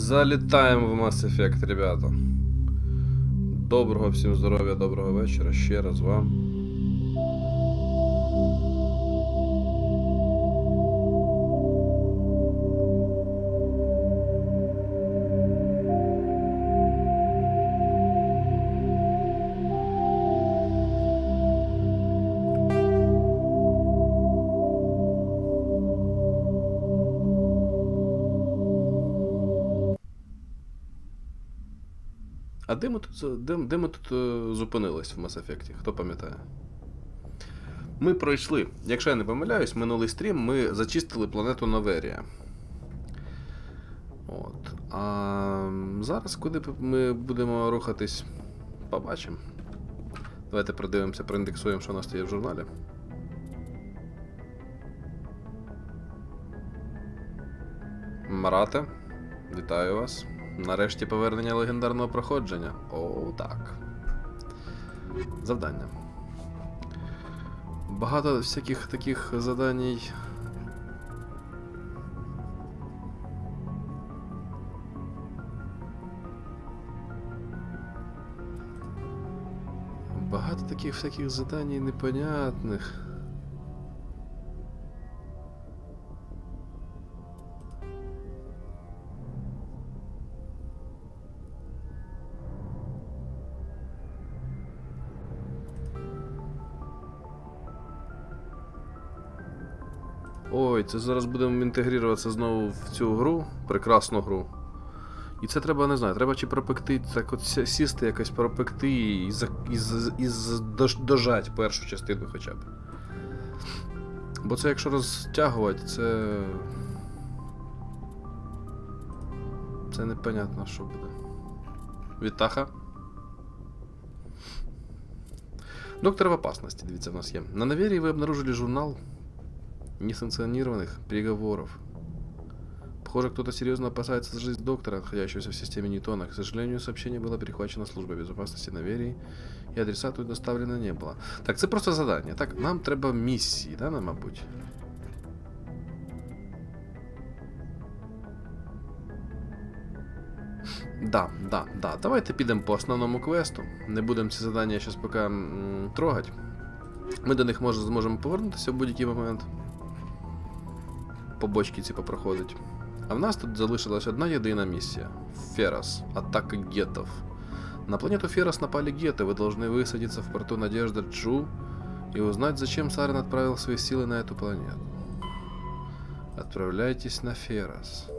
Залітаємо в Mass Effect, ребята. Доброго всім здоров'я, доброго вечора. Ще раз вам. А де ми тут зупинились в Mass Effect? Хто пам'ятає? Ми пройшли, якщо я не помиляюсь, минулий стрім ми зачистили планету Новерія. От. А зараз куди ми будемо рухатись, побачимо. Давайте продивимося, проіндексуємо, що у нас є в журналі. Марате, вітаю вас. Нарешті повернення легендарного проходження. О, так. Завдання. Багато всяких таких задань. Багато таких всяких задань непонятних. Ой, це зараз будемо інтегруватися знову в цю гру, прекрасну гру. І це треба, не знаю, треба чи пропекти, так от сісти якось пропекти і дожать першу частину хоча б. Бо це якщо розтягувати, це непонятно, що буде. Вітаха. Доктор в опасности, дивіться, в нас є. На Новерии вы обнаружили журнал несанкционированных переговоров. Похоже, кто-то серьезно опасается за жизнь доктора, находящегося в системе Ньютона. К сожалению, сообщение было перехвачено службой безопасности Новерии, и адресату доставлено не было. Так, це просто задання. Так, нам треба місії, да, мабуть? Да. Давайте підемо по основному квесту. Не будемо ці задання зараз поки трогати. Ми до них зможемо повернутися в будь-який момент. По бочці ці попроходить. А в нас тут залишилась одна єдина місія. Ферос. Атака гетов. На планету Ферос напали геты. Вы должны высадиться в порту Надежда Джу и узнать, зачем Сарен отправил свои силы на эту планету. Отправляйтесь на Ферос.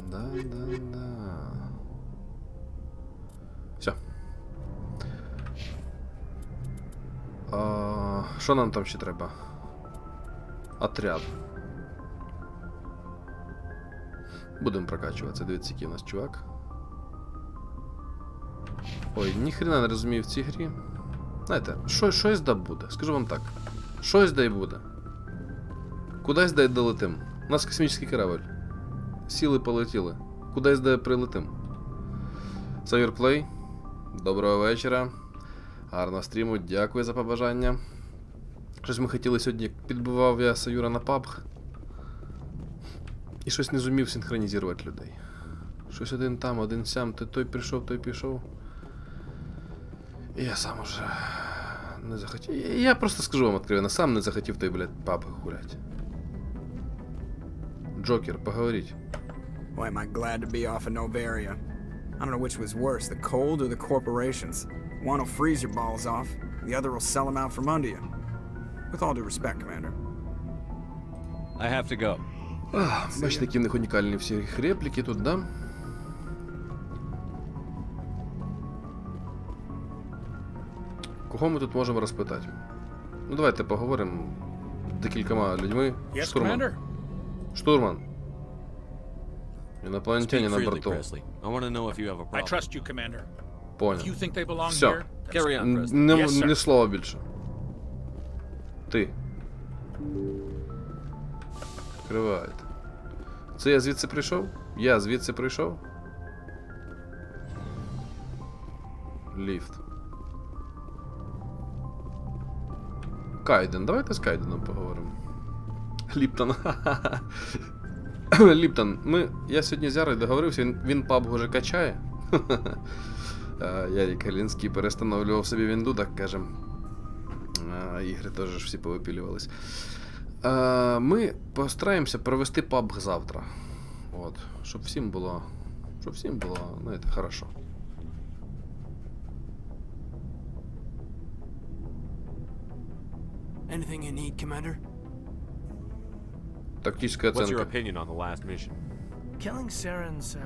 Да. Все. Що нам там ще треба? Отряд. Будемо прокачуватися. Дивіться, який у нас чувак. Ой, ніхрена не розумію в цій грі. Знаєте, щось да буде. Скажу вам так. Щось да й буде. Кудись да й долетим. У нас космічний корабль. Сіли полетіли. Кудись да й прилетим. Сайверплей. Доброго вечора. Гарного стріму. Дякую за побажання. Щось ми хотіли сьогодні, підбивав я Саюра на паб. І щось не зумів синхронізувати людей. Щось один там, один сям, той прийшов, той пішов. І я сам уже не захотів. Я просто скажу вам відкровенно, сам не захотів той, блядь, паб гулять. Джокер, поговоріть. Boy, am I glad to be off of Noveria. I don't know which was worse, the cold or the corporations. One will freeze your balls off, the other will sell them out from under you. With all due respect, Commander. I have to go. Бачите, які в них унікальні всі репліки тут, да? Кого ми тут можемо розпитати? Ну давайте поговоримо з декількома людьми. Штурман. Штурман. Інопланетяни на борту. Понял. Все. Ні слова більше. Ти. Відкривайте. Це я звідси прийшов? Я звідси прийшов? Ліфт. Кайден. Давайте з Кайденом поговоримо. Ліптон. Ліптон, я сьогодні з Ярою договорився, він пабг уже качає. Ярик Галінський перестановлював собі вінду, так кажем. Ігри теж всі повипілювались. Ми постараємося провести пабг завтра. От, щоб всім було, знаєте, хорошо. Anything you need, Commander? Тактична What's your оценка. opinion on the last mission? Killing Saren's,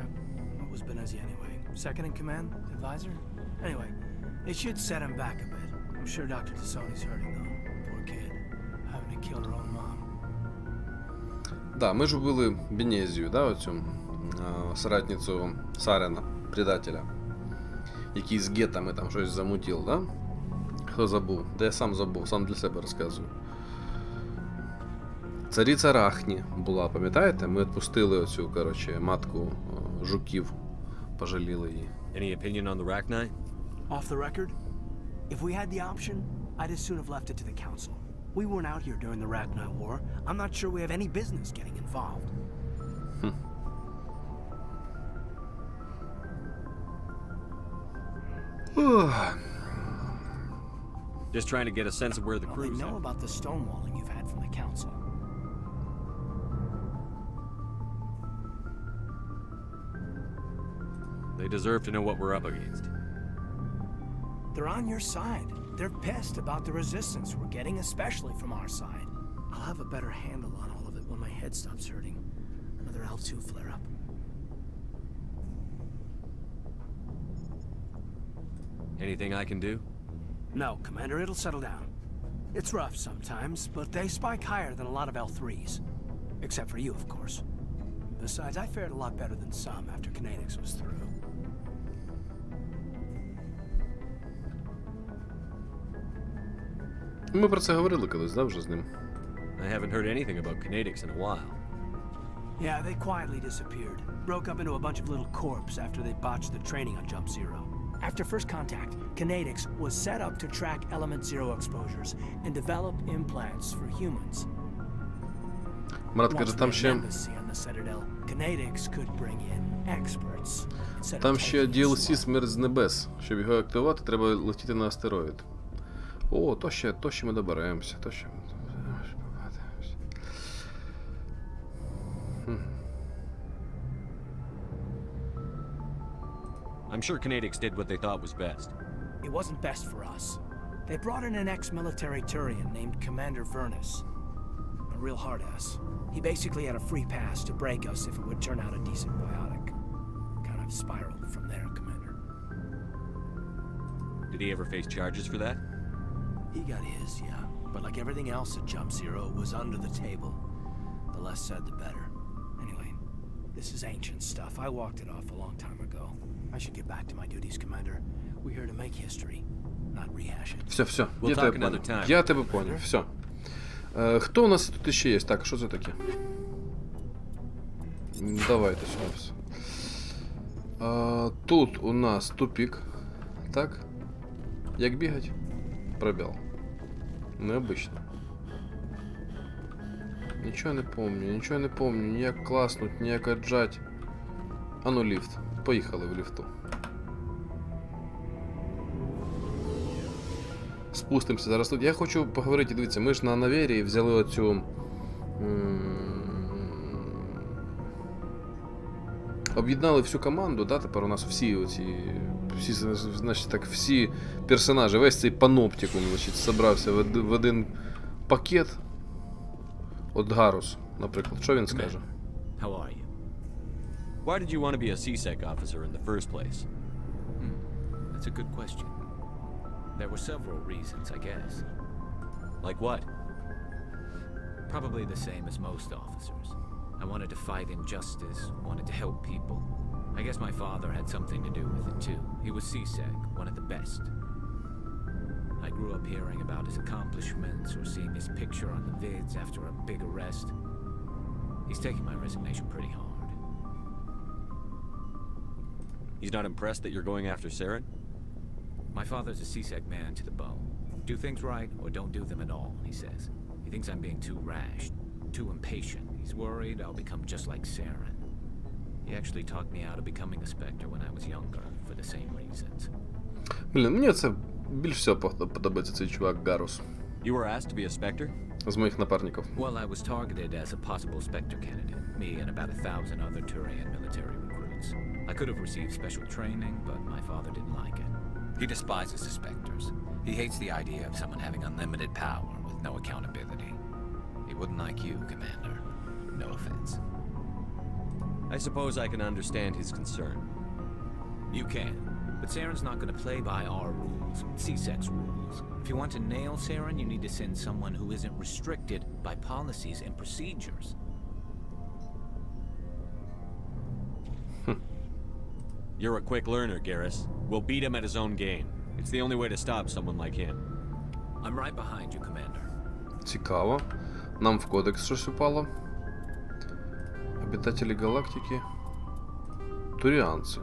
what was Benezi anyway? Second in command? Advisor? Anyway, it should set him back a bit. I'm sure Dr. Tassoni's hurting though. Poor kid. Having to kill her own mom. Да, ми ж вбили Бенезію, да, оцю соратницю Сарена, предателя. Який з гетами там щось замутив, да? Хто забув? Да я сам забув, сам для себе розказую. Цариця Рахні була, пам'ятаєте? Ми відпустили оцю, коротше, матку жуків, пожаліли її. Any opinion on the Rachni? Off the record? If we had the option, I'd as soon have left it to the Council. We weren't out here during the Rachni War. I'm not sure we have any business getting involved. Just trying to get a sense of where the Well, they crew's know at. about the stonewalling you've had from the Council. They deserve to know what we're up against. They're on your side. They're pissed about the resistance we're getting, especially from our side. I'll have a better handle on all of it when my head stops hurting. Another L2 flare-up. Anything I can do? No, Commander, it'll settle down. It's rough sometimes, but they spike higher than a lot of L3s. Except for you, of course. Besides, I fared a lot better than some after Kinetics was through. Ми про це говорили колись, да, вже з ним? I haven't heard anything about kinetics in a while. Yeah, they quietly disappeared. Broke up into a bunch of little corps after they botched the training on Jump Zero. After first contact, Kinetics was set up to track Element Zero exposures and develop implants for humans. Марат Once каже, we там had ще... an embassy on the Citadel, Kinetics could bring in experts. instead of Там ще taking a DLC swap. Смерть з небес. Щоб його активувати, треба летіти на астероїд. О, то ще ми доберемося, то ще ми доберемося. I'm sure kinetics did what they thought was best. It wasn't best for us. They brought in an ex-military Turian named Commander Vernus. A real hard-ass. He basically had a free pass to break us if it would turn out a decent biotic. Kind of spiraled from there, Commander. Did he ever face charges for that? He got his, yeah. But like everything else at Jump Zero, it was under the table. The less said, the better. Anyway, this is ancient stuff. I walked it off a long time ago. I should get back to my duties, Commander. We're here to make history, not rehash it. Все, We'll я talk тебе another понял. time. Я тебе понял, все. Хто у нас тут ще є? Так, що це таке? Давайте сюди все. Тут у нас тупик. Так? Як бігать? Пробіл. Необично. Нічого не помню, ніяк класнуть, ніяк отжать. А ну ліфт. Поїхали в ліфту. Спустимося зараз тут. Я хочу поговорити, дивіться, ми ж на Наверії взяли оцю... Об'єднали всю команду, да, тепер у нас всі, значить так, всі персонажі, весь цей паноптикум, значить, зібрався в один пакет. От Гарус, наприклад, що він скаже? How are you? Why did you want to be a CSEC officer in the first place? That's a good question. There were several reasons, I guess. Like what? Probably the same as most officers. I wanted to fight injustice, wanted to help people. I guess my father had something to do with it too. He was CSEC, one of the best. I grew up hearing about his accomplishments or seeing his picture on the vids after a big arrest. He's taking my resignation pretty hard. He's not impressed that you're going after Saren? My father's a CSEC man to the bone. Do things right or don't do them at all, he says. He thinks I'm being too rash, too impatient. He's worried I'll become just like Saren. He actually talked me out of becoming a Spectre when I was younger, for the same reasons. Блін, мені це більш всього подобається цей чувак Гарус. You were asked to be a Spectre? З моїх напарників. Well, I was targeted as a possible Spectre candidate, me and about 1,000 other Turian military recruits. I could have received special training, but my father didn't like it. He despises the Spectres. He hates the idea of someone having unlimited power with no accountability. He wouldn't like you, Commander. No offense. I suppose I can understand his concern. You can, but Saren's not going to play by our rules, CSEC's rules. If you want to nail Saren, you need to send someone who isn't restricted by policies and procedures. You're a quick learner, Garrus. We'll beat him at his own game. It's the only way to stop someone like him. I'm right behind you, Commander. Цікаво. Нам в кодекс щось упало. Обитателі галактики. Турианцы.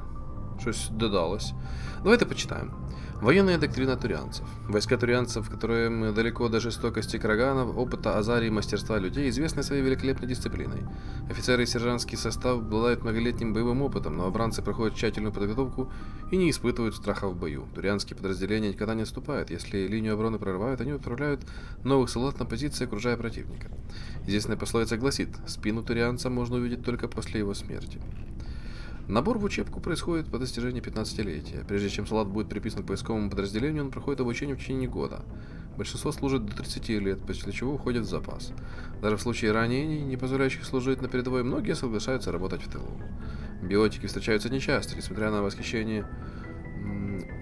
Щось додалось. Давайте почитаем. Военная доктрина турианцев. Войска турианцев, которые далеко до жестокости краганов, опыта, азарии и мастерства людей, известны своей великолепной дисциплиной. Офицеры и сержантский состав обладают многолетним боевым опытом, новобранцы проходят тщательную подготовку и не испытывают страха в бою. Турианские подразделения никогда не отступают. Если линию обороны прорывают, они отправляют новых солдат на позиции, окружая противника. Известная пословица гласит: спину турианца можно увидеть только после его смерти. Набор в учебку происходит по достижении 15-летия. Прежде чем солдат будет приписан к войсковому подразделению, он проходит обучение в течение года. Большинство служит до 30 лет, после чего уходит в запас. Даже в случае ранений, не позволяющих служить на передовой, многие соглашаются работать в тылу. Биотики встречаются нечасто, несмотря на восхищение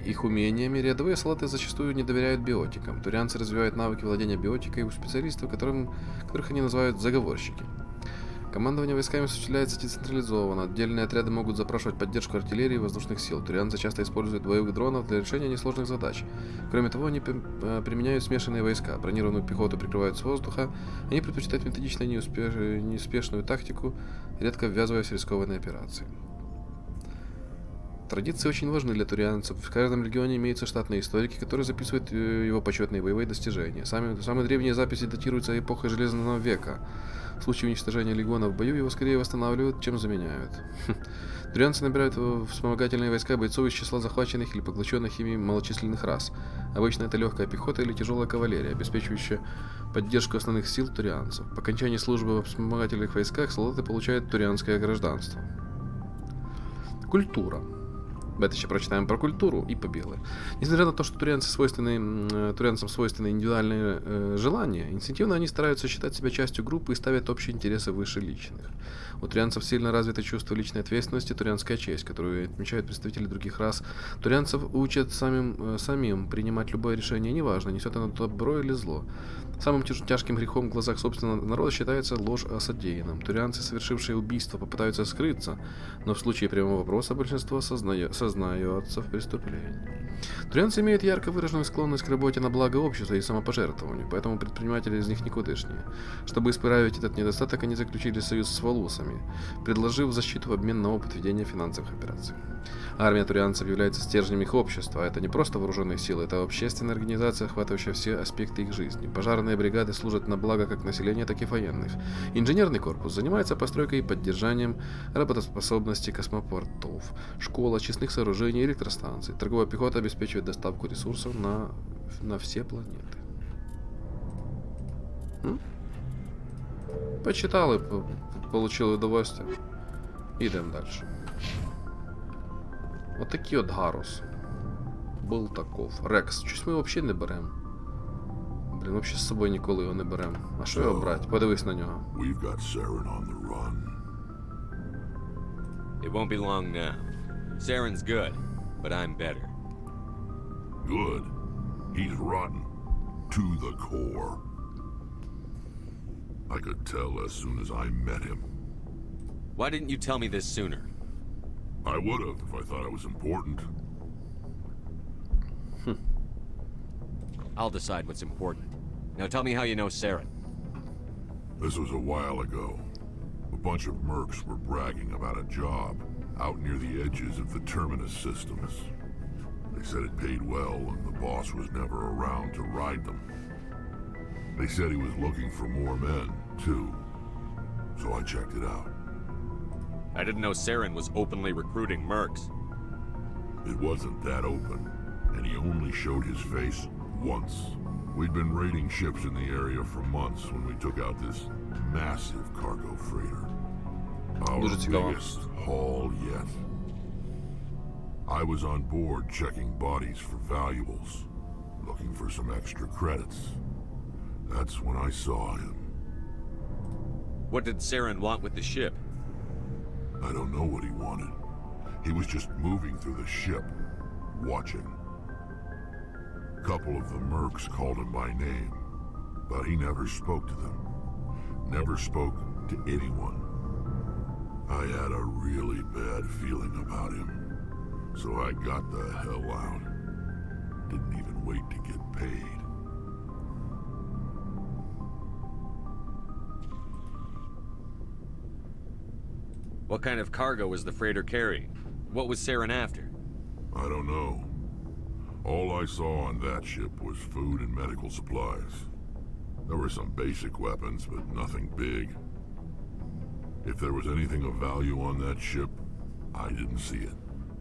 их умениями, рядовые солдаты зачастую не доверяют биотикам. Турианцы развивают навыки владения биотикой у специалистов, которых они называют заговорщики. Командование войсками осуществляется децентрализованно. Отдельные отряды могут запрашивать поддержку артиллерии и воздушных сил. Турианцы часто используют боевых дронов для решения несложных задач. Кроме того, они применяют смешанные войска. Бронированную пехоту прикрывают с воздуха. Они предпочитают методичную неуспешную тактику, редко ввязываясь в рискованные операции. Традиции очень важны для турианцев. В каждом регионе имеются штатные историки, которые записывают его почетные боевые достижения. Самые древние записи датируются эпохой Железного века. В случае уничтожения легиона в бою его скорее восстанавливают, чем заменяют. Турианцы набирают в вспомогательные войска бойцов из числа захваченных или поглощенных ими малочисленных рас. Обычно это легкая пехота или тяжелая кавалерия, обеспечивающая поддержку основных сил турианцев. По окончании службы в вспомогательных войсках солдаты получают турианское гражданство. Культура. Давайте еще прочитаем про культуру и победы. Несмотря на то, что турианцам свойственны индивидуальные желания, инстинктивно они стараются считать себя частью группы и ставят общие интересы выше личных. У турианцев сильно развито чувство личной ответственности, турианская честь, которую отмечают представители других рас. Турианцев учат самим принимать любое решение, неважно, несет оно добро или зло. Самым тяжким грехом в глазах собственного народа считается ложь о содеянном. Турианцы, совершившие убийство, попытаются скрыться, но в случае прямого вопроса большинство сознается в преступлении. Турианцы имеют ярко выраженную склонность к работе на благо общества и самопожертвованию, поэтому предприниматели из них никудышнее. Чтобы исправить этот недостаток, они заключили союз с валусами, предложив защиту в обмен на опыт ведения финансовых операций. Армия турианцев является стержнем их общества. Это не просто вооруженные силы, это общественная организация, охватывающая все аспекты их жизни. Пожарные бригады служат на благо как населения, так и военных. Инженерный корпус занимается постройкой и поддержанием работоспособности космопортов, школ, очистных сооружений, электростанций. Торговая пехота обеспечивает доставку ресурсов на все планеты. Почитали, получили удовольствие. Идем дальше. Вот такий от Гарус. Був таков. Рекс. Щось ми взагалі не беремо. Блін, взагалі з собою ніколи його не беремо. А що його брати? Подивись на нього. We've got Saren on the run. It won't be long now. Saren's good, but I'm better. Good. He's rotten. To the core. I could tell as soon as I met him. Why didn't you tell me this sooner? I would have if I thought it was important. I'll decide what's important. Now tell me how you know Saren. This was a while ago. A bunch of mercs were bragging about a job out near the edges of the terminus systems. They said it paid well and the boss was never around to ride them. They said he was looking for more men, too. so I checked it out. I didn't know Saren was openly recruiting mercs. It wasn't that open, and he only showed his face once. We'd been raiding ships in the area for months when we took out this massive cargo freighter. Our Дуже цікаво. biggest haul yet. I was on board checking bodies for valuables, looking for some extra credits. That's when I saw him. What did Saren want with the ship? I don't know what he wanted. He was just moving through the ship, watching. A couple of the mercs called him by name, but he never spoke to them. Never spoke to anyone. I had a really bad feeling about him, so I got the hell out. Didn't even wait to get paid. What kind of cargo was the freighter carrying? What was Saren after? I don't know. All I saw on that ship was food and medical supplies. There were some basic weapons, but nothing big. If there was anything of value on that ship, I didn't see it.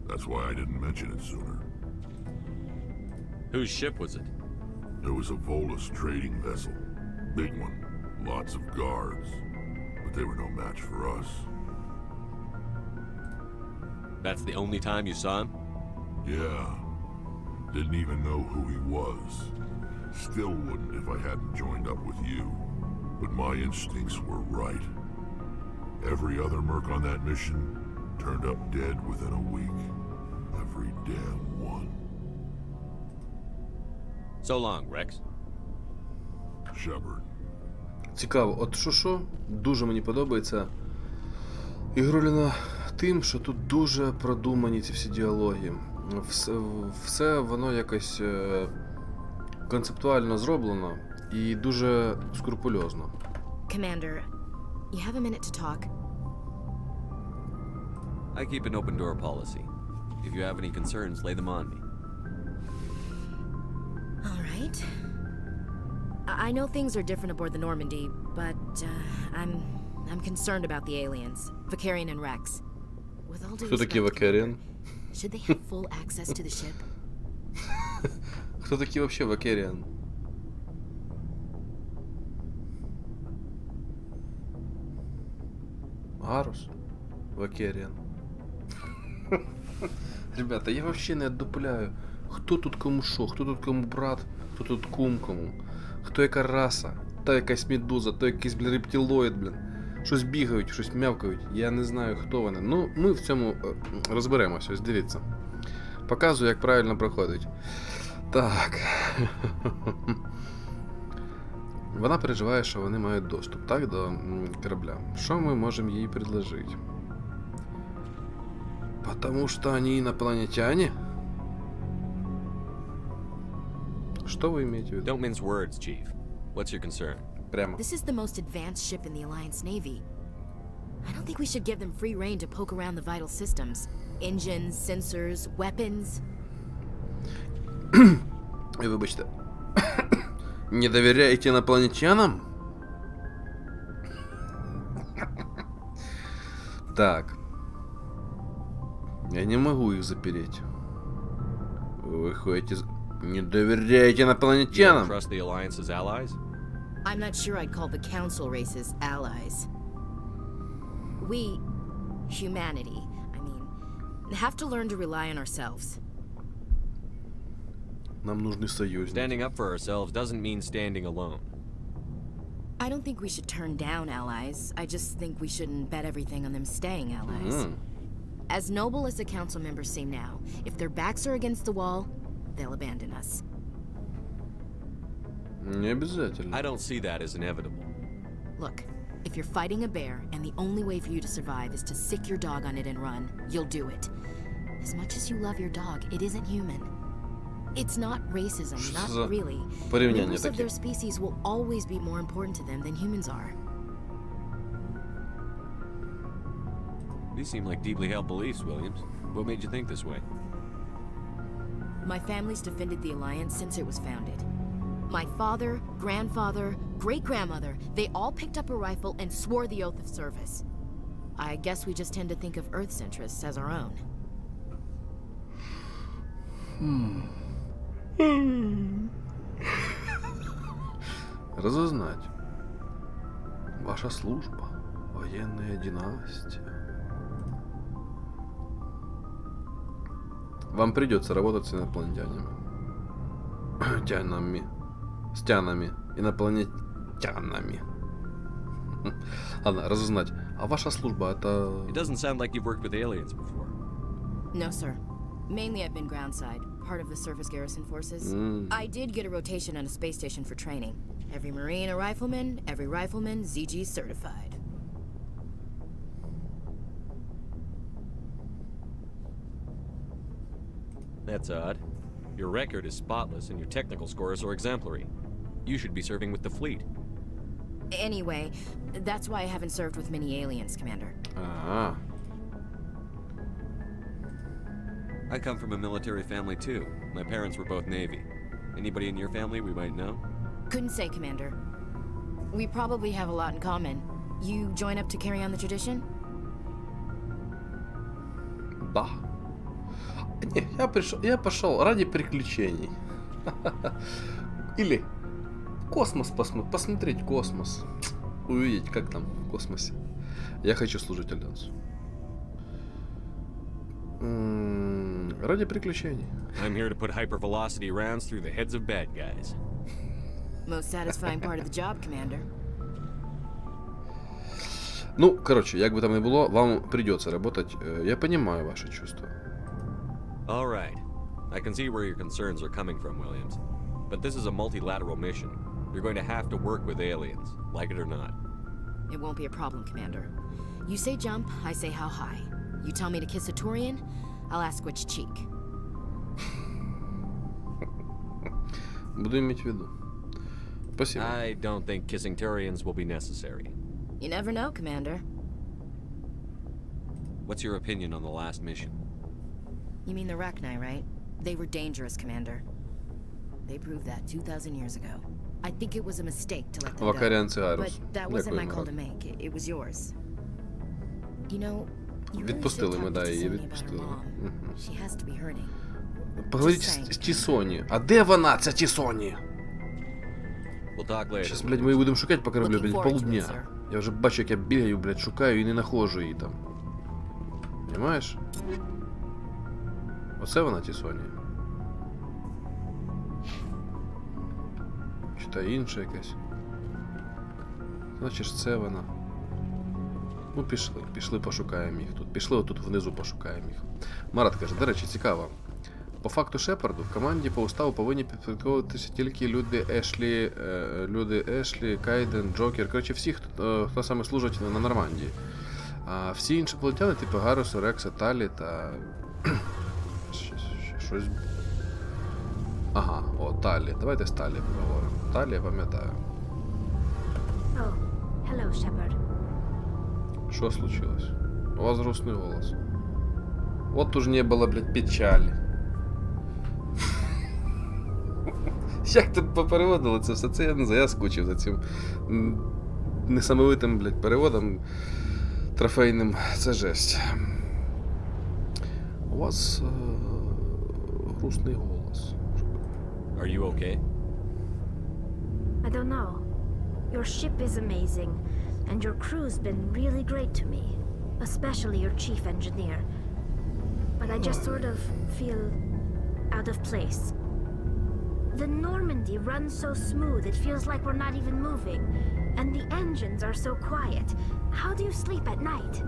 That's why I didn't mention it sooner. Whose ship was it? It was a Volus trading vessel. Big one. Lots of guards. But they were no match for us. That's the only time you saw him? Yeah. Didn't even know who he was. Still wouldn't if I hadn't joined up with you. But my instincts were right. Every other merc on that mission turned up dead within a week. Every damn one. So long, Rex. Shepard. Цікаво, от що дуже мені подобається ігроліна тим, що тут дуже продумані ці всі діалоги. Все воно якось концептуально зроблено і дуже скрупульозно. Commander, you have a minute to talk? I keep an open door policy. If you have any concerns, lay them on me. All right. I know things are different aboard the Normandy, but I'm concerned about the aliens, Vakarian and Rex. With all due Хто такий respect, Вакаріан? should they have full access to the ship? Хто такий вообще Вакаріан? Гарус? Вакаріан. Ребята, я вообще не отдупляю. Хто тут кому що? Хто тут кому брат? Хто тут кум кому? Хто яка раса? Та якась медуза, то якийсь, блін, рептилоїд, блін. Щось бігають, щось мявкають. Я не знаю, хто вони. Ну, ми в цьому розберемося. Ось дивіться. Показую, як правильно проходить. Так. Вона переживає, що вони мають доступ, так, до корабля. Що ми можемо їй предложити? Потому что они инопланетяне? Что вы имеете в виду? Don't mince words, Chief. What's your concern? Прямо. This is the most advanced ship in the Alliance Navy. I don't think we should give them free rein to poke around the vital systems. Engines, sensors, weapons. Вибачте. Не доверяете инопланетянам? Так. Я не могу их запереть. Вы ходите... Не доверяете You don't инопланетянам? trust the Alliance's allies? I'm not sure I'd call the Council races allies. We, humanity, I mean, have to learn to rely on ourselves. Нам нужны союзники. Standing up for ourselves doesn't mean standing alone. I don't think we should turn down allies. I just think we shouldn't bet everything on them staying allies. As noble as the council members seem now, if their backs are against the wall, they'll abandon us. Не обязательно. I don't see that as inevitable. Look, if you're fighting a bear and the only way for you to survive is to sick your dog on it and run, you'll do it. As much as you love your dog, it isn't human. It's not racism, за not really. порівняння Members of таке? their species will always be more important to them than humans are. These seem like deeply held beliefs, Williams. What made you think this way? My family's defended the Alliance since it was founded. My father, grandfather, great-grandmother, they all picked up a rifle and swore the oath of service. I guess we just tend to think of Earth's interests as our own. Разузнать. Ваша служба. Военная династия. Вам придется работать с инопланетянами. Тянами. С тянами. Инопланетянами. Ладно, разузнать. А ваша служба это... It doesn't sound like you've worked with aliens before. No, sir. Mainly I've been groundside, part of the surface garrison forces. I did get a rotation on a space station for training. Every Marine a rifleman, every rifleman ZG certified. That's odd. Your record is spotless and your technical scores are exemplary. You should be serving with the fleet. Anyway, that's why I haven't served with many aliens, Commander. Ага. I come from a military family too. My parents were both Navy. Anybody in your family we might know? Couldn't say, Commander. We probably have a lot in common. You join up to carry on the tradition? Да. Не, я пошел ради приключений. Или космос посмотреть космос. Увидеть, как там в космосе. Я хочу служить Альянсу. Ради приключений. I'm here to put hypervelocity rounds through the heads of bad guys. Most satisfying part of the job, Commander. Ну, короче, як бы там ни было, вам придется работать. Я понимаю ваши чувства. All right. I can see where your concerns are coming from, Williams. But this is a multilateral mission. You're going to have to work with aliens, like it or not. It won't be a problem, Commander. You say jump, I say how high. You tell me to kiss a Turian, I'll ask which cheek. Буду иметь в виду. Спасибо. I don't think kissing Turians will be necessary. You never know, Commander. What's your opinion on the last mission? You mean the Rachni, right? They were dangerous, Commander. They proved that 2,000 years ago. I think it was a mistake to let them Вакариан go. Цигарус. But that wasn't my call to make. It was yours. You know, you really should Відпустили ми, talk да, to її Sony about her відпустили. mom. She has to be hurting. Поговоріть з Тісоні. А де вона, ця Тісоні? We'll talk later. Щас, блядь, ми її будемо шукати по кораблю, Looking блядь, forward to it, полдня. sir. Я вже бачу, як я бігаю, блядь, шукаю і не знаходжу її там. Понимаєш? Оце вона Тісоні. Чи та інша якась. Значить, це вона. Ну, пішли пошукаємо їх тут. Пішли отут внизу пошукаємо їх. Марат каже, до речі, цікаво. По факту Шепарду в команді по уставу повинні підпорядковуватися тільки люди Ешлі, Кайден, Джокер, коротше всі, хто саме служить на Нормандії. А всі інші планетяни, типу Гарусу, Рекса, Талі та... щось... Ага, о, Талі. Давайте з Талі поговоримо. Талі я пам'ятаю. Oh, hello, Shepard. Що случилось? У вас грустний голос. Вот уж не было, блядь, печалі. Як тут попереводили це все? Це я не знаю, я скучив за цим несамовитим, блядь, переводом трофейним. Це жесть. У вас грустний голос. Are you okay? I don't know. Your ship is amazing, and your crew's been really great to me, especially your chief engineer. But I just sort of feel out of place. The Normandy runs so smooth it feels like we're not even moving, and the engines are so quiet. How do you sleep at night?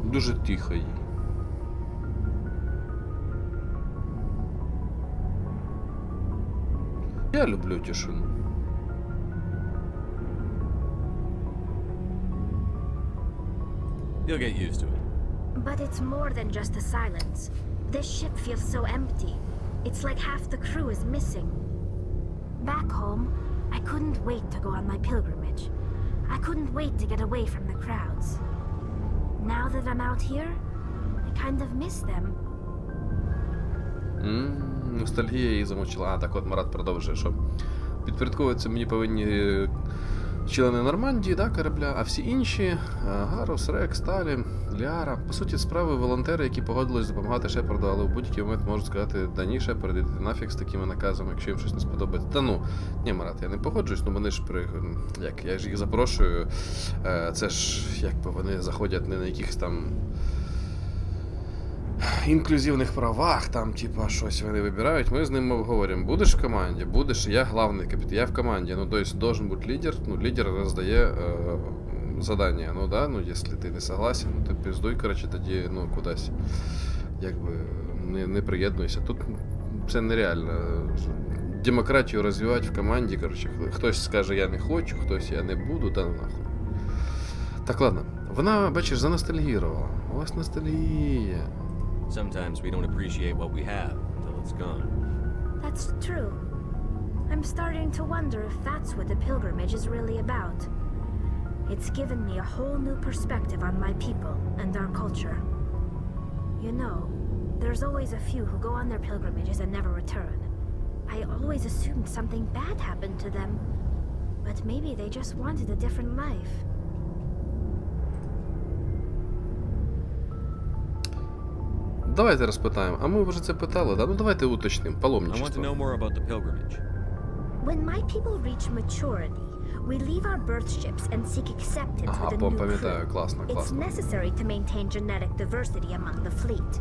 Дуже тихо їй. Я люблю тишину. You'll get used to it. But it's more than just the silence. This ship feels so empty. It's like half the crew is missing. Back home, I couldn't wait to go on my pilgrimage. I couldn't wait to get away from the crowds. Now that I'm out here, I kind of miss them. Ностальгія її замочила. А, так от Марат продовжує, що підпорядковуються мені повинні члени Нормандії, да, корабля, а всі інші Гарус, Рекс, Талі, Ліара. По суті, справи волонтери, які погодились допомагати Шепарду, але в будь-який момент можуть сказати: да ні, Шепард, іди нафіг з такими наказами, якщо їм щось не сподобається. Та ну, ні, Марат, я не погоджуюсь, ну вони ж я ж їх запрошую, це ж, якби вони заходять не на якихось там інклюзивних правах, там, типа, щось вони вибирають, ми з ними обговоримо. Будеш в команді? Будеш, я главний капітан, я в команді. Ну, то есть, должен бути лідер, ну, лідер роздає задання. Ну, да, ну, якщо ти не согласен, ну, ти пиздуй, короче, тоді, ну, кудись, якби, не приєднуйся. Тут це нереально. Демократію розвивати в команді, короче, хтось скаже, я не хочу, хтось, я не буду, та нахуй. Так, ладно. Вона, бачиш, заностальгірувала. У вас ностальгія. Sometimes we don't appreciate what we have until it's gone. That's true. I'm starting to wonder if that's what the pilgrimage is really about. It's given me a whole new perspective on my people and our culture. You know, there's always a few who go on their pilgrimages and never return. I always assumed something bad happened to them, but maybe they just wanted a different life. Давайте розпитаємо. А ми вже це питали, да? Ну давайте уточнимо. I want to Паломничество. know more about the pilgrimage. When my people reach maturity, we leave our birth ships and seek acceptance Ага, with a new пам'ятаю, crew. класно, It's класно. necessary to maintain genetic diversity among the fleet.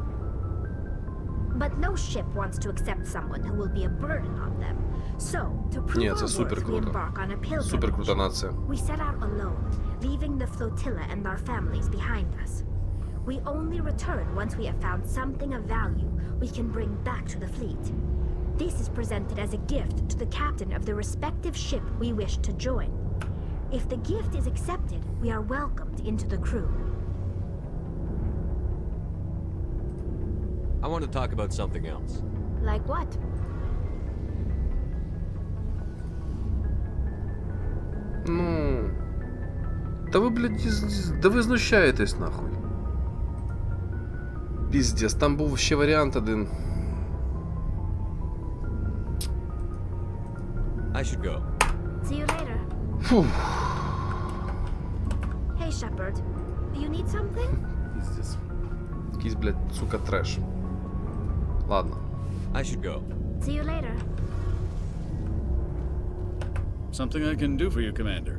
But no ship wants to accept someone who will be a burden on them. So, to prove Ні, our це worth, супер we круто. embark on a Супер крута pilgrimage. нація. We set out alone, leaving the flotilla and our families behind us. We only return once we have found something of value we can bring back to the fleet. This is presented as a gift to the captain of the respective ship we wish to join. If the gift is accepted, we are welcomed into the crew. I want to talk about something else. Like what? Ну. Та ви, блядь, да ви знущаєтесь нахуй. Піздець, там був ще варіант один. I should go. See you later. Фух. Hey, Shepard. Do you need something? Піздець. Якийсь, блядь, сука, треш. Ладно. I should go. See you later. Something I can do for you, Commander.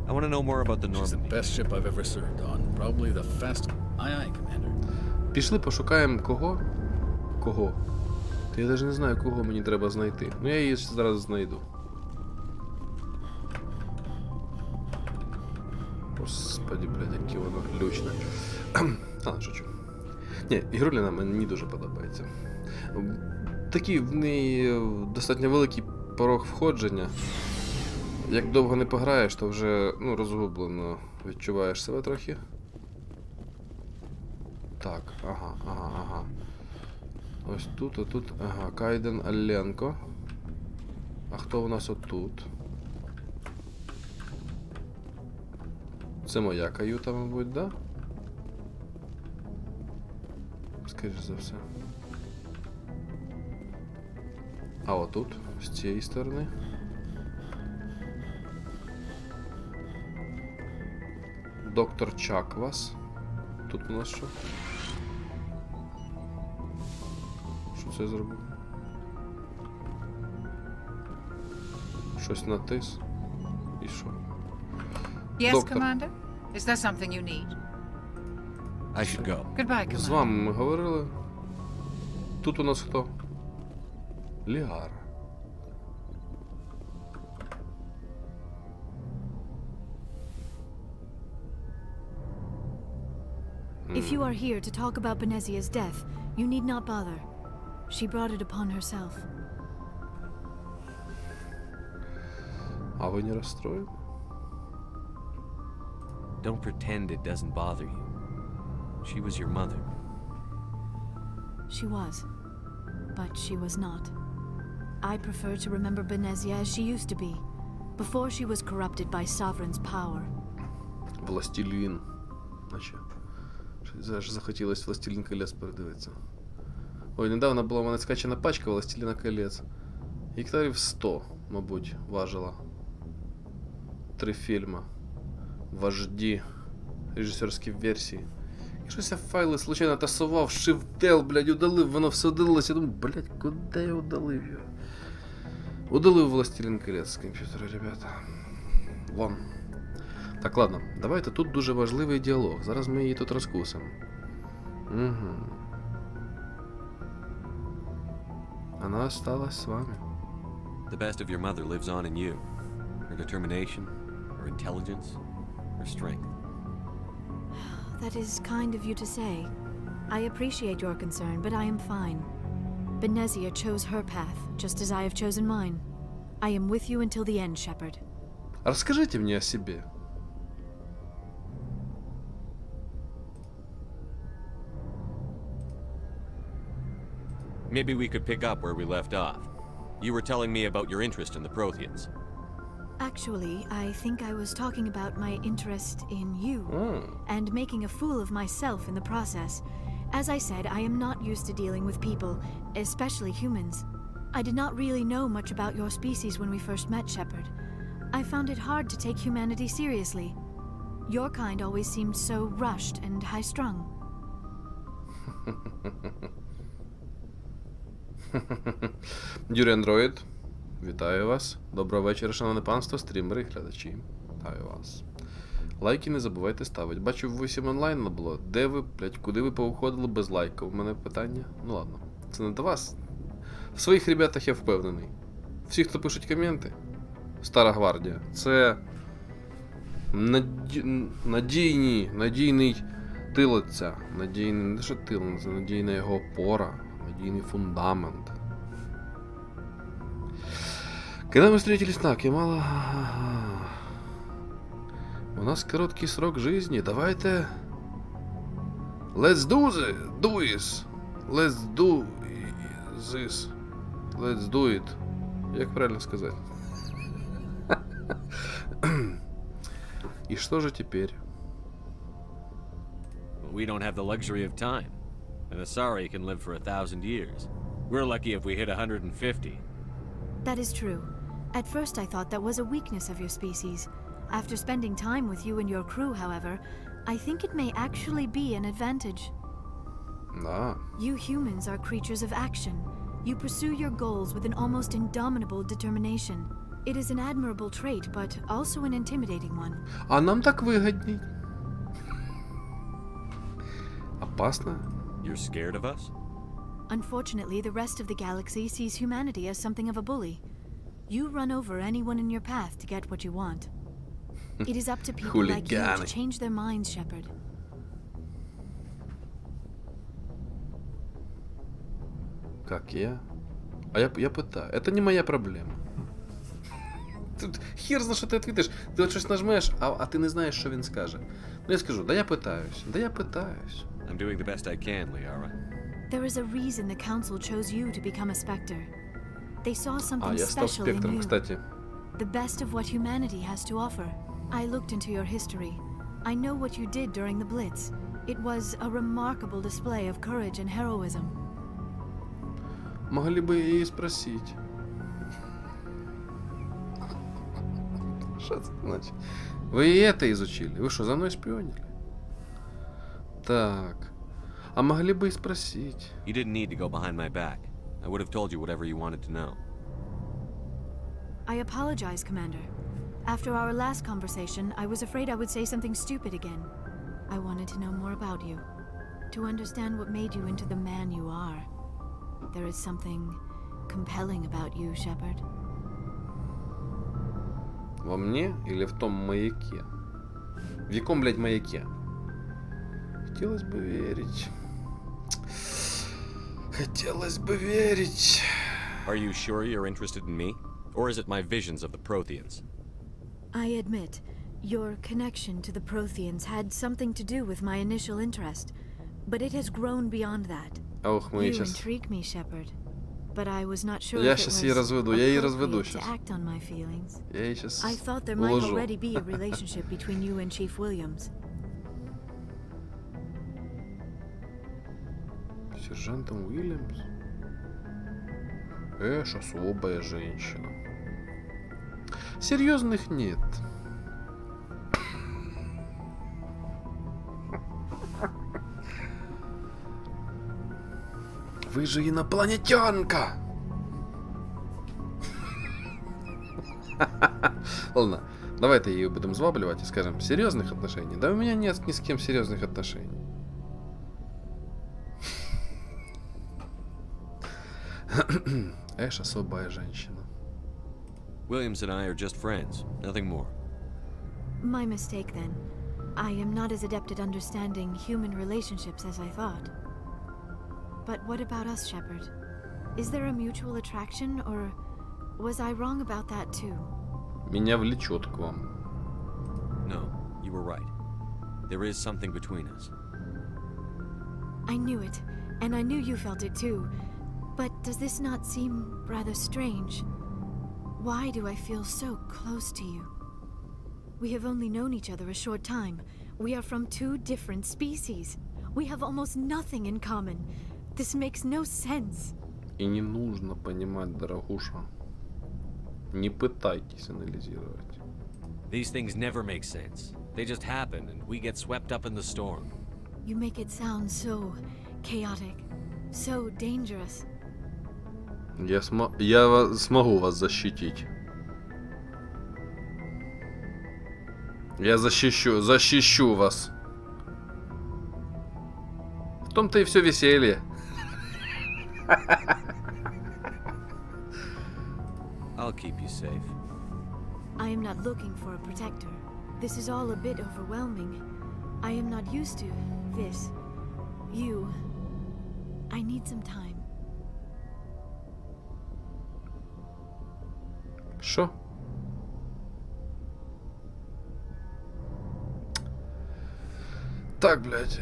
I want to know more about the She's the Normandy. best ship I've ever served on. Probably the fastest. Aye, aye, Commander. Пішли, пошукаємо кого? Кого? Та я навіть не знаю, кого мені треба знайти. Ну я її зараз знайду. Господи, блядь, яке воно глючне. А, шучу. Ні, ігруліна мені дуже подобається. Такий в неї достатньо великий порог входження. Як довго не пограєш, то вже, ну, розгублено відчуваєш себе трохи. Так, ага. Ось тут, отут, ага, Кайден Алленко. А хто у нас отут? Це моя каюта, мабуть, да? Скоріше за все. А отут, з цієї сторони. Доктор Чаквас. Тут у нас що? Що це зробив? Щось натис. І що? Yes, Доктор. Commander? Is there something you need? I should go. Goodbye, З Commander. вами ми говорили. Тут у нас хто? Ліара. If you are here to talk about Benezia's death, you need not bother. She brought it upon herself. А ви не розстроєні? Don't pretend it doesn't bother you. She was your mother. She was. But she was not. I prefer to remember Benezia as she used to be, before she was corrupted by Sovereign's power. Властелін. Наче. аж захотілось «Властелін колец» передивитися. Ой, недавно була в мене скачана пачка «Властеліна колец». Гектарів 100, мабуть, важила. 3 фільми. Вожді. Режисерські версії. І щось я файли случайно тасував, Shift-Del, блядь, удалив, воно все удалилось. Я думаю, блядь, куди я удалив його? Удалив «Властелін колец» з комп'ютера, ребята. Вон. Так, ладно, давайте, тут дуже важливий діалог. Зараз ми її тут розкусимо. Угу. Она осталась с вами. The best of your mother lives on in you. Her determination, her intelligence, her strength. That is kind of you to say. I appreciate your concern, but I am fine. Benezia chose her path, just as I have chosen mine. I am with you until the end, Shepard. Расскажите мне о себе. Maybe we could pick up where we left off. You were telling me about your interest in the Protheans. Actually, I think I was talking about my interest in you, and making a fool of myself in the process. As I said, I am not used to dealing with people, especially humans. I did not really know much about your species when we first met, Shepard. I found it hard to take humanity seriously. Your kind always seemed so rushed and high-strung. Юрій Андроїд, вітаю вас. Доброго вечора, шановне панство, стрімери, глядачі. Вітаю вас. Лайки не забувайте ставити. Бачу, 8 онлайн не було. Де ви, блядь, куди ви повиходили без лайка? У мене питання. Ну ладно, це не до вас. В своїх ребятах я впевнений. Всі, хто пишуть коменти, Стара гвардія. Це надійний тил отця. Надійний, не що тил, це надійна його опора. Надійный фундамент. Когда мы встретились на Кемала... У нас короткий срок жизни. Давайте... Let's do this. Let's do this. Let's do it. Як правильно сказать? И что же теперь? We don't have the luxury of time. An Asari can live for 1,000 years. We're lucky if we hit 150. That is true. At first I thought that was a weakness of your species. After spending time with you and your crew, however, I think it may actually be an advantage. Да. You humans are creatures of action. You pursue your goals with an almost indomitable determination. It is an admirable trait, but also an intimidating one. А нам так выгодней. Опасно. You're scared of us? Unfortunately, the rest of the galaxy sees humanity as something of a bully. You run over anyone in your path to get what you want. It is up to people like you to change their minds, Shepard. Как я? А я пытаю. Это не моя проблема. Тут хер зна, що ти відповідиш. Ти от щось нажмеш, а ти не знаєш, що він скаже. Ну я скажу, да я питаюсь. I'm doing the best I can, Liara. There is a reason the Council chose you to become a Spectre. They saw something я став special in спектром, you. кстати. The best of what humanity has to offer. I looked into your history. I know what you did during the Blitz. It was a remarkable display of courage and heroism. Могли бы її спросить. Что это значит? Вы и это изучили? Вы что, за мной шпионили? Так. А могли бы и спросить. You didn't need to go behind my back. I would have told you whatever you wanted to know. I apologize, Commander. After our last conversation, I was afraid I would say something stupid again. I wanted to know more about you. To understand what made you into the man you are. There is something compelling about you, Shepard. Во мне или в том маяке? В яком, блядь, маяке? Хотелось бы верить. Хотелось бы верить. Are you sure you're interested in me? Or is it my visions of the Protheans? I admit, your connection to the Protheans had something to do with my initial interest, but it has grown beyond that. Ох, мы You сейчас... intrigue me, Shepard, but I was not sure Я if it сейчас was ее разведу, я ее разведу appropriate to сейчас. act on my feelings. Я ей сейчас I thought there might уложу. already be a relationship between you and Chief Williams. Сержантом Уильямс? Эш, особая женщина. Серьезных нет. Вы же инопланетянка! Ладно, давайте ее будем звабливать и скажем, серьезных отношений? Да у меня нет ни с кем серьезных отношений. Эш особая женщина. Williams and I are just friends, nothing more. My mistake then. I am not as adept at understanding human relationships as I thought. But what about us, Shepard? Is there a mutual attraction, or was I wrong about that too? Меня влечет к вам. No, you were right. There is something between us. I knew it, and I knew you felt it too. But does this not seem rather strange? Why do I feel so close to you? We have only known each other a short time. We are from two different species. We have almost nothing in common. This makes no sense. И не нужно понимать, дорогуша. Не пытайтесь анализировать. These things never make sense. They just happen, and we get swept up in the storm. You make it sound so chaotic, so dangerous. Я смогу вас защитить. Я защищу вас. В том-то и все веселье. I'll keep you safe. I am not looking for a protector. This is all a bit overwhelming. I am not used to this. You. I need some time. Что? Так, блядь.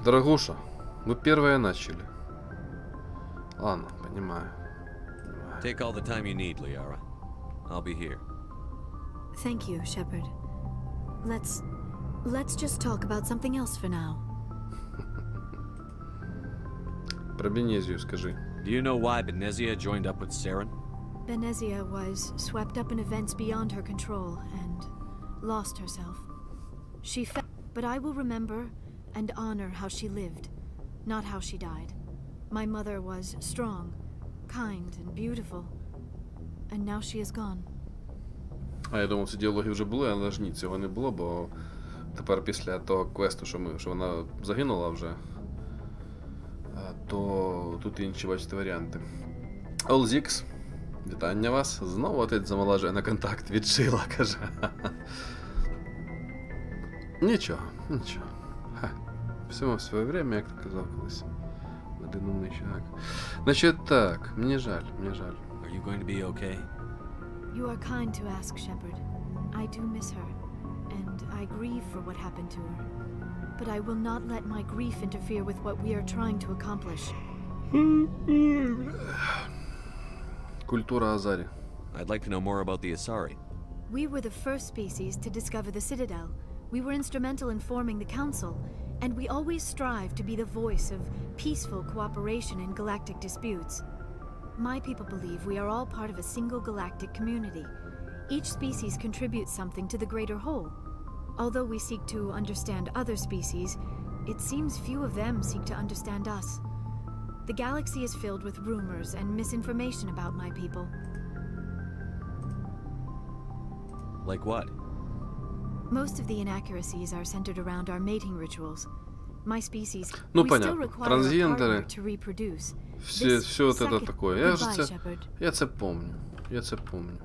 Дорогуша, вы первые начали. Ладно, понимаю. Take all the time you need, Liara. I'll be here. Thank you, Shepard. Let's just talk about something else for now. Про Бенезию скажи. Do you know why Benezia joined up with Saren? Benezia was swept up in events beyond her control and lost herself. She fell, but I will remember and honor how she lived, not how she died. My mother was strong, kind and beautiful, and now she is gone. А я думав, ці діалоги вже були, але ж ні, цього не було, бо тепер після того квесту, що вона загинула вже, то тут інші, бачите, варіанти. Олзікс, вітання вас. Знову отець замолажує на контакт, відшила, каже. Нічого, нічого. Всьому в своє время, як ти казав колись. Один умний чувак. Значить так, мені жаль. Are you going to be okay? You are kind to ask, Shepard. I do miss her, and I grieve for what happened to her. But I will not let my grief interfere with what we are trying to accomplish. Культура Азарі. I'd like to know more about the Asari. We were the first species to discover the Citadel. We were instrumental in forming the Council, and we always strive to be the voice of peaceful cooperation in galactic disputes. My people believe we are all part of a single galactic community. Each species contributes something to the greater whole. Although we seek to understand other species, it seems few of them seek to understand us. The galaxy is filled with rumors and misinformation about my people. Like what? Most of the inaccuracies are centered around our mating rituals. My species, Ну, we still понятно. require a Трансгендеры. partner to reproduce. Все вот это такое. Shepard. Я це помню.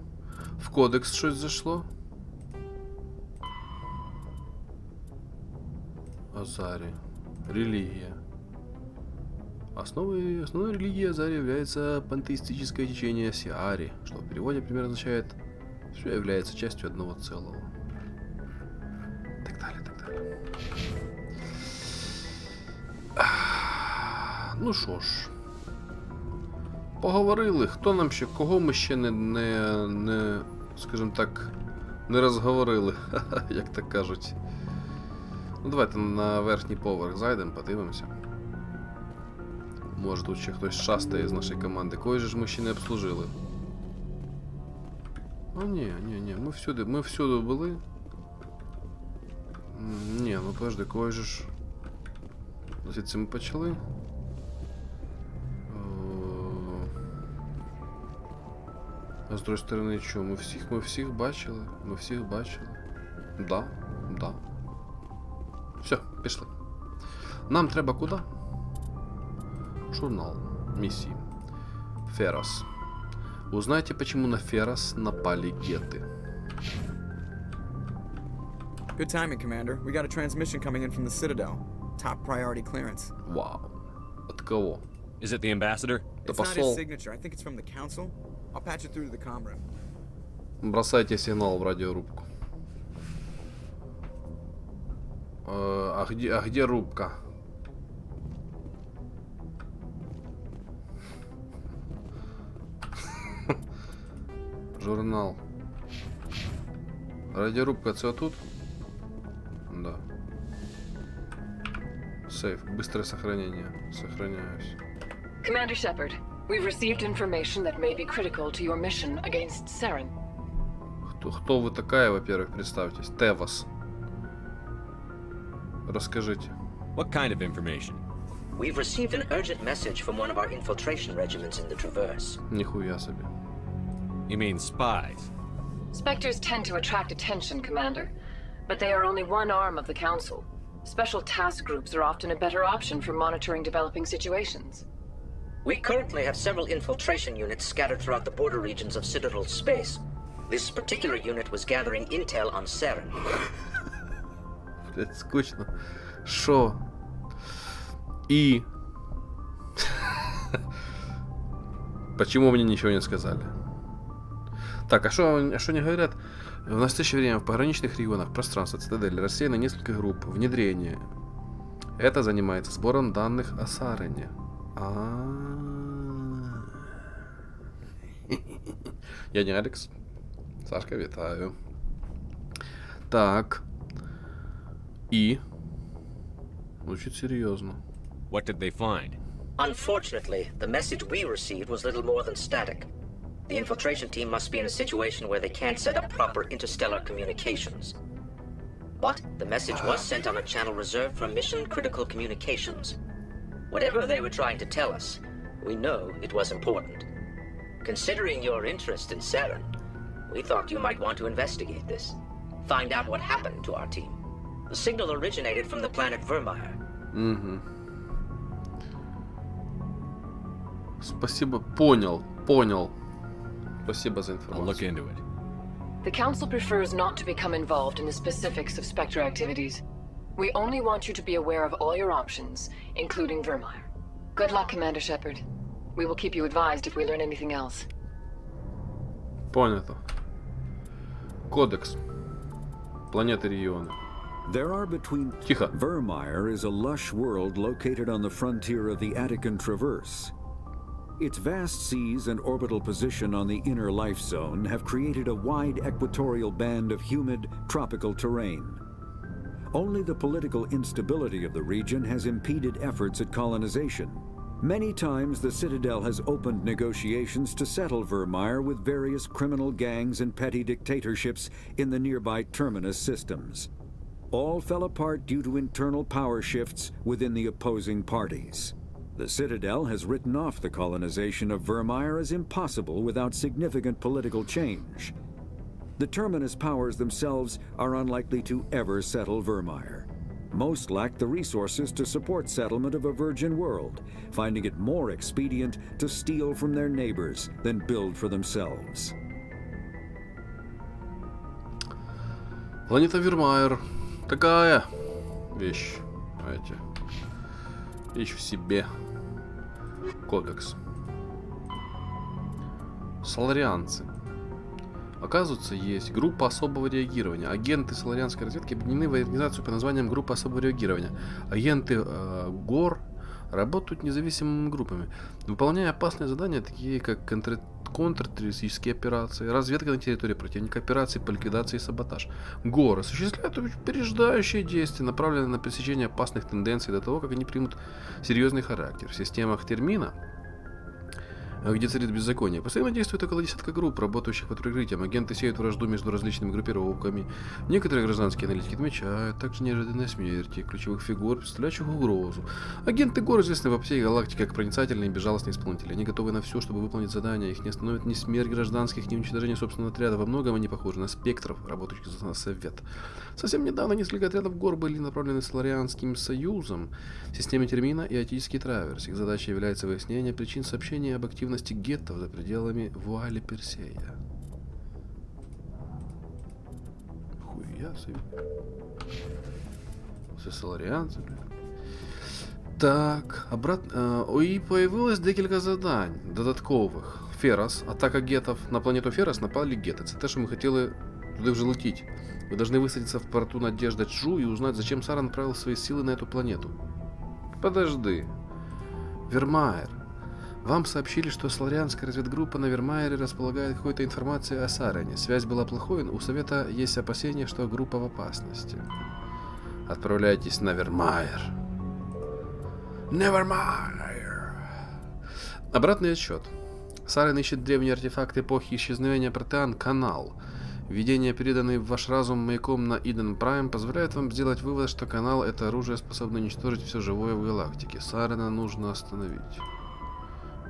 В кодекс щось зайшло? Азари. Религия. Основной религией Азари является пантеистическое течение Сиари, что в переводе примерно означает «все является частью одного целого». Так далее. Ну що ж. Поговорили, хто нам ще, кого ми ще не скажімо так, не розговорили, як так кажуть. Ну давайте на верхній поверх зайдемо, подивимося. Може тут ще хтось шастає з нашої команди. Кої же ж ми ще не обслужили? О, ні, ми всюди були. Ні, ну подожди, кої же ж... Звідси ми почали. А з другої сторони, що? Ми всіх бачили? Ми всіх бачили? Да. Все, пішли. Нам треба куди? Журнал. Миссии. Феррос. Узнайте, почему на Феррос напали геты. Good timing, Commander. We got a transmission coming in from the Citadel. Top priority clearance. Вау. От кого? Is it the ambassador? It's not his signature. I think it's from the council. I'll patch it through to the comm room. Бросайте сигнал в радиорубку. А где рубка? Журнал. Радиорубка, це тут? Да. Сейф. Быстрое сохранение. Сохраняюсь. Commander Shepard, we've received information that may be critical to your mission against Saren. Кто вы такая, во-первых, представьтесь? Тевас. Расскажите. What kind of information? We've received an urgent message from one of our infiltration regiments in the Traverse. Нихуя себе. You mean spies? Spectres tend to attract attention, Commander, but they are only one arm of the Council. Special task groups are often a better option for monitoring developing situations. We currently have several infiltration units scattered throughout the border regions of Citadel space. This particular unit was gathering intel on Saren. Блять, скучно. Шо? И... Почему мне ничего не сказали? Так, а что они говорят? В настоящее время в пограничных регионах пространства Цитадели рассеяно несколько групп. Внедрение. Это занимается сбором данных о Сарене. Я не Алекс. Сашка, вітаю. Так. И? Звучит серьезно. What did they find? Unfortunately, the message we received was little more than static. The infiltration team must be in a situation where they can't set up proper interstellar communications. But the message was sent on a channel reserved for mission-critical communications. Whatever they were trying to tell us, we know it was important. Considering your interest in Saren, we thought you might want to investigate this. Find out what happened to our team. The signal originated from the planet Vermeer. Угу. Спасибо, понял. Спасибо за информацию. I'll look into it. The Council prefers not to become involved in the specifics of Spectre activities. We only want you to be aware of all your options, including Vermeer. Good luck, Commander Shepard. We will keep you advised if we learn anything else. Понято. Кодекс. Планеты региона. There are between... Тихо. Vermeer is a lush world located on the frontier of the Attican Traverse. Its vast seas and orbital position on the inner life zone have created a wide equatorial band of humid, tropical terrain. Only the political instability of the region has impeded efforts at colonization. Many times the Citadel has opened negotiations to settle Vermeer with various criminal gangs and petty dictatorships in the nearby terminus systems. All fell apart due to internal power shifts within the opposing parties. The Citadel has written off the colonization of Vermeer as impossible without significant political change. The terminus powers themselves are unlikely to ever settle Vermeer. Most lack the resources to support settlement of a virgin world, finding it more expedient to steal from their neighbors than build for themselves. Планета Вермайер. Такая вещь. Знаете. Вещь в себе. Кодекс. Соларианцы. Оказывается, есть группа особого реагирования. Агенты соларианской разведки объединены в организацию под названием Группа особого реагирования. Агенты ГОР работают независимыми группами, выполняя опасные задания, такие как контртеррористические операции, разведка на территории противника, операции по ликвидации и саботаж. ГОР осуществляют упреждающие действия, направленные на пресечение опасных тенденций до того, как они примут серьезный характер. В системах термина, где царит беззаконие, постоянно действует около десятка групп, работающих под прикрытием. Агенты сеют вражду между различными группировками. Некоторые гражданские аналитики отмечают также неожиданные смерти ключевых фигур, представляющих угрозу. Агенты ГОР известны во всей галактике как проницательные и безжалостные исполнители. Они готовы на все, чтобы выполнить задания. Их не остановит ни смерть гражданских, ни уничтожение собственного отряда. Во многом они похожи на спектров, работающих за Совет. Совсем недавно несколько отрядов ГОР были направлены Соларианским Союзом в системе термина и Отеческий траверс. Их задачей является выяснение причин сообщения об активности геттов за пределами вуали Персея. Хуя себе. Все соларианцы, блин. Так, обратно. І появилось декілька завдань додаткових. Ферос, атака гетов. На планету Ферос напали геты. Это те, що ми хотіли туди вже лететь. Вы должны высадиться в порту Надежда Чжу и узнать, зачем Сара направил свои силы на эту планету. Подожди. Вермайер. Вам сообщили, что соларианская разведгруппа на Вермайере располагает какой-то информацией о Сарене. Связь была плохой, но у Совета есть опасения, что группа в опасности. Отправляйтесь на Вермайер. Невермайер. Обратный отсчет. Сарен ищет древний артефакт эпохи исчезновения протеан «Канал». Введение, переданный в ваш разум маяком на Иден Прайм, позволяет вам сделать вывод, что канал — это оружие, способное уничтожить все живое в галактике. Сарена нужно остановить.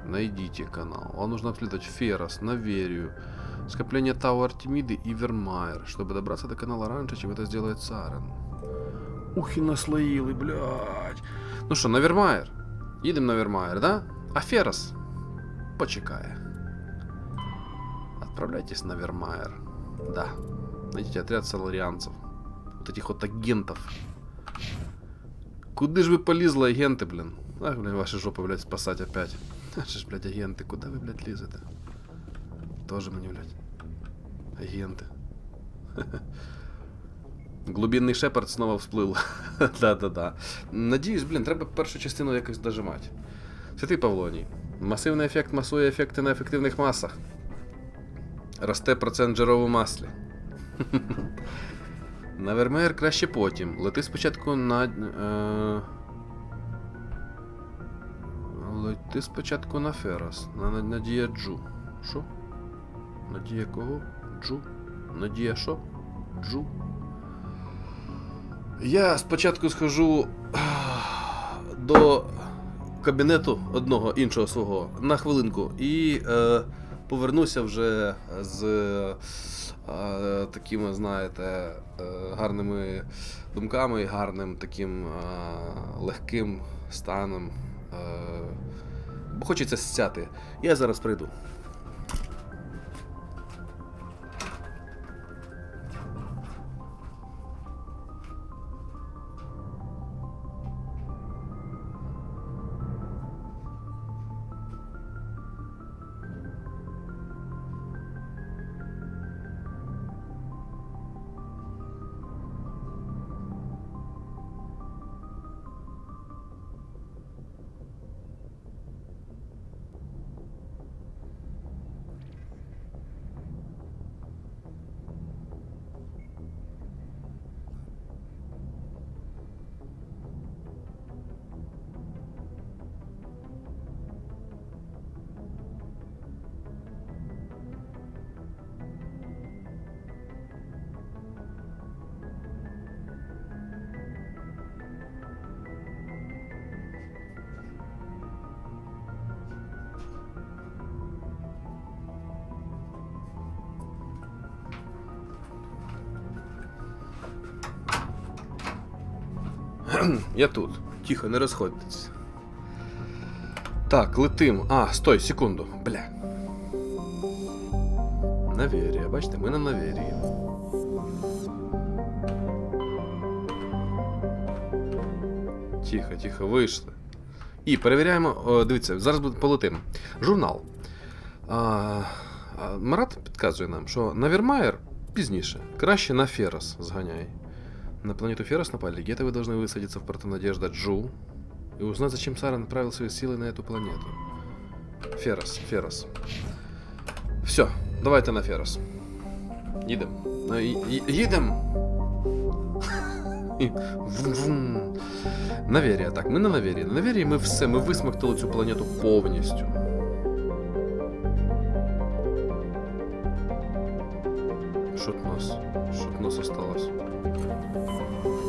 Найдите канал. Вам нужно обследовать Ферос, Наверию, скопление Тау Артемиды и Вермайер, чтобы добраться до канала раньше, чем это сделает Сарен. Ух и наслоили, блядь. Ну что, на Вермайер? Едем на Вермайер, да? А Ферос? Почекає. Отправляйтесь на Вермайер. Да. Найдите отряд соларианцев. Вот этих вот агентов. Куды ж вы полезли, агенты, блин? Ах, блин, ваши жопы, блядь, спасать опять. Наши ж, блядь, агенты. Куда вы, блядь, лезете? Тоже мне, блядь. Агенты. Глубинний Шепард снова всплыл. Да-да-да. Надіюсь, блін, треба першу частину якось дожимати. Святий Павлоній. Масивний ефект масує ефекти на ефективних масах. Росте процент жиров у маслі. На Вермеєр краще потім. Лети спочатку на... Лети спочатку на Ферос. На Надія Джу. Що? Надія кого? Джу? Надія що? Джу? Я спочатку схожу до кабінету одного іншого свого на хвилинку і повернуся вже з такими, знаєте, гарними думками і гарним таким легким станом. Бо хочеться стяти. Я зараз прийду. Я тут. Тихо, не розходьтесь. Так, летим. А, стой, секунду. Бля. Наверія, бачите, ми на Наверії. Тихо, тихо, вийшли. І перевіряємо, дивіться, зараз полетим. Журнал. Марат підказує нам, що на Вермайер пізніше. Краще на Ферос зганяй. На планету Ферос напали. Геты вы должны высадиться в порту Надежда Джу. и узнать, зачем Сара направил свои силы на эту планету. Ферос. Все, давайте на Ферос. Їдем. Їдем! Наверія, так, ми на Наверії. На Наверії ми все, ми висмоктали цю планету повністю. Що тут у нас осталось?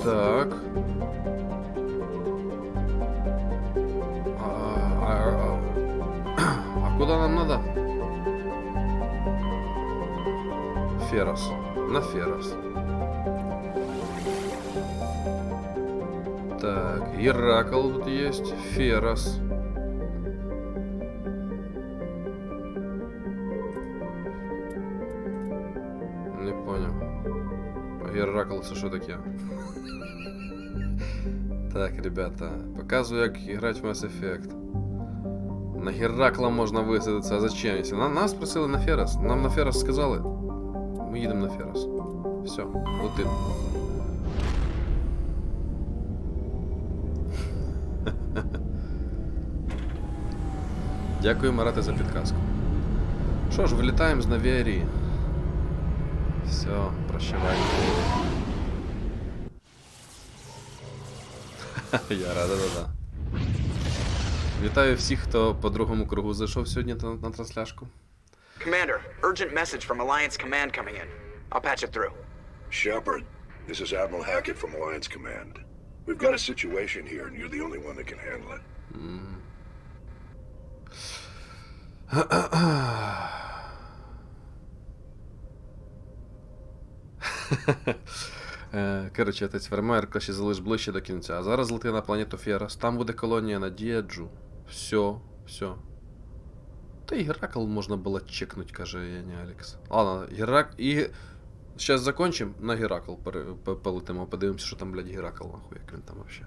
Так. А куда нам надо? Ферос. На Ферос. Так, Геракл тут есть. Ферос. Не понял. Геракл це що таке? Так, ребята, показую, як грати в Mass Effect. На Геракла можна висадитися, а зачем? Якщо нас просили на Ферос, нам на Ферос сказали, ми їдемо на Ферос. Все, летим. Дякую, Марате, за підказку. Що ж, вилітаємо з Наверії. Все, прощавай. Я рада, да. Вітаю всіх, хто по другому кругу зайшов сьогодні на трансляшку. Commander, urgent message from Alliance Command coming in. I'll patch it through. Shepard, this is Admiral Hackett from Alliance Command. We've got a situation here, and you're the only one that can handle it. Коротше, отець Вермеєр, краще залиш ближче до кінця. А зараз лети на планету Ферос. Там буде колонія на Діаджу. Все. Та і Геракл можна було чекнуть, каже Яні Алекс. Ладно, І зараз закончим, на Геракл полетимо, подивимося, що там, блядь, Геракл, нахуй, як він там вообще.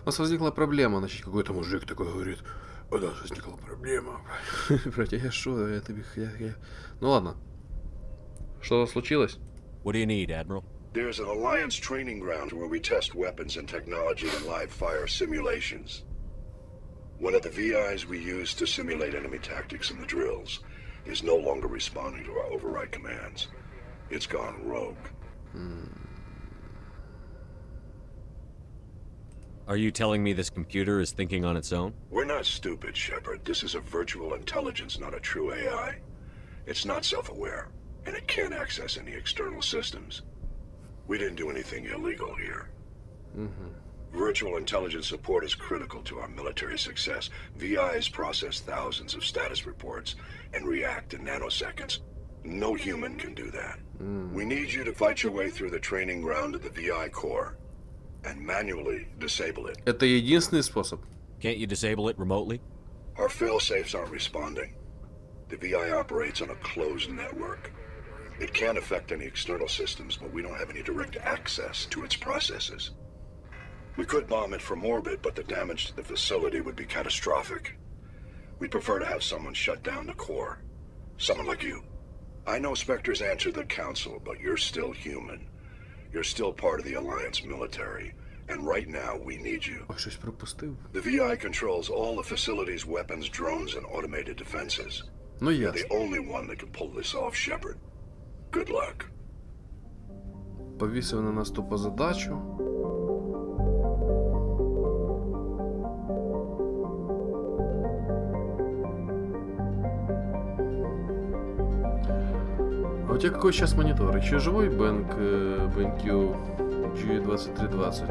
У нас возникла проблема, значит, какой-то мужик такой говорит: у нас возникла проблема. Блядь, я шо, я тебе... Ну ладно. Что случилось? What do you need, Admiral? There's an Alliance training ground where we test weapons and technology in live fire simulations. One of the VIs we use to simulate enemy tactics in the drills is no longer responding to our override commands. It's gone rogue. Are you telling me this computer is thinking on its own? We're not stupid, Shepard. This is a virtual intelligence, not a true AI. It's not self-aware, and it can't access any external systems. We didn't do anything illegal here. Virtual intelligence support is critical to our military success. VIs process thousands of status reports and react in nanoseconds. No human can do that. We need you to fight your way through the training ground to the VI core and manually disable it. Это единственный способ. Can't you disable it remotely? Our fail-safes aren't responding. The VI operates on a closed network. It can't affect any external systems, but we don't have any direct access to its processes. We could bomb it from orbit, but the damage to the facility would be catastrophic. We'd prefer to have someone shut down the core. Someone like you. I know Spectres answered the Council, but you're still human. You're still part of the Alliance military, and right now we need you. Щось пропустив. The VI controls all the facility's weapons, drones, and automated defenses. Ну You're ясно. the only one that can pull this off, Shepard. Good luck. Повісив на нас тупо задачу. А у тебя какой сейчас монитор? Еще живой BenQ G2320?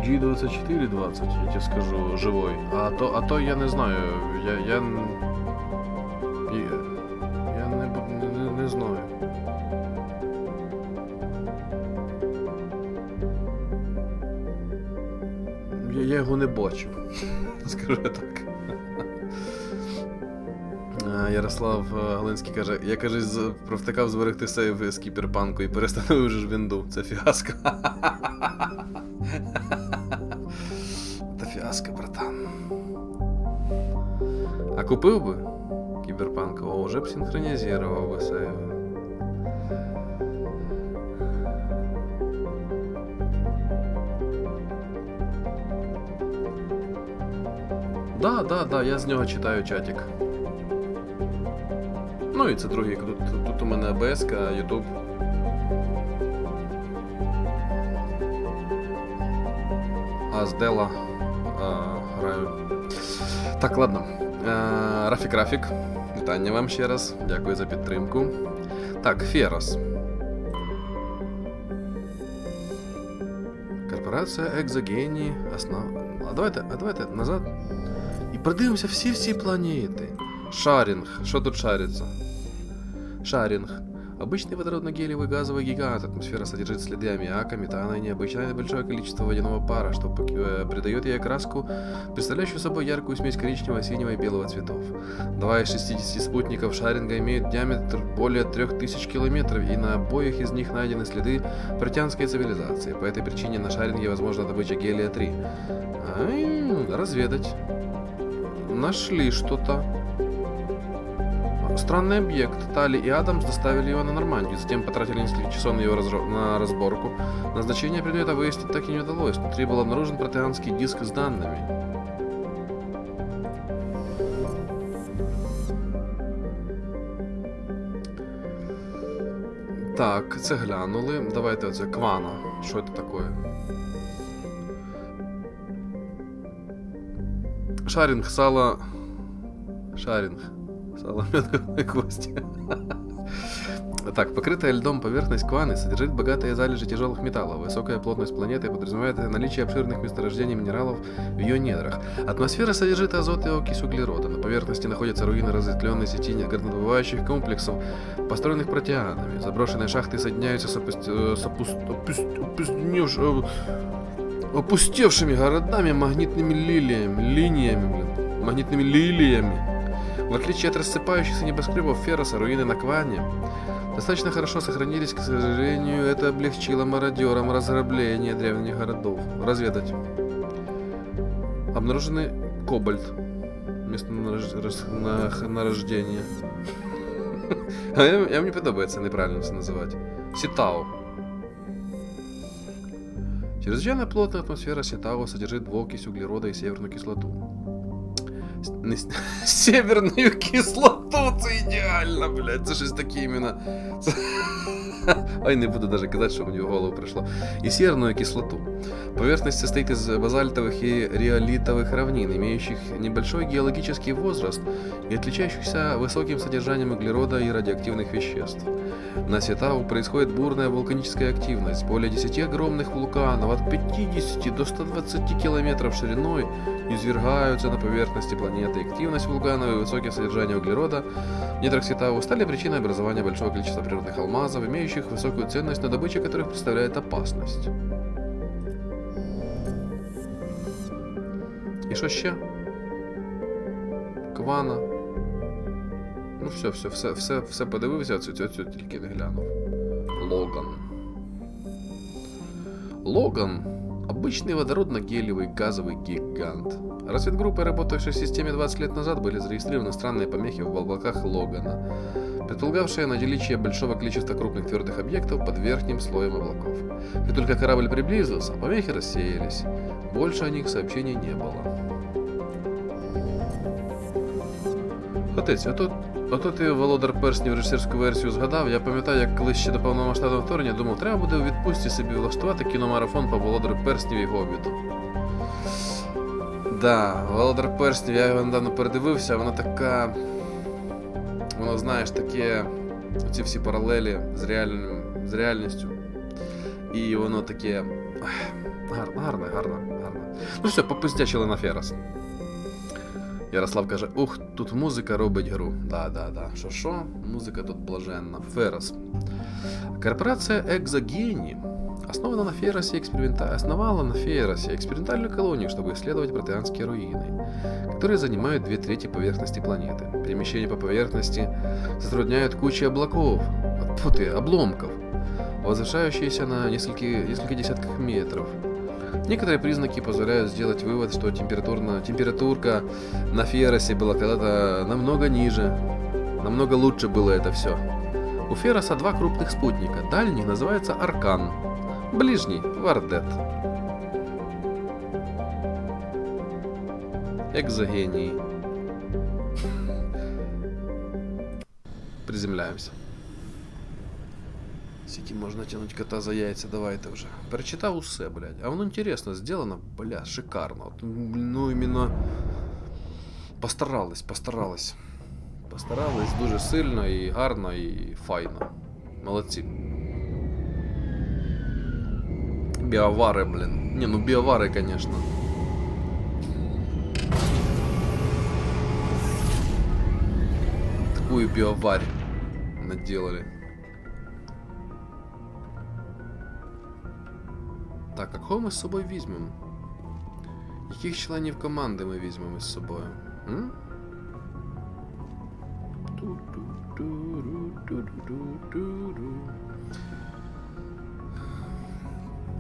G2420, я тебе скажу, живой. А то я не знаю. Я не знаю. Я його не бачу. Скажу так. Ярослав Галинський каже: я, каже, провтикав зберегти сейв з кіберпанку і перестановив вже ж вінду. Це фіаско. Це фіаско, братан. А купив би кіберпанк? О, вже б синхронізував би сейв. Да, я з нього читаю чатик. Ну і це другий, тут у мене АБС-ка, Ютуб. А з Дела граю. Так, ладно. Рафік, вітання вам ще раз. Дякую за підтримку. Так, Ферос. Корпорація Екзогенії, А давайте назад. І продивимося всі планети. Шаринг. Що тут шарится? Шаринг. Обычный водородно-гелевый газовый гигант. Атмосфера содержит следы аммиака, метана и необычайно большое количество водяного пара, что придает ей окраску, представляющую собой яркую смесь коричневого, синего и белого цветов. 2 из 60 спутников Шаринга имеют диаметр более 3000 километров, и на обоих из них найдены следы протянской цивилизации. По этой причине на Шаринге возможна добыча гелия-3. Разведать. Нашли что-то. Странный объект. Тали и Адамс доставили его на Нормандию, затем потратили несколько часов на его разборку. Назначение предмета выяснить так и не удалось. Внутри был обнаружен протеанский диск с данными. Так, це глянули. Давайте оце Квана. Що це таке? Шаринг, сало... Шаринг. Сало медовой кости. Так, покрытая льдом поверхность Кваны содержит богатые залежи тяжелых металлов. Высокая плотность планеты подразумевает наличие обширных месторождений минералов в ее недрах. Атмосфера содержит азот и окись углерода. На поверхности находятся руины разветвленной сети горнодобывающих комплексов, построенных протеанами. Заброшенные шахты соединяются с опустевшими городами магнитными лилиями. В отличие от рассыпающихся небоскребов Ферроса, руины на Кване достаточно хорошо сохранились. К сожалению, это облегчило мародерам разграбление древних городов. Разведать. Обнаружены кобальт. Место нарождения. Мені подобається неправильно це називати. Сітау. Чрезвычайно плотная атмосфера Сітау содержит двуокись углерода и северную кислоту. Северную кислоту, це ідеально, блядь, це щось таке іменно. Ой, не буду даже казать, что мне в голову пришло. И серную кислоту. Поверхность состоит из базальтовых и риолитовых равнин, имеющих небольшой геологический возраст и отличающихся высоким содержанием углерода и радиоактивных веществ. На Сетау происходит бурная вулканическая активность. Более 10 огромных вулканов от 50 до 120 километров шириной извергаются на поверхности планеты. Активность вулканов и высокое содержание углерода в недрах Сетау стали причиной образования большого количества природных алмазов, имеющих высокую ценность, но добыча которых представляет опасность. І що ще? Квана. Ну все подивився, цю тільки не глянув. Логан. Обычный водородно-гелевый газовый гигант. Разведгруппы, работавшие в системе 20 лет назад, были зарегистрированы странные помехи в облаках Логана, предполагавшие наличие большого количества крупных твердых объектов под верхним слоем облаков. Как только корабль приблизился, помехи рассеялись. Больше о них сообщений не было. Отець, ото ти володар перснів режисерську версію згадав. Я пам'ятаю, як колись ще до повномасштабного вторгнення думав, треба буде у відпустці собі влаштувати кіномарафон по володару перснів і Гобіту. Да, володар перснів, я його недавно передивився, вона така... Воно, знаєш, таке... Оці всі паралелі з реальністю. І воно таке... Гарне. Ну все, попиздячили на Ферос. Ярослав каже, ух, тут музика робить гру. Да. Що? Музика тут блаженна. Ферос. Корпорация Экзогении основала на Феросе экспериментальную колонию, чтобы исследовать протеанские руины, которые занимают 2/3 поверхности планеты. Перемещение по поверхности затрудняют кучи обломков, возвышающиеся на несколько десятков метров. Некоторые признаки позволяют сделать вывод, что температурка на Феросе была когда-то намного ниже. Намного лучше было это все. У Фероса 2 крупных спутника. Дальний называется Аркан. Ближний – Вардет. Екзогенії. Приземляємося. Скільки можна тянуть кота за яйця, давайте вже. Перечитав усе, блядь. А воно інтересно зроблено, бля, шикарно. От, ну, іменно... Постарались. Постарались дуже сильно і гарно, і файно. Молодці. Біовари, блін. Не, ну біовари, конечно. Такую биоварь наделали. Так, а кого ми з собою візьмемо? Яких членів команди ми візьмемо з собою? М?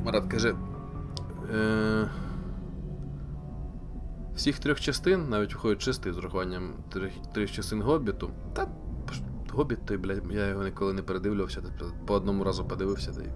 Марат каже, всіх 3 частин, навіть виходить 6 з урахуванням 3 частин Гоббіту. Та Гоббіт той, блядь, я його ніколи не передивлювався, по одному разу подивився, та й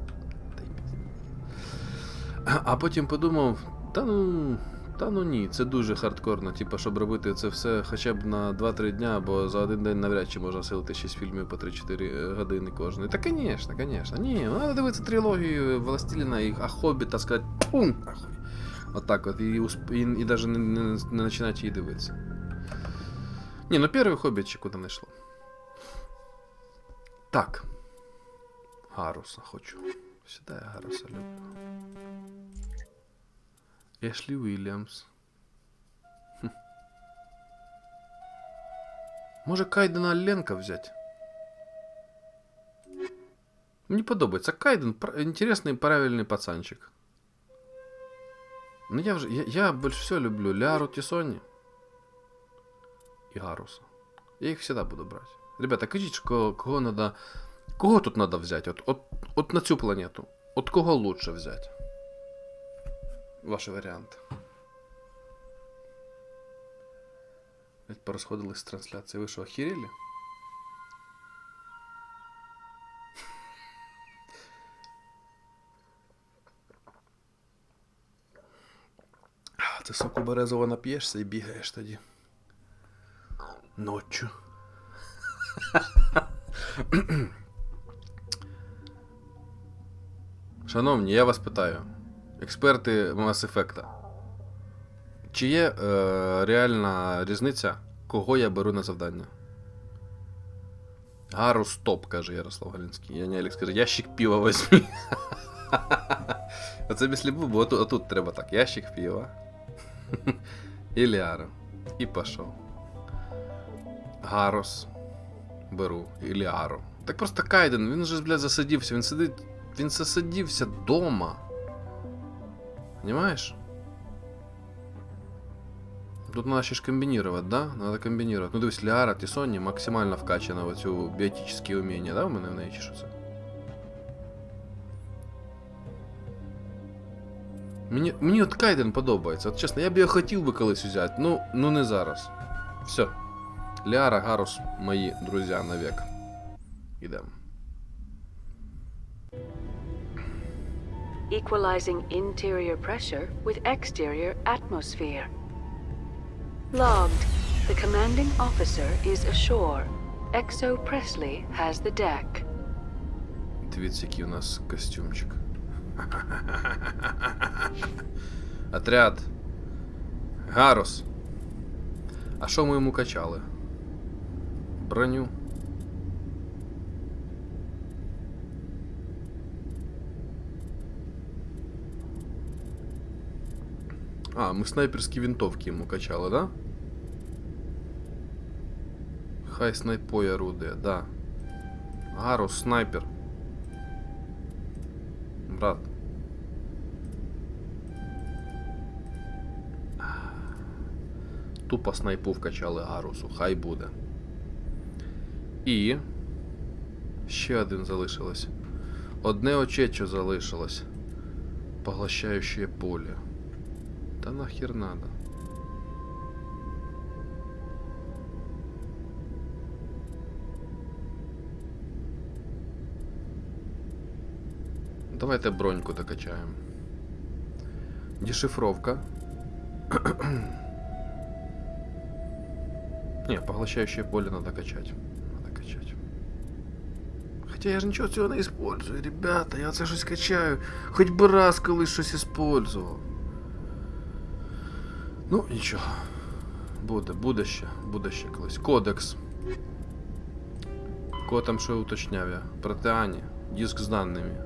а потім подумав, та ну ні, це дуже хардкорно, типу, щоб робити це все хоча б на 2-3 дня, або за один день навряд чи можна силити 6 фільмів по 3-4 години кожний. Та, конечно, ні, треба дивитися трилогію Властеліна, а Хоббіта сказати, пум, нахуй. Отак от, і навіть не починати її дивитися. Ні, ну перший Хоббіт ще куди не йшло. Так. Гаруса хочу. Сюди я Гаруса люблю. Ешлі Уільямс. Може Кайдена Алленка взяти? Мені подобається. Кайден інтересний, правильний пацанчик. Ну я більше всього люблю Ляру Тісоні і Гаруса. Я їх завжди буду брати. Ребята, кажіть, кого тут надо взяти? От на цю планету. От кого лучше взяти? Ваші варіанти. Порозходились з трансляції. Ви що, охерели? Ти соку березового нап'єшся і бігаєш тоді. Ночью. Шановні, я вас питаю. Експерти Mass Effect. Чи є реальна різниця, кого я беру на завдання? Гарус топ, каже Ярослав Галінський. Я не Алекс каже, ящик пива возьми. Оце після був, бо отут треба так. Ящик пива. І Ляру. І пішов. Гарус. Беру. І Ляру. Так просто Кайден, він же, блядь, засадився. Він засадився дома. Понимаешь? Тут надо ще ж комбинировать, да? Надо комбинировать. Ну, дивись, Ліара, Тісоні максимально вкачана в оцю біотичні уміння, да? У мене в неї чи що це? Мені от Кайден подобається. От чесно, я б його хотів би колись взяти. Ну не зараз. Все. Ліара, Гарус, мої друзі навек. Ідемо. Equalizing interior pressure with exterior atmosphere. Logged. The commanding officer is ashore. Exo Presley has the deck. Дивіться, який у нас костюмчик. Отряд. Гарус. А що ми йому качали? Броню. А, мы снайперские винтовки ему качали, да? Хай снайпой орудие, да. Гарус, снайпер. Брат. Тупо снайпу вкачали Гарусу, хай буде. І ще один залишилось. Одне очечо залишилось. Поглощающее поле. Да нахер надо. Давайте броньку докачаем. Дешифровка. Не, поглощающее поле надо качать. Надо качать. Хотя я ж нічого цього не использую, ребята, я це щось качаю. Хоч би раз колись щось использував. Ну, нічого. Буде ще колись. Кодекс. Кого там що уточняв я? Протеані. Диск з даними.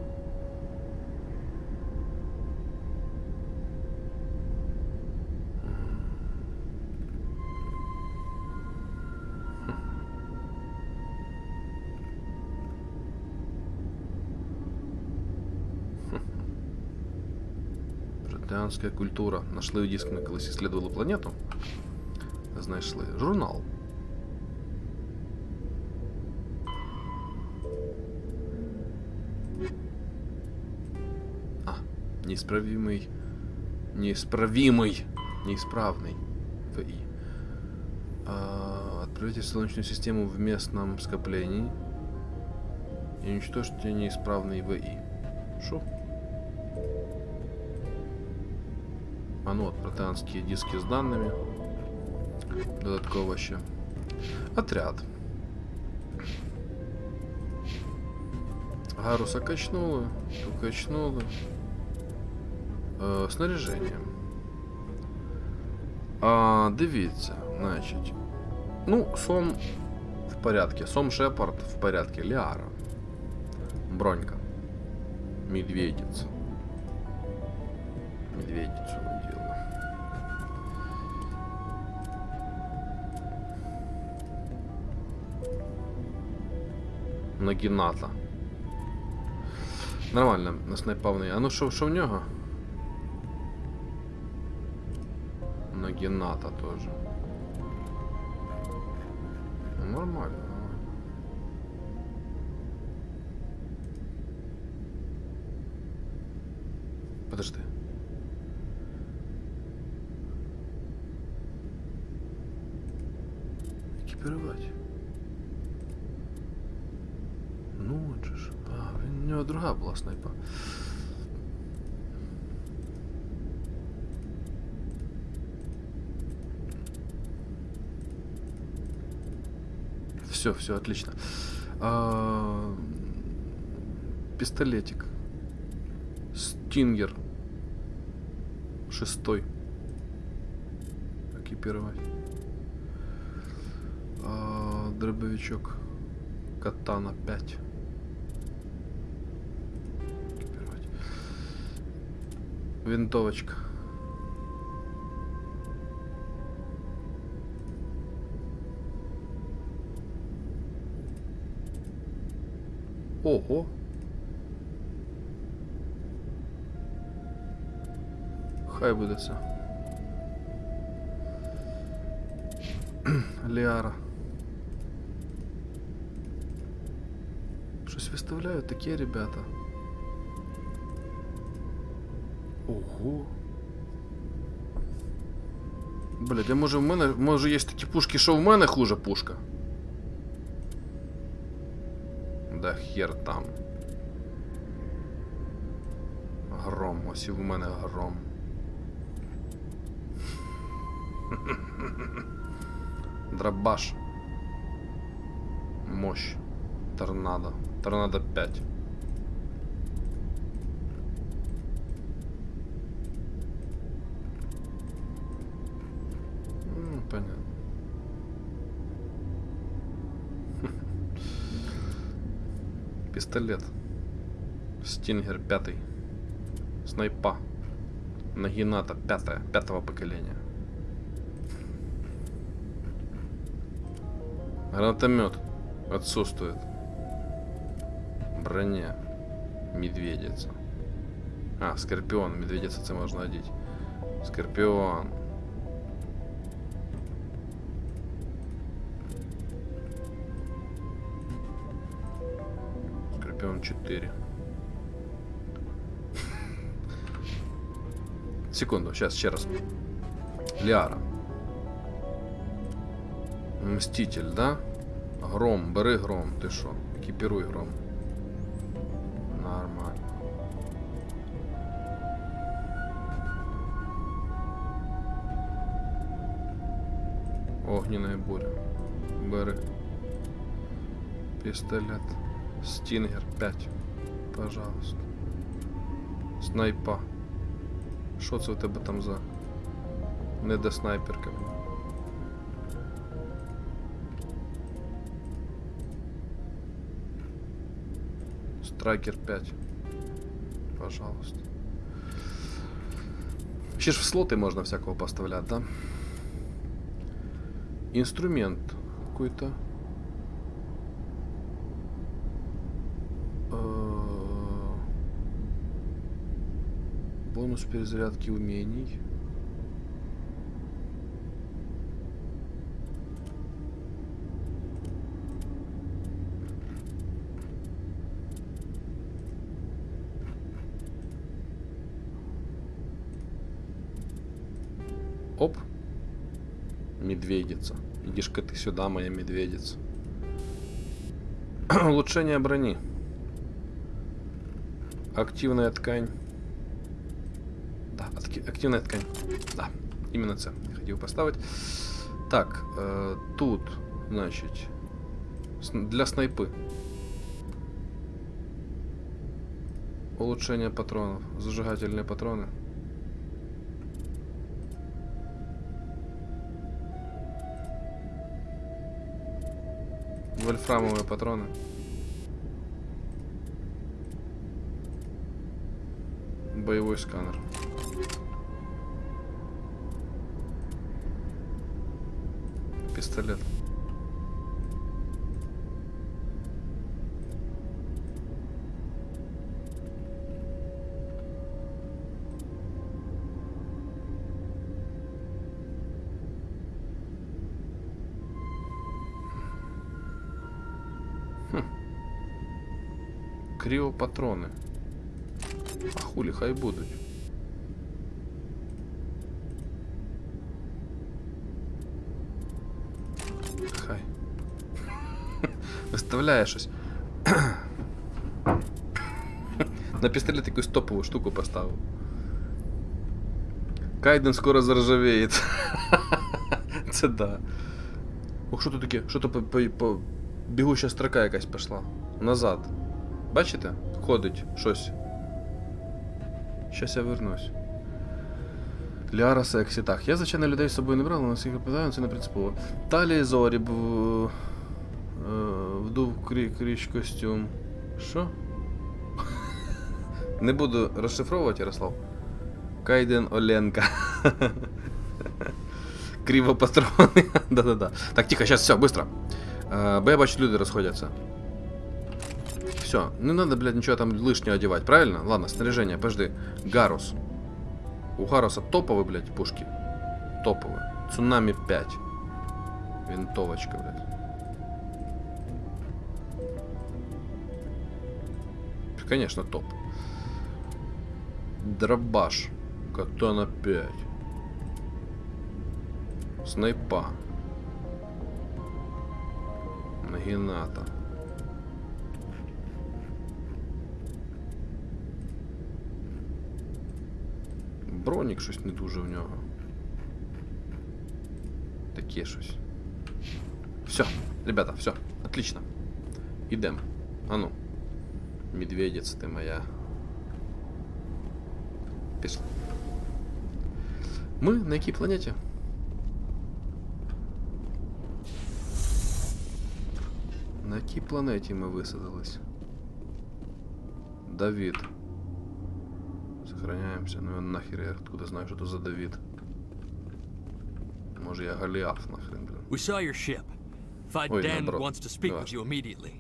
Протеанська культура. Нашли у диск, ми колись исследовали планету. Знайшли. Журнал. Неисправимый. Неисправный. ВИ. Отправите в Солнечную систему в местном скоплении и уничтожьте неисправный ВИ. Шо? А ну вот, протеанские диски с данными. Додатково ще. Отряд. Гаруса качнули. Ту качнули. Снаряжение. Дивіться, значить. Ну, Сом в порядке. Сом Шепард в порядке. Лиара. Бронька. Медведица. Медведицу надела. Нагіната. Нормально, наснайпавний. А ну що в нього? Нагіната теж. Нормально. Подожди. Екіпірувати. Ну, от же ж. У нього друга була снайпа. Все, отлично. Пистолетик. Стингер. 6. Экипировать. Дробовичок. Катана 5. Экипировать. Винтовочка. Ого. Хай буде це. Ліара. Щось виставляють такі, ребята. Ого. Блядь, а може є такі пушки, що в мене хуже пушка? Да хер там. Гром, ось і в мене гром. Дробаш. Мощь. Торнадо. Торнадо 5. Понятно. Пистолет. Стингер 5. Снайпа. Нагината 5-го поколения. Гранатомет отсутствует. Броня. Медведица. Скорпион. Медведица це можна одеть. Скорпион. Скорпион 4. Секунду, сейчас, ще раз. Лиара. Мститель, да? Гром, бери гром, ти що? Екіпіруй гром. Нормально. Огненная буря. Бери. Пистолет. Стингер 5. Пожалуйста. Снайпа. Що це у тебе там за... Не до снайперка. Страйкер 5. Пожалуйста. Ще ж в слоты можно всякого поставлять, да? Инструмент какой-то. Бонус перезарядки умений. Оп. Медведица. Иди-ка ты сюда, моя медведица. Улучшение брони. Активная ткань. Да, активная ткань. Да, именно це я хотів поставити. Так, тут, значить, для снайпи. Улучшение патронов. Зажигательные патроны. Вольфрамовые патроны. Боевой сканер. Пистолет. Кріопатрони. А хулі, хай будуть. Хай. Виставляє щось. На пістолет якусь топову штуку поставив. Кайден скоро заржавіє. Це да. Ох, що тут таке? Що то по... Бігуща строка якась пішла. Назад. Бачите? Ходить щось. Щас я вернусь. Ляра сексі. Так, я, звичайно, людей з собою не брав, але наскільки питаю, це не принципово. Талії зорі, вдув крізь костюм. Що? Не буду розшифровувати, Ярослав. Кайден Оленка. Кривопатрони. Да-да-да. Так, тихо, сейчас, все, быстро. Бо я бачу, люди розходяться. Все, не надо, блядь, ничего там лишнего одевать, правильно? Ладно, снаряжение, подожди. Гарус. У Гаруса топовые, блядь, пушки. Топовые. Цунами 5. Винтовочка, блядь. Конечно, топ. Дробаш. Катана 5. Снайпа. Нагината. Бронік щось не дуже в нього. Таке щось. Все, ребята, все, отлично. Ідем. А ну. Медведець ти моя. Пішли. Ми на якій планеті? На якій планеті ми висадились? Давид. Сохраняемся. Ну нахер я откуда знаю, что это за Давид. Может я Голиаф нахрен, блин. We saw your ship. Fiden wants to speak with you immediately.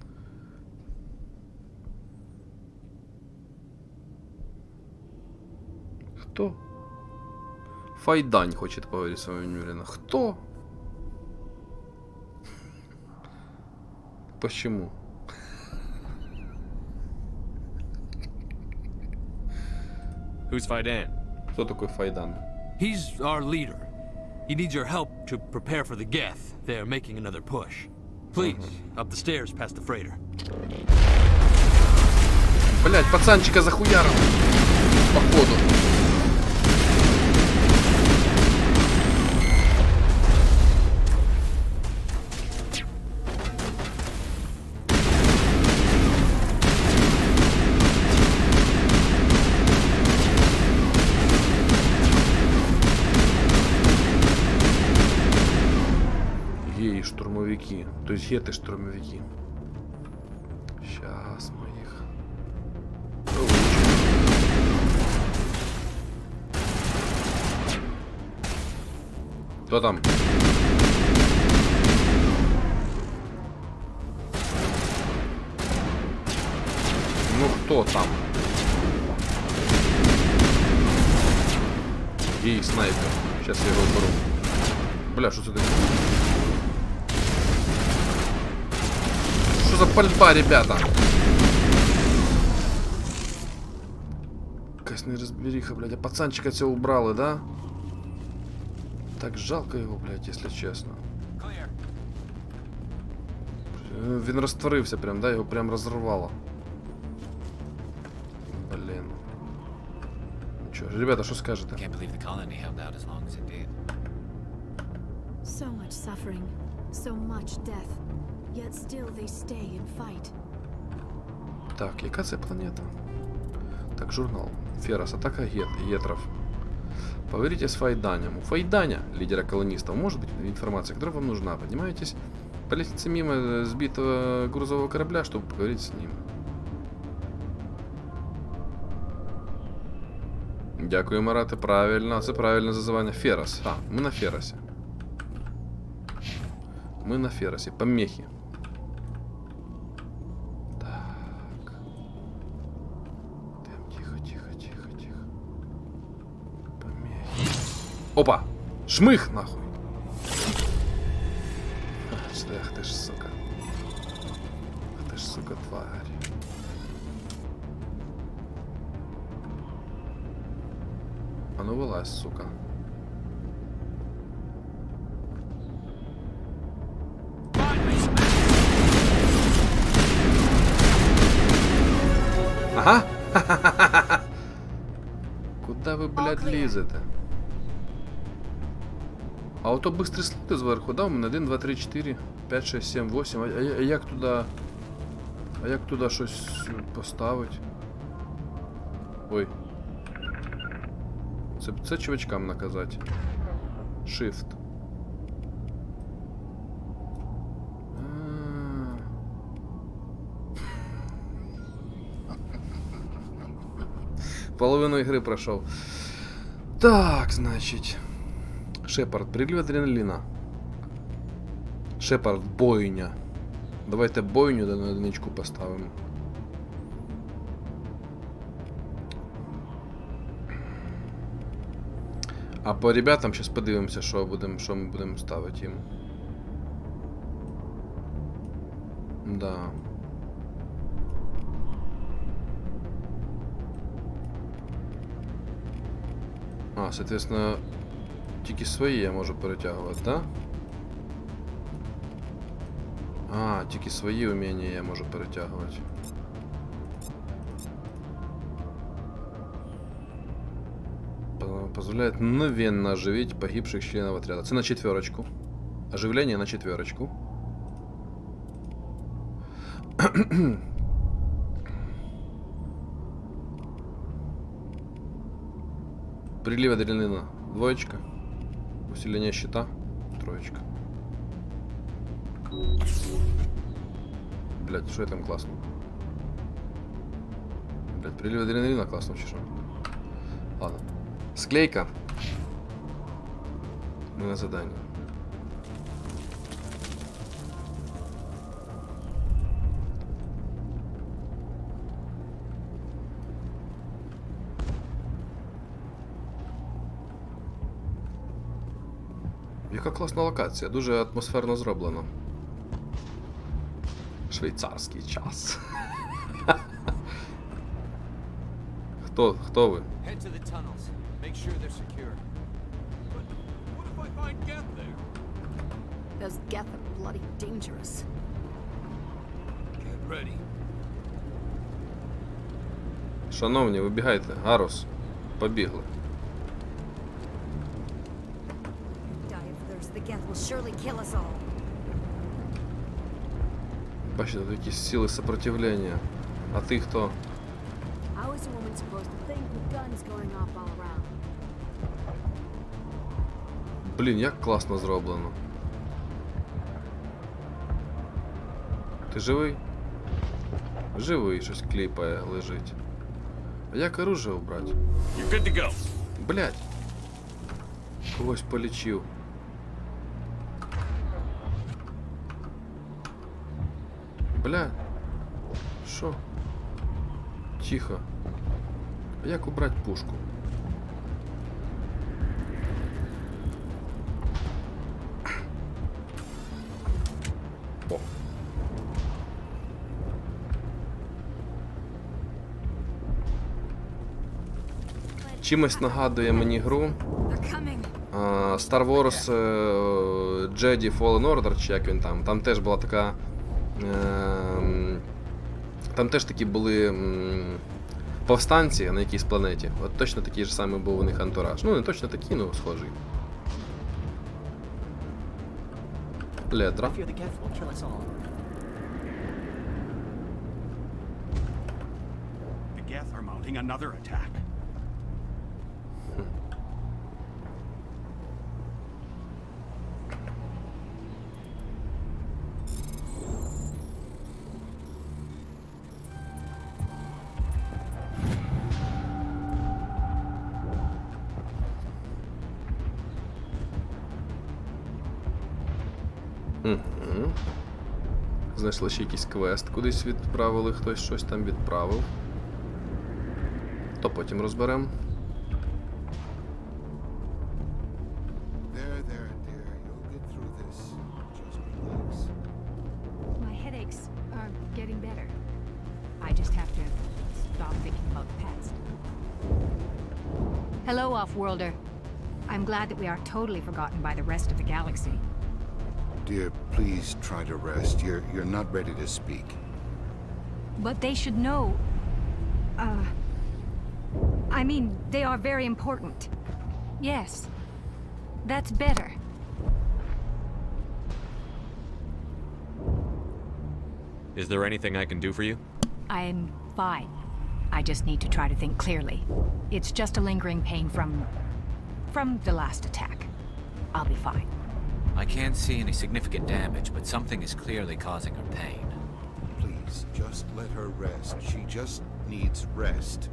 Кто? Файдань хочет поговорить с вами, уверенно. Кто? Почему? Who's Faidan? Кто такой Файдан? He's our leader. He needs your help to prepare for the Geth. They're making another push. Please, up the stairs past the freighter. Блять, пацанчика захуярил. Походу. штурмовики. Тобто гети штурмовики. Щас ми їх. Хто там? Ну хто там? І снайпер. Сейчас я його беру. Бля, що це таке? Що за пальба, ребята? Якась неразберіха, блядь. А пацанчика цього убрали, да? Так жалко його, блядь, якщо чесно. Він розтворився прям, да? Його прям розірвало. Блін. Чё, ребята, что скажете? So much suffering, so much death, yet still they stay and fight. Так, яка це планета? Так, журнал. Феррос, атака гетров. Поговорите с Файданем. У Файданя, лидера колонистов, может быть информация, которая вам нужна. Поднимаетесь по лестнице мимо сбитого грузового корабля, чтобы поговорить с ним. Дякую, Марате, правильно. Це правильне зазивання. Феррос. А, ми на Ферросі. Ми на Ферросі. Помехи. Так. Тихо, тихо, тихо, тихо. Помехи. Опа! Шмих, нахуй! Ах ти ж, сука. Ах ти ж, сука, тварь. А ну вылазь, сука. Ага! Куда ви, блядь, лізете? А ото быстрі слоти зверху, да? У мене 1, 2, 3, 4, 5, 6, 7, 8. А як туди... А як туди щось поставить? Ой. Це чувачкам наказати. Shift. Половину ігри пройшов. Так, значить. Шепард, прилив адреналіна. Шепард, бойня. Давайте бойню на одиничку поставимо. А по ребятам сейчас подивимося, що ми будемо ставити їм. Да. А, соответственно, тільки свої я можу перетягувати, да? А, тільки свої уміння я можу перетягувати. Позволяет мгновенно оживить погибших членов отряда. Это на 4. Оживление на 4. Прилив адреналина 2. Усиление щита 3. Блять, что я там классно? Блять, прилив адреналина классно, чешу. Ладно. Склейка. Мы на задании. Яка класна локація, дуже атмосферно зроблено. Швейцарський час. Хто ви? Make sure they're secure. But what if I find Geth there? Those Geth are bloody dangerous. Get ready. Шановні, вибігайте. Гарус. Побігли. Бачите, тут якісь сили сопротивлення. А ти хто? Блін, як класно зроблено. Ти живий? Живий, щось кліпає, лежить. А як оружие убрати? You're good to go. Блять. Когось полічив. Бля. Що? Тихо. А як убрати пушку? О. Чимось нагадує мені гру Star Wars Jedi Fallen Order, чи як він там. Там теж була така... Там теж такі були повстанці на якійсь планеті. От точно такий ж самий був у них антураж. Ну, не точно такий, ну, схожий. Ледра. Знайшли ще якийсь квест, кудись відправили, хтось щось там відправив. То потім розберемо. My headaches are getting better. I just have to stop thinking about the past. Hello, Off-Worlder. I'm glad that we are totally forgotten by the rest of the galaxy. Dear, please try to rest. You're not ready to speak. But they should know. I mean, they are very important. Yes. That's better. Is there anything I can do for you? I'm fine. I just need to try to think clearly. It's just a lingering pain from the last attack. I'll be fine. I can't see any significant damage, but something is clearly causing her pain. Please, just let her rest. She just needs rest.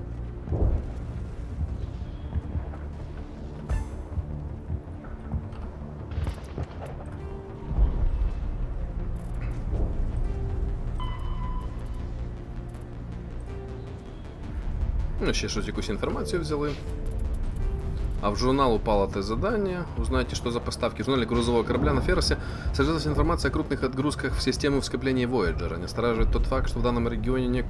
Ну, ще щось, якусь інформацію взяли. А в журнал упало это задание. Узнайте, что за поставки. В журнале грузового корабля на Ферросе содержалась информация о крупных отгрузках в систему скопления Voyager. Настораживает тот факт, что в данном регионе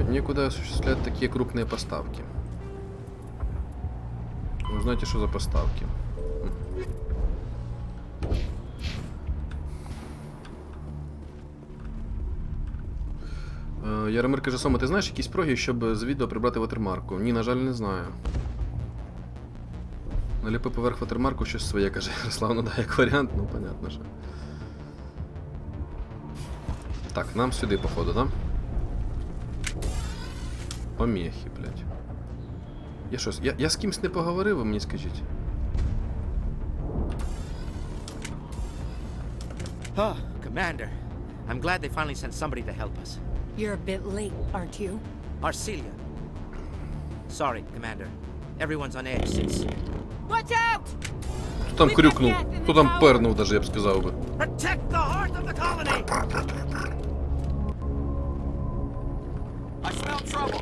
некуда осуществлять такие крупные поставки. Узнайте, что за поставки. Яромир каже: Сома, ти знаєш якісь проги, щоб з відео прибрати ватермарку? Ні, на жаль, не знаю. Наліпи поверх ватермарку, щось своє, каже Ярослав, ну да, як варіант, ну понятно же. Так, нам сюди, походу, да? Помехи, блядь. Я щось, я з кимсь не поговорив, ви мені скажіть. Oh, Commander. I'm glad they finally sent somebody to help us. You're a bit late, aren't you? Arcelia. Sorry, Commander. Everyone's on edge since... Watch out! Хто там крюкнув? Хто там пернув, даже, я б сказав би. Protect the heart of the colony! I smell trouble!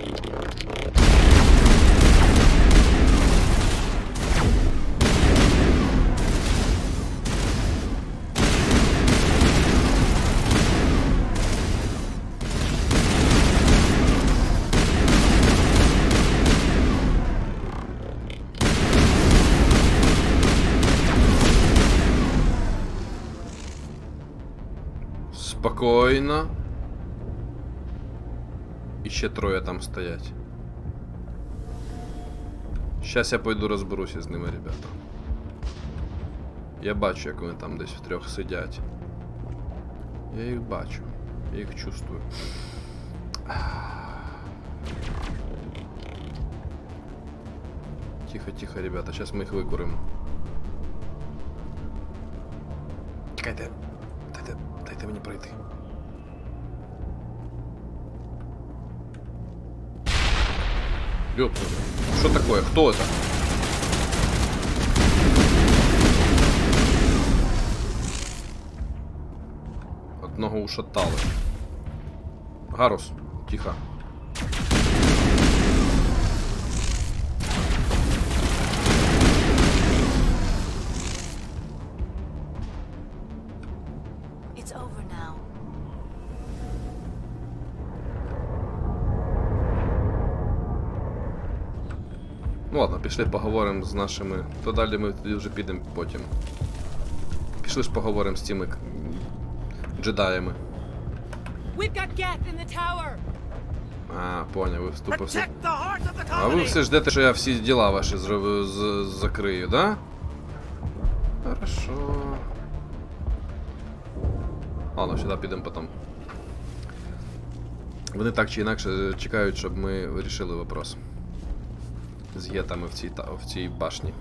Спокойно. І ще троє там стоять. Щас я пойду розберуся з ними, ребята. Я бачу, як вони там десь втрьох сидять. Я їх бачу. Я їх чувствую. Тихо, тихо, ребята, сейчас мы их выкурим. Чекайте. Дайте Дайте мені пройти. Ёпта. Что такое? Кто это? Одного ушатали. Гарус, тихо. It's over now. Ну ладно, пішли поговоримо з нашими. То далі ми тоді вже підемо потім. Пішли ж поговоримо з цими джедаями. А, поняв, ви тупо все. А ви все ждете, що я всі діла ваші закрию, да? Хорошо. Ладно, сюди підемо потім. Вони так чи інакше чекають, щоб ми вирішили вопрос. З єтами в цій башні.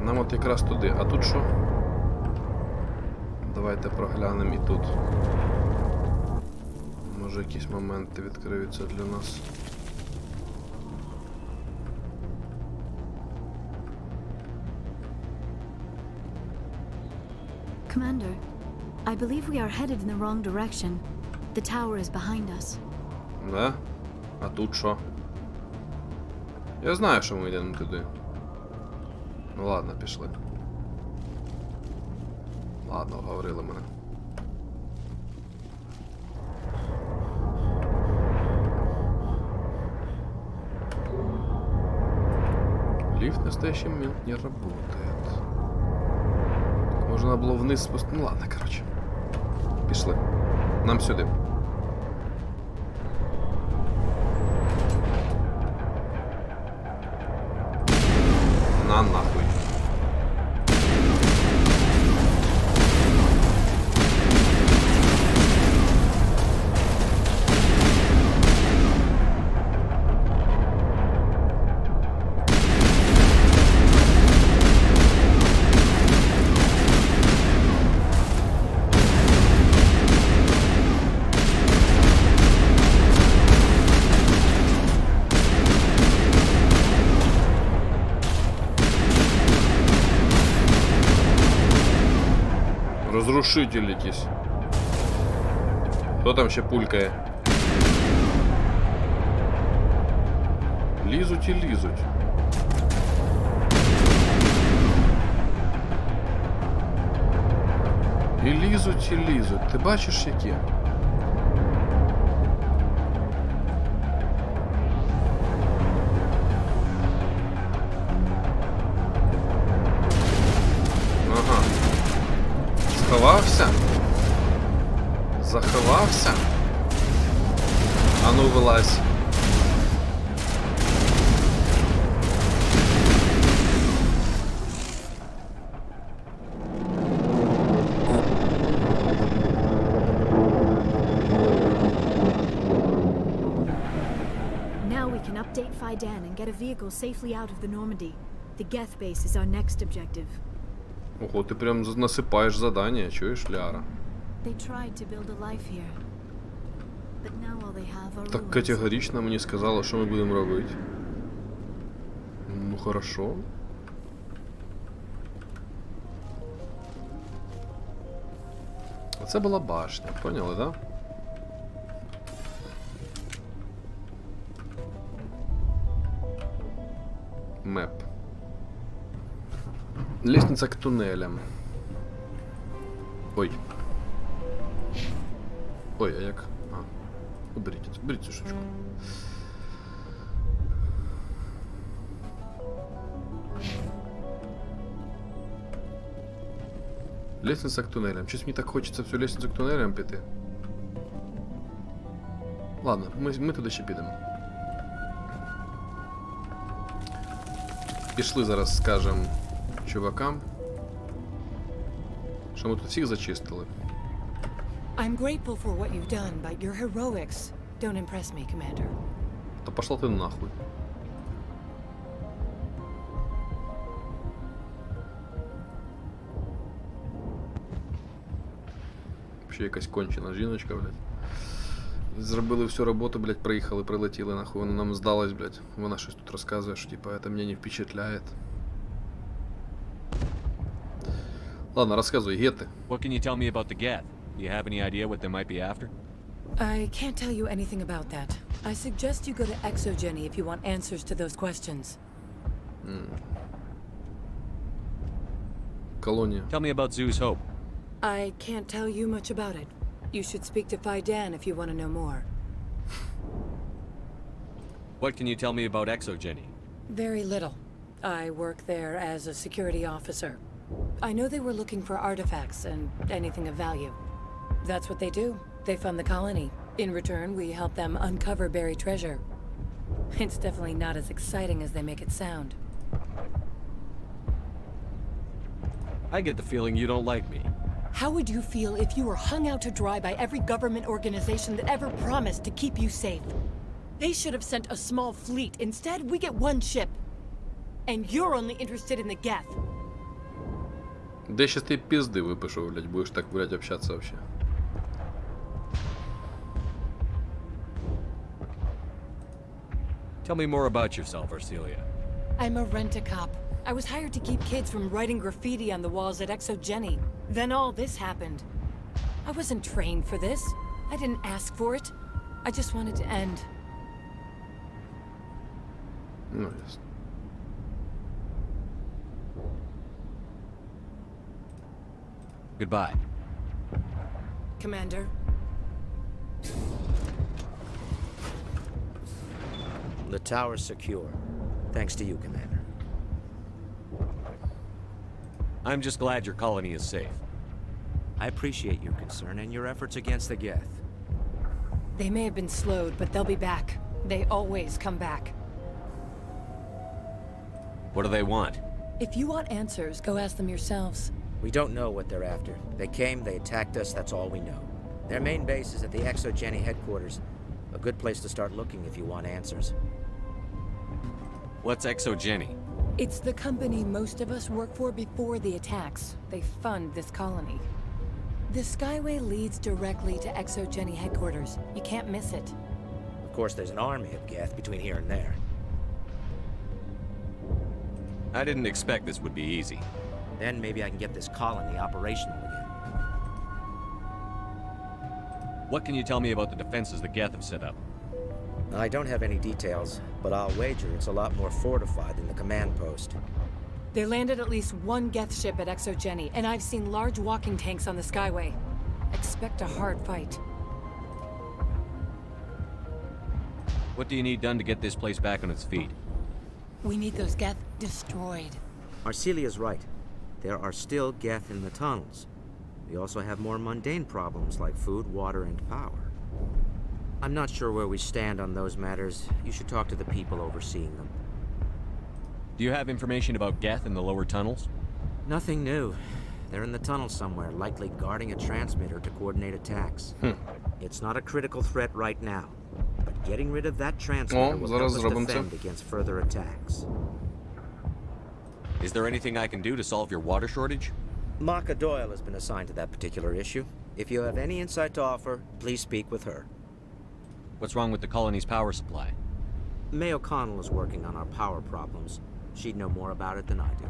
Нам от якраз туди, а тут що? Давайте проглянемо і тут. Може якісь моменти відкриються для нас. Commander, I believe we are headed in the wrong direction. The tower is behind us. Да? А тут що? Я знаю, що ми йдемо туди. Ну ладно, пішли. Ладно, говорили мене. Лифт в настоящий момент не работает. Можно было вниз спуститься. Ну ладно, короче. Пішли. Нам сюди. На нахуй. Разрушитель якийсь. Хто там ще пулькає? Лізуть і лізуть. І лізуть, і лізуть. Ти бачиш які? Ага. Заховався? Заховався? А ну вилазь. Now we can update Fidan and get a vehicle safely out of the Normandy. The Geth base is our next objective. Ого, ти прям насипаєш задання, чуєш, Ляра? They tried to build a life here. But now all they have are Так ruins. категорично мені сказали, що ми будемо робити. Ну, хорошо. Оце була башня, поняли, да? Меп. Лестниця к тунелям. Ой. Ой, а як? А. Беріть цю штучку. Лестниця к тунелям. Щось мені так хочеться всю лестницю к тунелям піти. Ладно, ми туди ще підемо. Пішли зараз скажем чувакам, що ми тут всіх зачистили. I'm grateful for what you've done, but your heroics don't impress me, Commander. Та пошла ти нахуй. Ще якась кончена жіночка, блядь. Зробили всю роботу, блядь, приїхали, прилетіли, нахуй. Вона нам здалась, блядь. Вона щось тут розказує, що типа это меня не впечатляет. Ладно, рассказывай, геты. What can you tell me about the Geth? Do you have any idea what they might be after? I can't tell you anything about that. I suggest you go to Exogeny if you want answers to those questions. Колония. Tell me about Zoo's Hope. I can't tell you much about it. You should speak to Fidan if you want to know more. What can you tell me about Exogeny? Very little. I work there as a security officer. I know they were looking for artifacts and anything of value. That's what they do. They fund the colony. In return, we help them uncover buried treasure. It's definitely not as exciting as they make it sound. I get the feeling you don't like me. How would you feel if you were hung out to dry by every government organization that ever promised to keep you safe? They should have sent a small fleet. Instead, we get one ship. And you're only interested in the Geth. Да сейчас ты пизды выпишу, блядь, будешь так, блядь, общаться вообще. Tell me more about yourself, Arcelia. I'm a rent-a-cop. I was hired to keep kids from writing graffiti on the walls at Exogeny. Then all this happened. I wasn't trained for this. I didn't ask for it. I just wanted to end. Ну, ясно. Goodbye. Commander. The tower's secure. Thanks to you, Commander. I'm just glad your colony is safe. I appreciate your concern and your efforts against the Geth. They may have been slowed, but they'll be back. They always come back. What do they want? If you want answers, go ask them yourselves. We don't know what they're after. They came, they attacked us, that's all we know. Their main base is at the Exogeny headquarters. A good place to start looking if you want answers. What's Exogeny? It's the company most of us work for before the attacks. They fund this colony. The Skyway leads directly to Exogeny headquarters. You can't miss it. Of course, there's an army of Geth between here and there. I didn't expect this would be easy. Then maybe I can get this colony operational again. What can you tell me about the defenses the Geth have set up? I don't have any details, but I'll wager it's a lot more fortified than the command post. They landed at least one Geth ship at Exogeny, and I've seen large walking tanks on the Skyway. Expect a hard fight. What do you need done to get this place back on its feet? We need those Geth destroyed. Arcelia's right. There are still Geth in the tunnels. We also have more mundane problems like food, water, and power. I'm not sure where we stand on those matters. You should talk to the people overseeing them. Do you have information about Geth in the lower tunnels? Nothing new. They're in the tunnel somewhere, likely guarding a transmitter to coordinate attacks. It's not a critical threat right now, but getting rid of that transmitter will help us defend against further attacks. Is there anything I can do to solve your water shortage? Maka Doyle has been assigned to that particular issue. If you have any insight to offer, please speak with her. What's wrong with the colony's power supply? May O'Connell is working on our power problems. She'd know more about it than I do.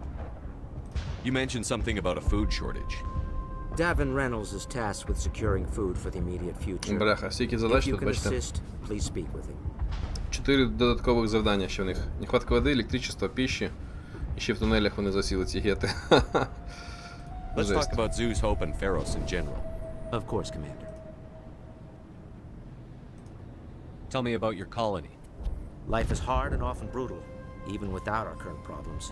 You mentioned something about a food shortage. Davin Reynolds is tasked with securing food for the immediate future. Бляха, стільки задач тут, бачите. Assist, please speak with him. 4 додаткових завдання ще в них. Нехватка води, електричества, пищі. І ще в тунелях вони засіли ці гети. Let's talk about Zoo's Hope and Pharos in general. Of course, Commander. Tell me about your colony. Life is hard and often brutal, even without our current problems.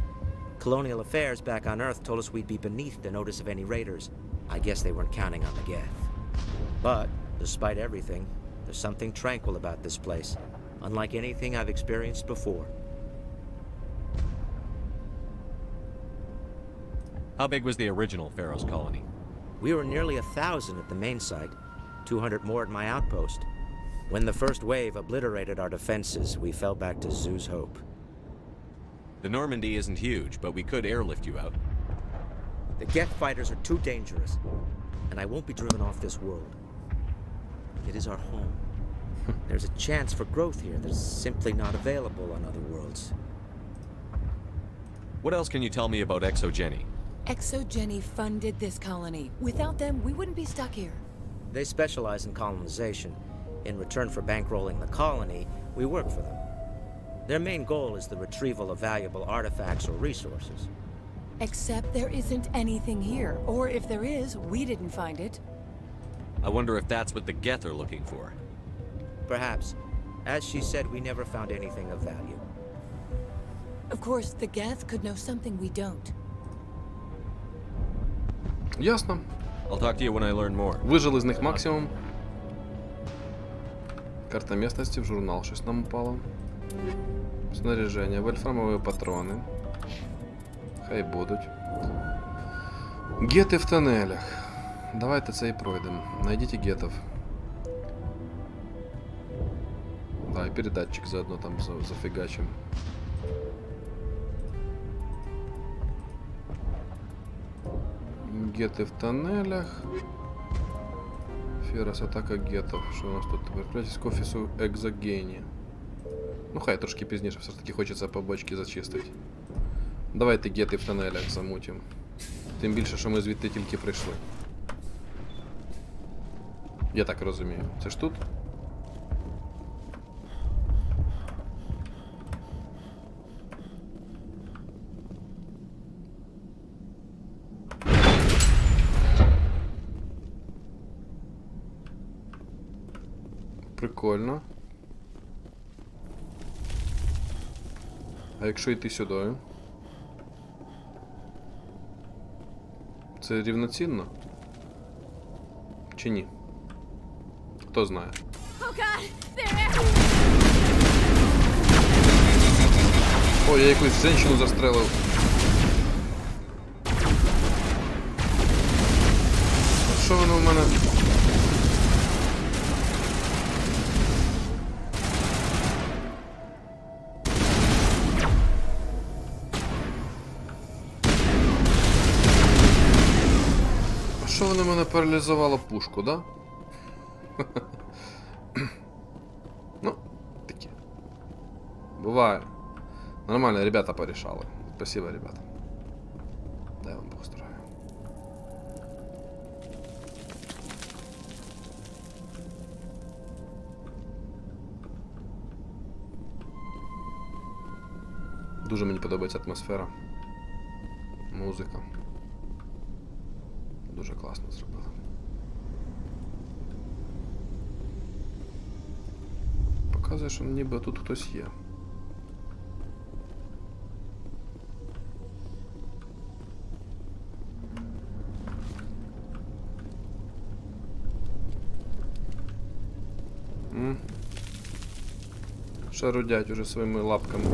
Colonial affairs back on Earth told us we'd be beneath the notice of any raiders. I guess they weren't counting on the Geth. But, despite everything, there's something tranquil about this place, unlike anything I've experienced before. How big was the original Pharaoh's colony? We were nearly 1,000 at the main site, 200 more at my outpost. When the first wave obliterated our defenses, we fell back to Zoo's Hope. The Normandy isn't huge, but we could airlift you out. The Geth fighters are too dangerous, and I won't be driven off this world. It is our home. There's a chance for growth here that's simply not available on other worlds. What else can you tell me about Exogeny? Exogeny funded this colony. Without them, we wouldn't be stuck here. They specialize in colonization. In return for bankrolling the colony, we work for them. Their main goal is the retrieval of valuable artifacts or resources. Except there isn't anything here. Or if there is, we didn't find it. I wonder if that's what the Geth are looking for. Perhaps. As she said, we never found anything of value. Of course, the Geth could know something we don't. Ясно. I'll talk to you when I learn more. Вижили з них максимум. Карта местности, в журнал щось нам упало. Снаряжение, вольфрамові патрони. Хай будуть. Гети в тоннелях. Давайте це і пройдемо. Найдіть гетов. Да, і передатчик заодно там зафігачим. Гети в тоннелях. Ферос, атака гетов. Що у нас тут? Вертайтесь к офісу Екзогені. Ну хай трошки пізніше, все ж таки хочеться побочки зачистити. Давайте гети в тоннелях замутим. Тим більше, що ми звідти тільки прийшли. Я так розумію. Це ж тут? Прикольно. А якщо йти сюди? Це рівноцінно? Чи ні? Хто знає? О, я якусь жінку застрелив. А що воно в мене? Що воно мене паралізувало пушку, да? Ну, такі. Буває. Нормально, ребята порішали. Спасибо, ребята. Дай вам Бог здоров'я. Дуже мені подобається атмосфера. Музика. Дуже класно зробили. Показує, що ніби тут хтось є. Шарудять уже своїми лапками.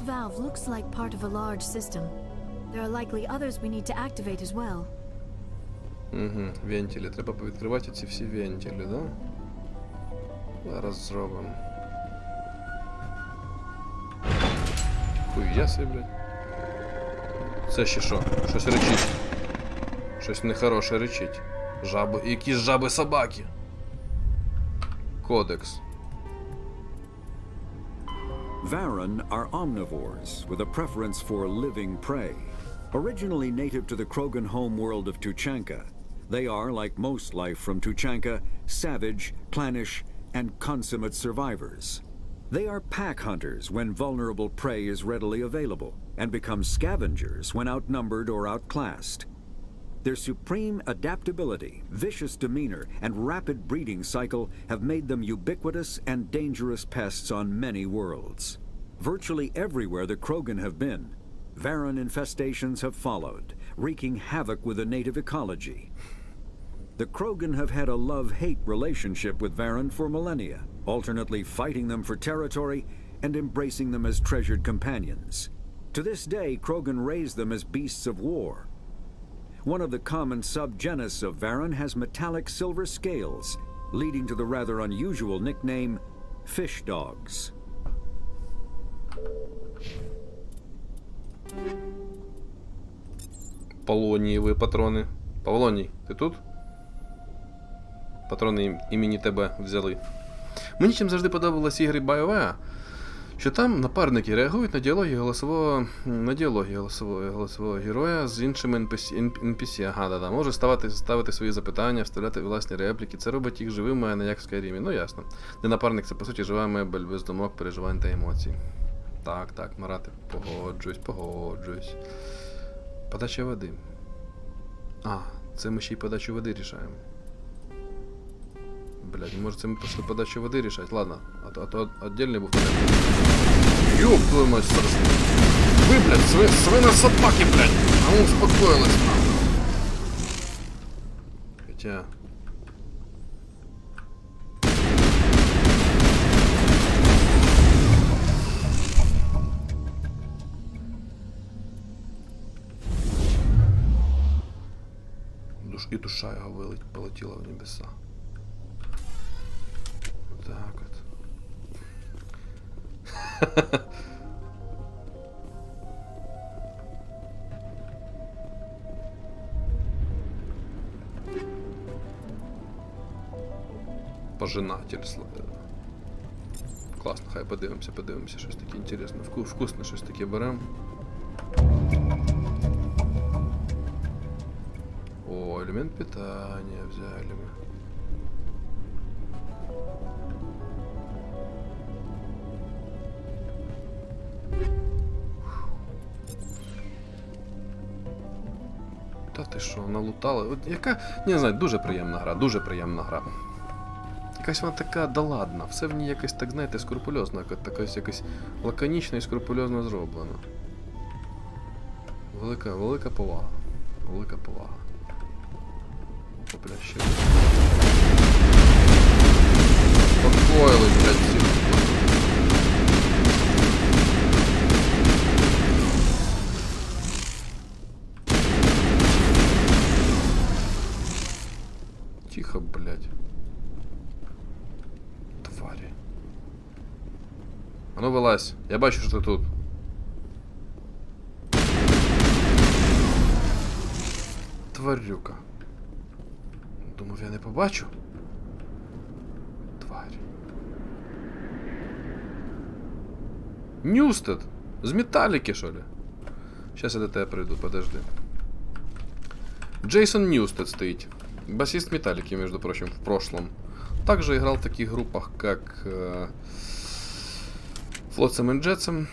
Valve looks like part of a large system. There are likely others we need to activate as well. Вентилі. Треба повідкривати ці всі вентилі, да? Зараз зробимо. Хуя собі, блядь. Це ще що? Щось речить. Щось нехороше речить. Жаби. Якісь жаби-собаки. Кодекс. Varen are omnivores with a preference for living prey. Originally native to the Krogan homeworld of Tuchanka, they are, like most life from Tuchanka, savage, clannish, and consummate survivors. They are pack hunters when vulnerable prey is readily available, and become scavengers when outnumbered or outclassed. Their supreme adaptability, vicious demeanor, and rapid breeding cycle have made them ubiquitous and dangerous pests on many worlds. Virtually everywhere the Krogan have been, Varren infestations have followed, wreaking havoc with the native ecology. The Krogan have had a love-hate relationship with Varren for millennia, alternately fighting them for territory and embracing them as treasured companions. To this day, Krogan raise them as beasts of war. One of the common subgenus of Varren has metallic silver scales, leading to the rather unusual nickname, fish dogs. Полонієві патрони. Павлоній, ти тут? Патрони імені тебе взяли. Мені чим завжди подобалось ігри BioWare, що там напарники реагують на діалоги голосового героя з іншими NPC. Ага, да-да. Може ставити свої запитання, вставляти власні репліки. Це робить їх живими, а не як в Скайрімі. Ну ясно. Де напарник це, по суті, жива мебель без думок, переживань та емоцій. Так, Марате, погоджуюсь. Подача води. А, це ми ще й подачу води рішаємо. Блядь, може це ми пішли подачу води рішати? Ладно, а то отдельний був порядок. Ёб твою мать, ви, блядь, свина собаки, блядь! А ну успокоилась, нахуй. Хотя... І душа його полетіла в небеса. Так от. Пожинатель. Класно, хай подивимося, щось таке інтересне. Вкусне щось таке беремо. О, элемент питания взяли мы. Та ти що, налутали? От яка, не знаю, дуже приємна гра. Якась вона така, да ладно, все в ній якось так, знаєте, скрупульозно, якось лаконічно і скрупульозно зроблено. Велика повага. Бля, ще. Успокоились, блядь, всі. Тихо, блядь. Тварі. А ну вилазь, я бачу, що ти тут. Тварюка. Думав, я не побачу. Тварь. Ньюстед! З Металлики, що ли? Сейчас я до тебе прийду, подожди. Джейсон Ньюстед стоит. Басист Металлики, между прочим, в прошлом. Также играл в таких группах, как Flotsam and Jetsam.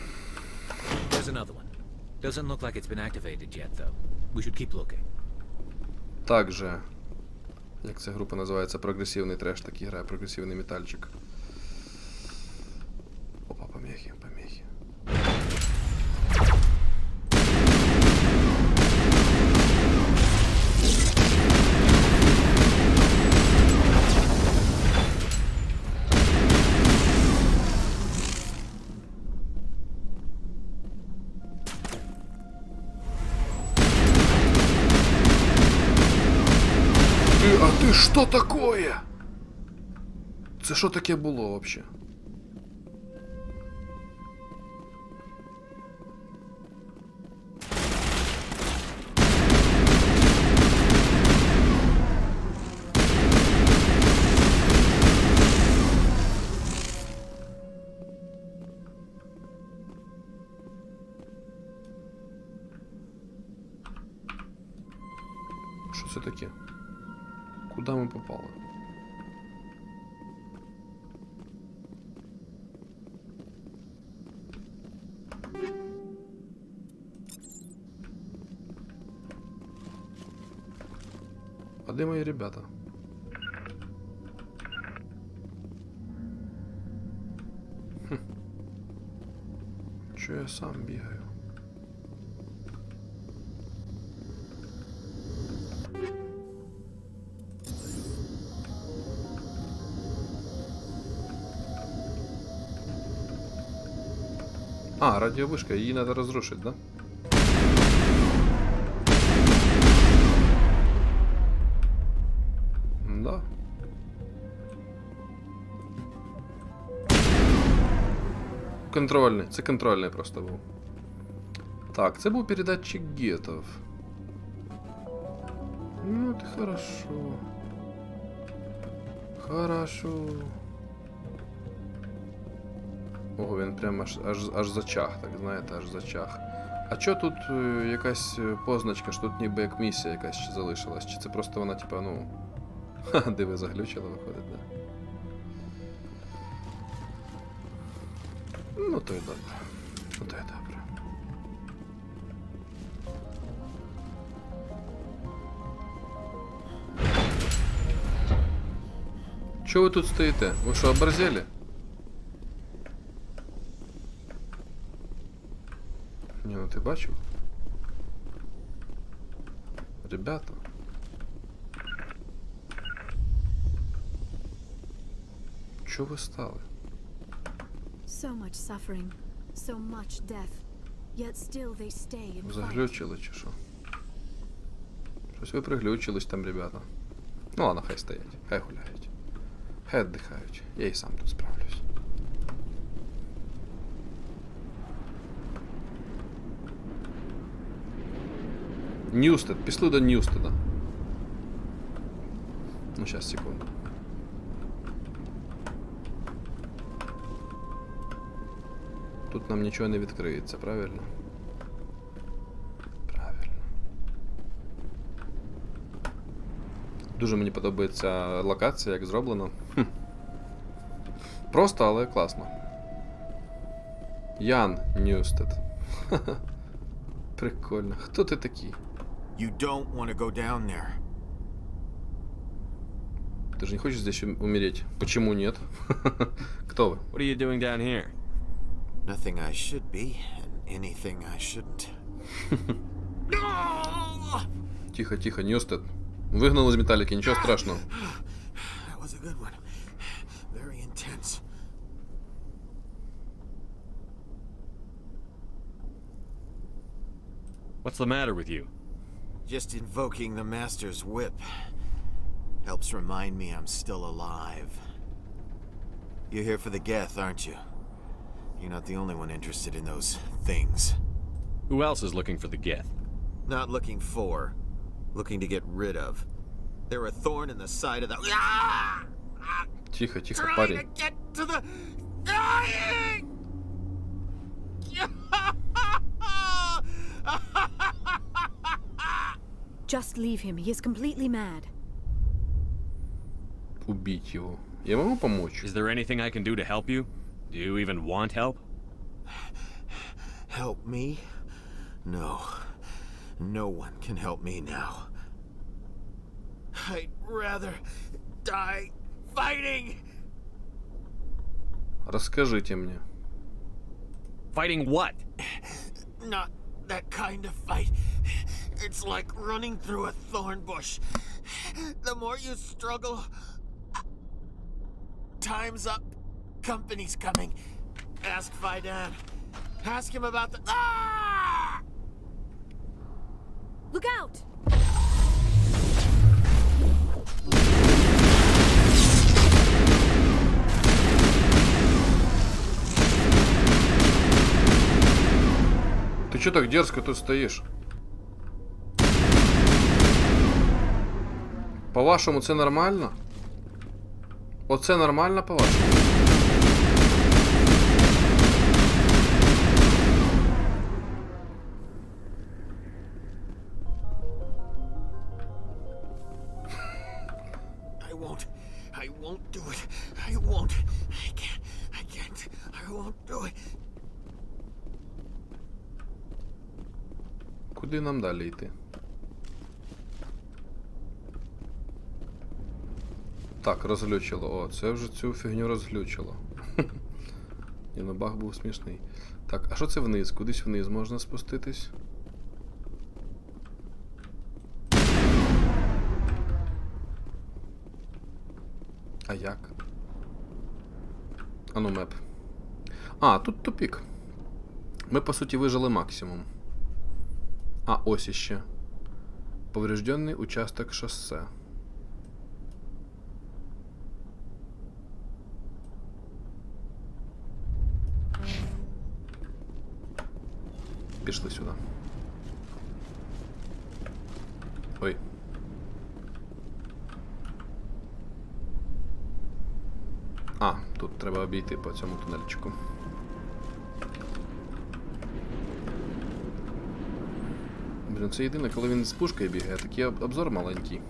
There's another one. Doesn't look like it's been activated yet, though. We should keep looking. Также, як ця група називається, прогресивний треш, такий грає, прогресивний метальчик. Опа, помехи. А ти що такое? Це що таке було вообще? Що це таке? Куда ми попали? де мої ребята? Чо я сам бігаю? А, радиовышка, її надо разрушить, да? Да. Контрольний. Це контрольний просто був. Так, це був передатчик гетов. Ну, это хорошо. Хорошо. Ого, він прям аж зачах, так знаєте, аж зачах. А чо тут якась позначка, що тут ніби як місія якась ще залишилась? Чи це просто вона, типа, ну... Ха, диви, заглючила, виходить, да? Ну, то й добре. Ну, то й добре. Чо ви тут стоїте? Ви що, оборзели? Ні, ну ти бачив? Ребята. Чо ви стали? So much suffering, so much death, yet still they stay and fight. Заглючили чи що? Щось ви приглючились там, ребята. Ну ладно, хай стоять, хай гуляють. Хай віддихають. Я і сам тут справлюсь. Ньюстед, пішли до Ньюстеда. Ну, сейчас, секунду. Тут нам нічого не відкриється, правильно? Правильно. Дуже мені подобається локація, як зроблено. Просто, але класно. Ян Ньюстед. Прикольно. Хто ти такий? You don't want to go down there. Ты же не хочешь здесь умереть? Почему нет? Кто вы? What are you doing down here? Nothing I should be, and anything I shouldn't. Тихо, тихо, Ньюстед. Выгнал из металлики, ничего страшного. That was a good one. Very intense. What's the matter with you? Just invoking the Master's whip helps remind me I'm still alive. You're here for the Geth, aren't you? You're not the only one interested in those things. Who else is looking for the Geth? Not looking for, looking to get rid of. They're a thorn in the side of the... Тихо, тихо, Trying парень. to get to the... Dying! Just leave him. He is completely mad. Убить его. Я могу помочь? Is there anything I can do to help you? Do you even want help? Help me? No. No one can help me now. I'd rather die fighting! Расскажите мне. Fighting what? Not that kind of fight. It's like running through a thorn bush. The more you struggle... Time's up. Company's coming. Ask Fidan. Ask him about the... Ah! Look out! Ты чё так дерзко тут стоишь? По-вашому, це нормально? Оце нормально, по-вашому? I won't do it. I won't. I can't. I won't do it. Куди нам далі йти? Так, розглючило. О, це вже цю фігню розглючило. Ні, ну баг був смішний. Так, а що це вниз? Кудись вниз можна спуститись? А як? Ану, меп. А, тут тупік. Ми, по суті, вижили максимум. А, ось іще. Поврежденний участок шосе. Пішли сюди. Ой. А, тут треба обійти по цьому тунельчику. Блін, це єдине, коли він з пушкою бігає, такий обзор маленький.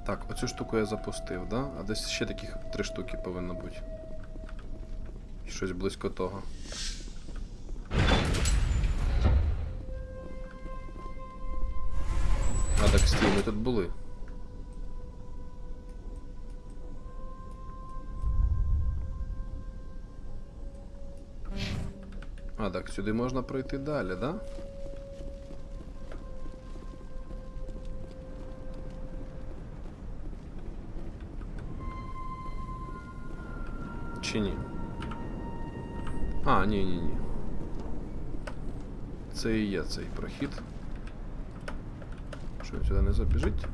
Так, оцю штуку я запустив, да? А десь ще таких 3 штуки повинно бути. Щось близько того. А, так, стій, ми тут були. А, так, сюди можна пройти далі, да? Чи ні? А, ні. Це і є цей прохід. Що він сюди не забіжить?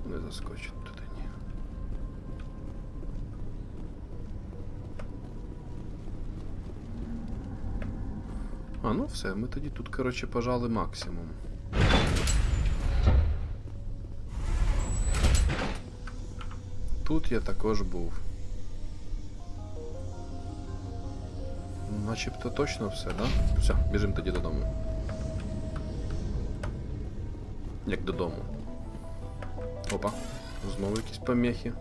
Не заскочить туди, ні. А, ну все, ми тоді тут, коротше, пожали максимум. Тут я також був. Начебто точно все, да? Все, біжимо тоді додому. Як додому. Опа, знову якісь помехи.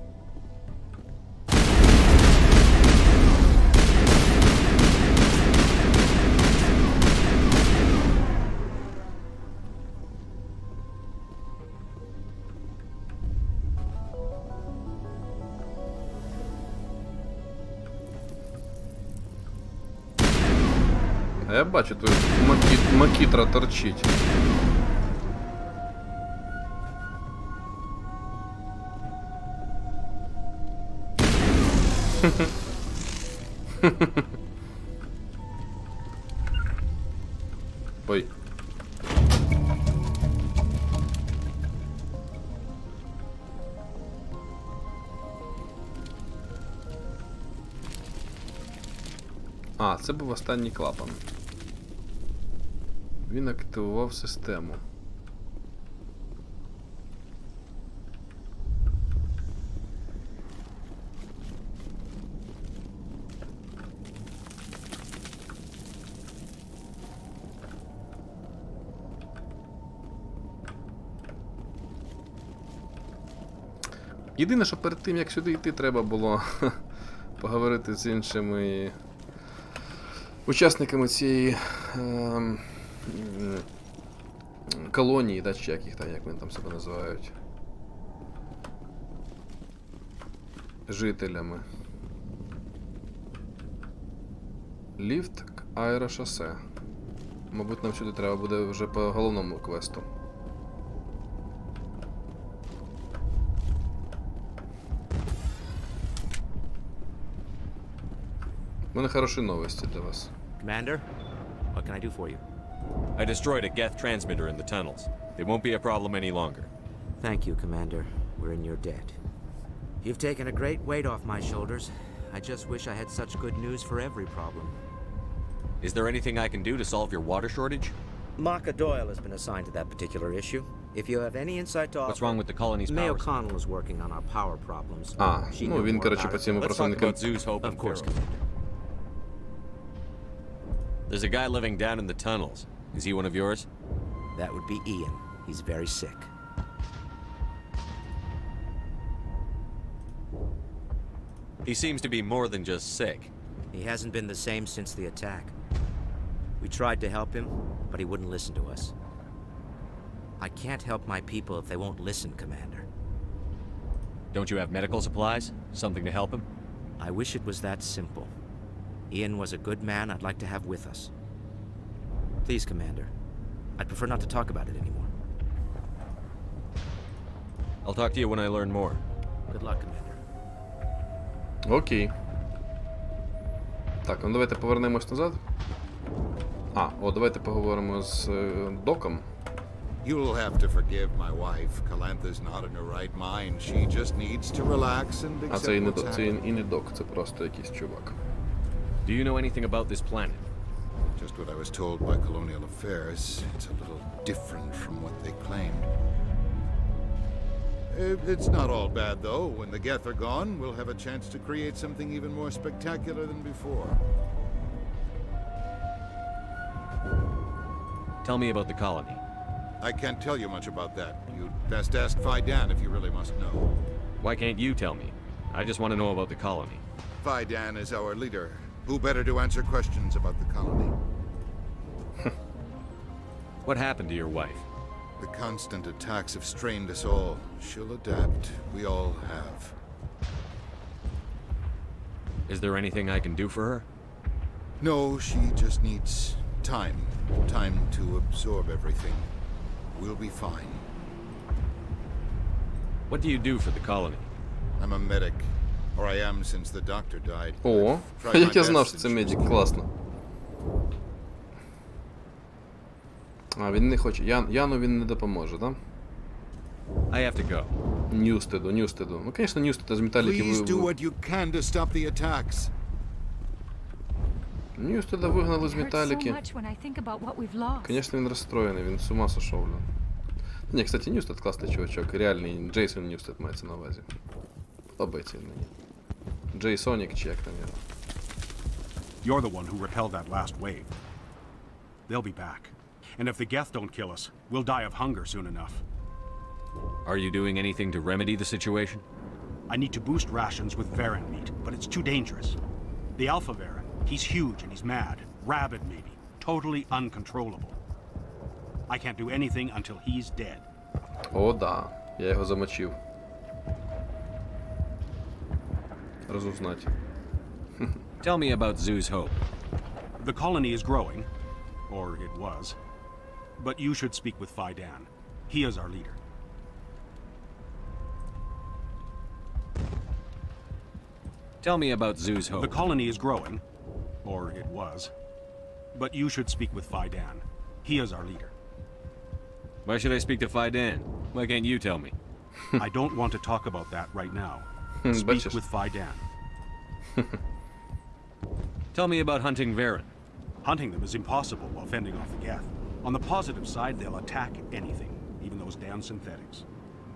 А я бачу, тут макітра торчить. Ой. А, це був останній клапан. Він активував систему. Єдине, що перед тим, як сюди йти, треба було поговорити з іншими учасниками цієї колонії, да, чи як їх там, як вони там себе називають. Жителями. Ліфт к аерошосе. Мабуть, нам сюди треба буде вже по головному квесту. У мене хороші новості для вас. Commander, what can I do for you? I destroyed a Geth transmitter in the tunnels. It won't be a problem any longer. Thank you, Commander. We're in your debt. You've taken a great weight off my shoulders. I just wish I had such good news for every problem. Is there anything I can do to solve your water shortage? Maka Doyle has been assigned to that particular issue. If you have any insight to offer... What's wrong with the colony's May power? O'Connell is working on our power problems. А, ну він, коротше, по цьому просто не... Let's talk about Zeus, Hope, and Of course, Pharaoh. Commander. There's a guy living down in the tunnels. Is he one of yours? That would be Ian. He's very sick. He seems to be more than just sick. He hasn't been the same since the attack. We tried to help him, but he wouldn't listen to us. I can't help my people if they won't listen, Commander. Don't you have medical supplies? Something to help him? I wish it was that simple. Ian was a good man I'd like to have with us. Please, Commander. I'd prefer not to talk about it anymore. I'll talk to you when I learn more. Good luck, Commander. Окей. Так, ну давайте повернемось назад. Давайте поговоримо з Доком. You'll have to forgive my wife. Calantha's not in her right mind. She just needs to relax and accept Це what's і happening. не Док, це просто якийсь чувак. Do you know anything about this planet? Just what I was told by Colonial Affairs. It's a little different from what they claimed. It's not all bad, though. When the Geth are gone, we'll have a chance to create something even more spectacular than before. Tell me about the colony. I can't tell you much about that. You'd best ask Fidan if you really must know. Why can't you tell me? I just want to know about the colony. Fidan is our leader. Who better to answer questions about the colony? What happened to your wife? The constant attacks have strained us all. She'll adapt. We all have. Is there anything I can do for her? No, she just needs time. Time to absorb everything. We'll be fine. What do you do for the colony? I'm a medic. Or I am since the doctor died. О, Tried my як я знав, best що since це she was медик, gone. класно. Він не хоче. Яну він не допоможе, да? I have to go. Ньюстеду. Ну, звісно, Ньюстеда з металіки Please do what you can to stop the attacks. Ньюстеда вигнали з It hurts so металіки. much when I think about what we've lost. Звісно, він розстроєний, він з ума сошов. Ні, кстати, Ньюстед класний чувачок. Реальний Джейсон Ньюстед мається на увазі. Подобається він мені. Джей Сонік чи як там його. You're the one who repelled that last wave. They'll be back. And if the Geth don't kill us, we'll die of hunger soon enough. Are you doing anything to remedy the situation? I need to boost rations with Varen meat, but it's too dangerous. The Alpha Varen, he's huge and he's mad. Rabid, maybe. Totally uncontrollable. I can't do anything until he's dead. О, да. Я його замочив. Розузнать. Tell me about Zoo's Hope. The colony is growing, or it was. But you should speak with Fidan. He is our leader. Tell me about Zoo's Hope. The colony is growing, or it was. But you should speak with Fidan. He is our leader. Why should I speak to Fidan? Why can't you tell me? I don't want to talk about that right now. Speak Бачиш? with Fidan. Tell me about hunting Varen. Hunting them is impossible while fending off the Geth. On the positive side, they'll attack anything, even those damn synthetics.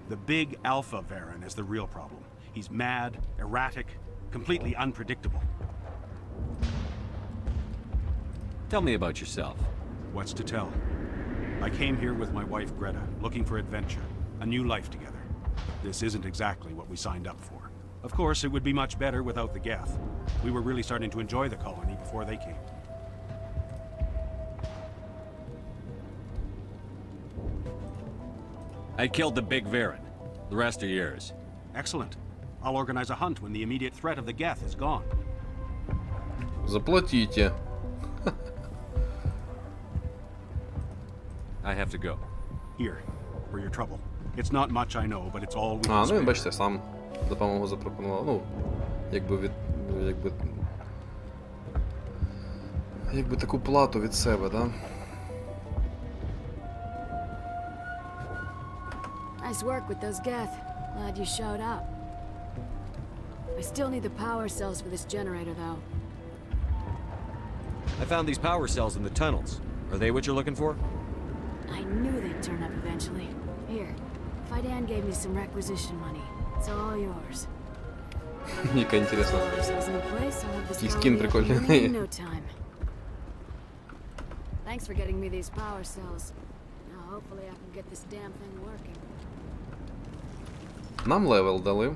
The big Alpha Varen is the real problem. He's mad, erratic, completely unpredictable. Tell me about yourself. What's to tell? I came here with my wife Greta, looking for adventure, a new life together. This isn't exactly what we signed up for. Of course, it would be much better without the Geth. We were really starting to enjoy the colony before they came. I killed the big Varen. The rest are yours. Excellent. I'll organize a hunt when the immediate threat of the Geth is gone. Заплатите. I have to go. Here, for your trouble. It's not much, I know, but it's all we can Ну він, spare. бачите, сам допомогу запропонував. Ну, якби таку плату від себе, да? Nice work with those Geth. Glad you showed up. I still need the power cells for this generator, though. I found these power cells in the tunnels. Are they what you're looking for? I knew they'd turn up eventually. Here, Fidan gave me some requisition money. It's all yours. Яка інтересна. Power cells in place, I'll have this Такий скін colony up and прикольний. running in no time. Thanks for getting me these power cells. Now hopefully I can get this damn thing working. Нам левел дали.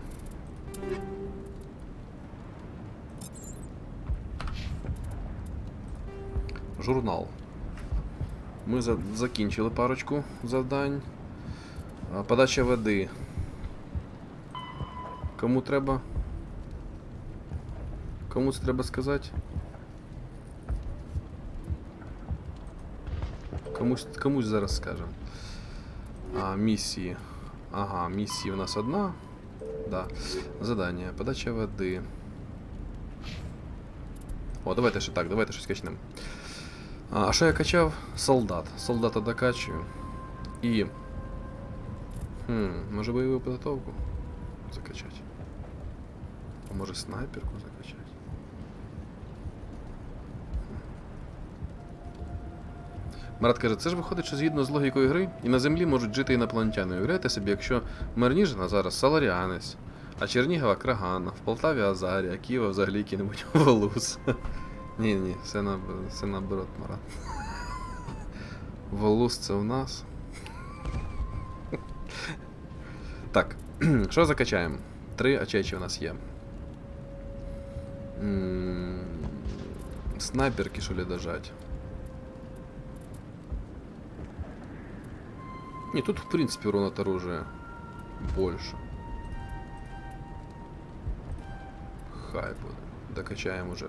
Журнал. Ми закінчили парочку завдань. Подача води. Кому треба? Кому це треба сказати? Комусь зараз скажемо. Місії. Ага, місії у нас одна. Да. Задання. Подача води. О, давайте ще так, давайте щось качнемо. А що я качав? Солдат. Солдата докачую. І... може бойову підготовку закачати? А може снайперку закачати? Марат каже, це ж виходить, що згідно з логікою гри, і на землі можуть жити інопланетяни. Уявляєте собі, якщо Марніжина зараз Саларіанець, а Чернігова Крагана, в Полтаві Азарія, а Києва взагалі який-небудь Волус. Ні, все наоборот, Марат. Волус це у нас. Так, що закачаємо? 3 ачечі у нас є. Снайперки, що ли, дожать? Не, тут в принципе урон от оружия больше. Хай буде. Докачаємо уже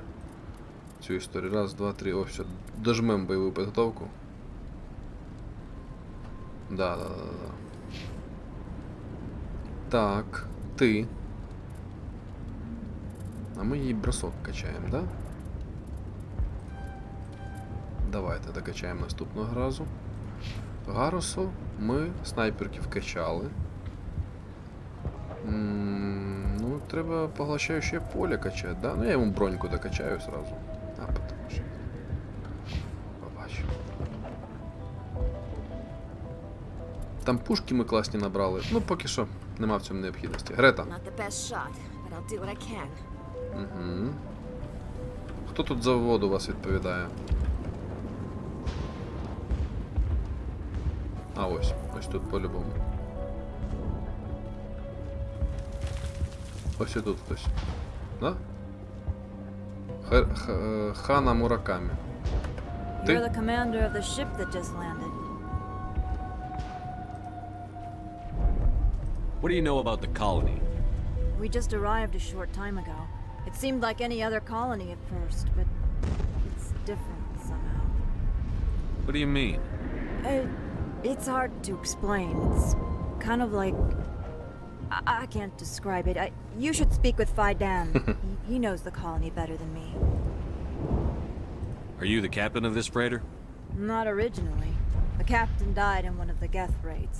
цю історію. Раз, два, три. О, все. Дожмем бойову підготовку. Да. Так, ти. А ми її бросок качаємо, да? Давайте докачаємо наступного разу. Гарусу ми снайперки вкачали. Ну, треба поглощаюче поле качати, да? Ну, я йому броньку докачаю сразу. Потому що... Побачу. Там пушки ми класні набрали. Ну, поки що нема в цьому необхідності. Грета. Угу. Хто тут за воду вас відповідає? А ось тут по-любому. Ось і тут хтось. Да? Хана Муракамі. Ти? You're the commander of the ship that just landed. What do you know about the colony? We just arrived a short time ago. It seemed like any other colony at first, but it's different somehow. What do you mean? It's hard to explain. It's kind of like... I can't describe it. You should speak with Fidan. He knows the colony better than me. Are you the captain of this freighter? Not originally. The captain died in one of the Geth raids.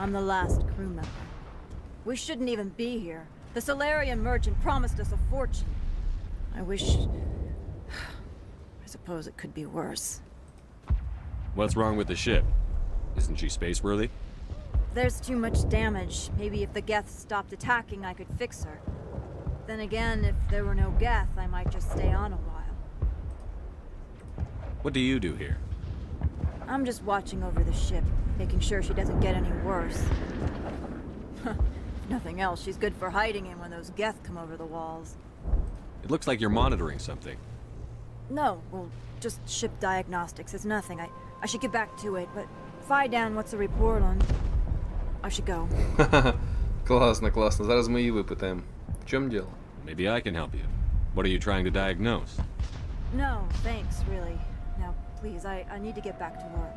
I'm the last crew member. We shouldn't even be here. The Solarian merchant promised us a fortune. I wish... I suppose it could be worse. What's wrong with the ship? Isn't she space-worthy? There's too much damage. Maybe if the Geth stopped attacking, I could fix her. Then again, if there were no Geth, I might just stay on a while. What do you do here? I'm just watching over the ship, making sure she doesn't get any worse. If nothing else, she's good for hiding in when those Geth come over the walls. It looks like you're monitoring something. No, well, just ship diagnostics. It's nothing. I should get back to it, but Fidan, what's the report on? I should go. Класно, класно. Зараз ми її випитаємо. В чому діло? Maybe I can help you. What are you trying to diagnose? No, thanks, really. Now, please, I need to get back to work.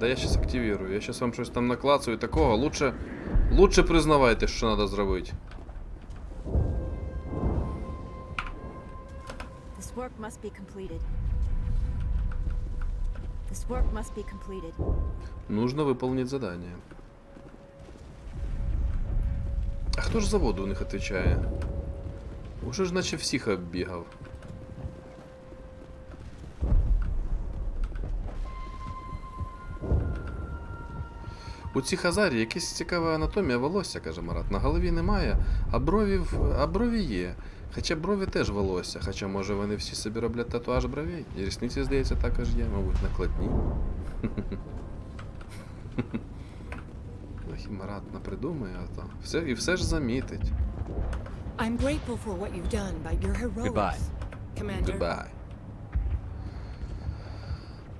Да я щас активірую. Я щас вам щось там наклацаю такого. Лучше признавайте, що треба зробити. This work must be completed. This work must be completed. Нужно выполнить задание. А хто ж за воду у них відповідає? Уже ж наче всіх оббігав. У цих азарі якась цікава анатомія волосся, каже Марат. На голові немає, а брові є. Хоча брові теж волосся, хоча може вони всі собі роблять татуаж бровей. І рісниці, здається, також є, мабуть, накладні. Ох, і Марат напридумує, а то. І все ж замітить. I'm grateful for what you've done, but you're heroic. Goodbye. Commander. Goodbye.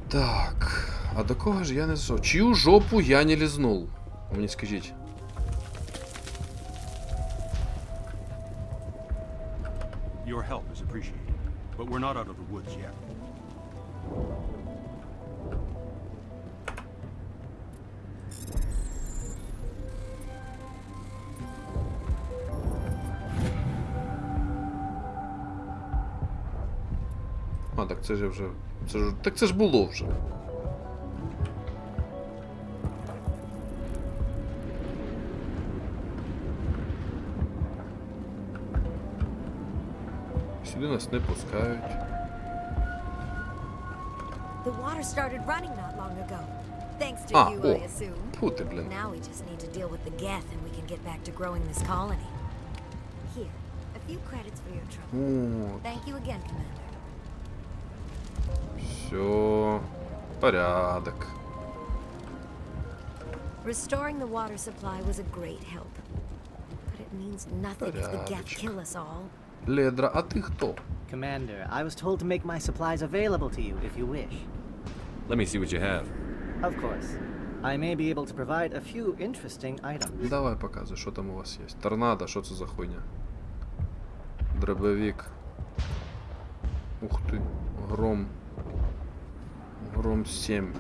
Так. А до кого ж я не зайшов? Чию жопу я не лизнул? Мені скажіть. Your help is appreciated, but we're not out of the woods yet. А, так це ж вже... Так це ж було вже. Сюди нас не пускають. The water started running not long ago. Thanks to you, I assume. Фу ти, блін. Now we just need to deal with the geth and we can get back to growing this colony. Here, a few credits for your trouble. Thank you again, Commander. Все. Порядок. Restoring the water supply was a great help. But it means nothing if the geth kill us all. Ледра, а ти хто? Commander, I was told to make my supplies available to you if you wish. Let me see what you have. Of course. I may be able to provide a few interesting items. Давай показуй, що там у вас є. Торнадо, що це за хуйня? Дробовик. Ух ти. Гром. Гром 7.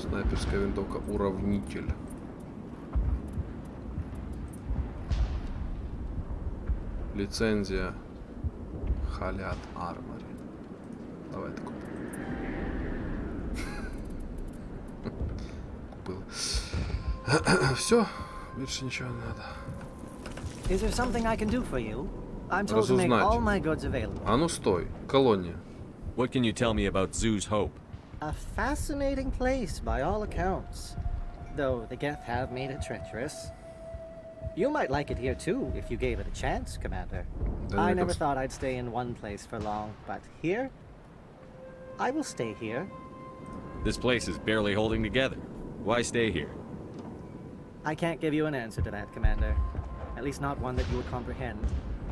Снайперская винтовка уравнитель. Лицензия. Халят Армори. Давай это купим. Купил. Все, больше ничего не надо. Is there something I can do for you? I'm told to make all my goods available. А ну стой, колония. What can you tell me about Zoo's Hope? A fascinating place by all accounts. Though the Geth have made it treacherous. You might like it here too, if you gave it a chance, Commander. I never thought I'd stay in one place for long, but here? I will stay here. This place is barely holding together. Why stay here? I can't give you an answer to that, Commander. At least not one that you would comprehend.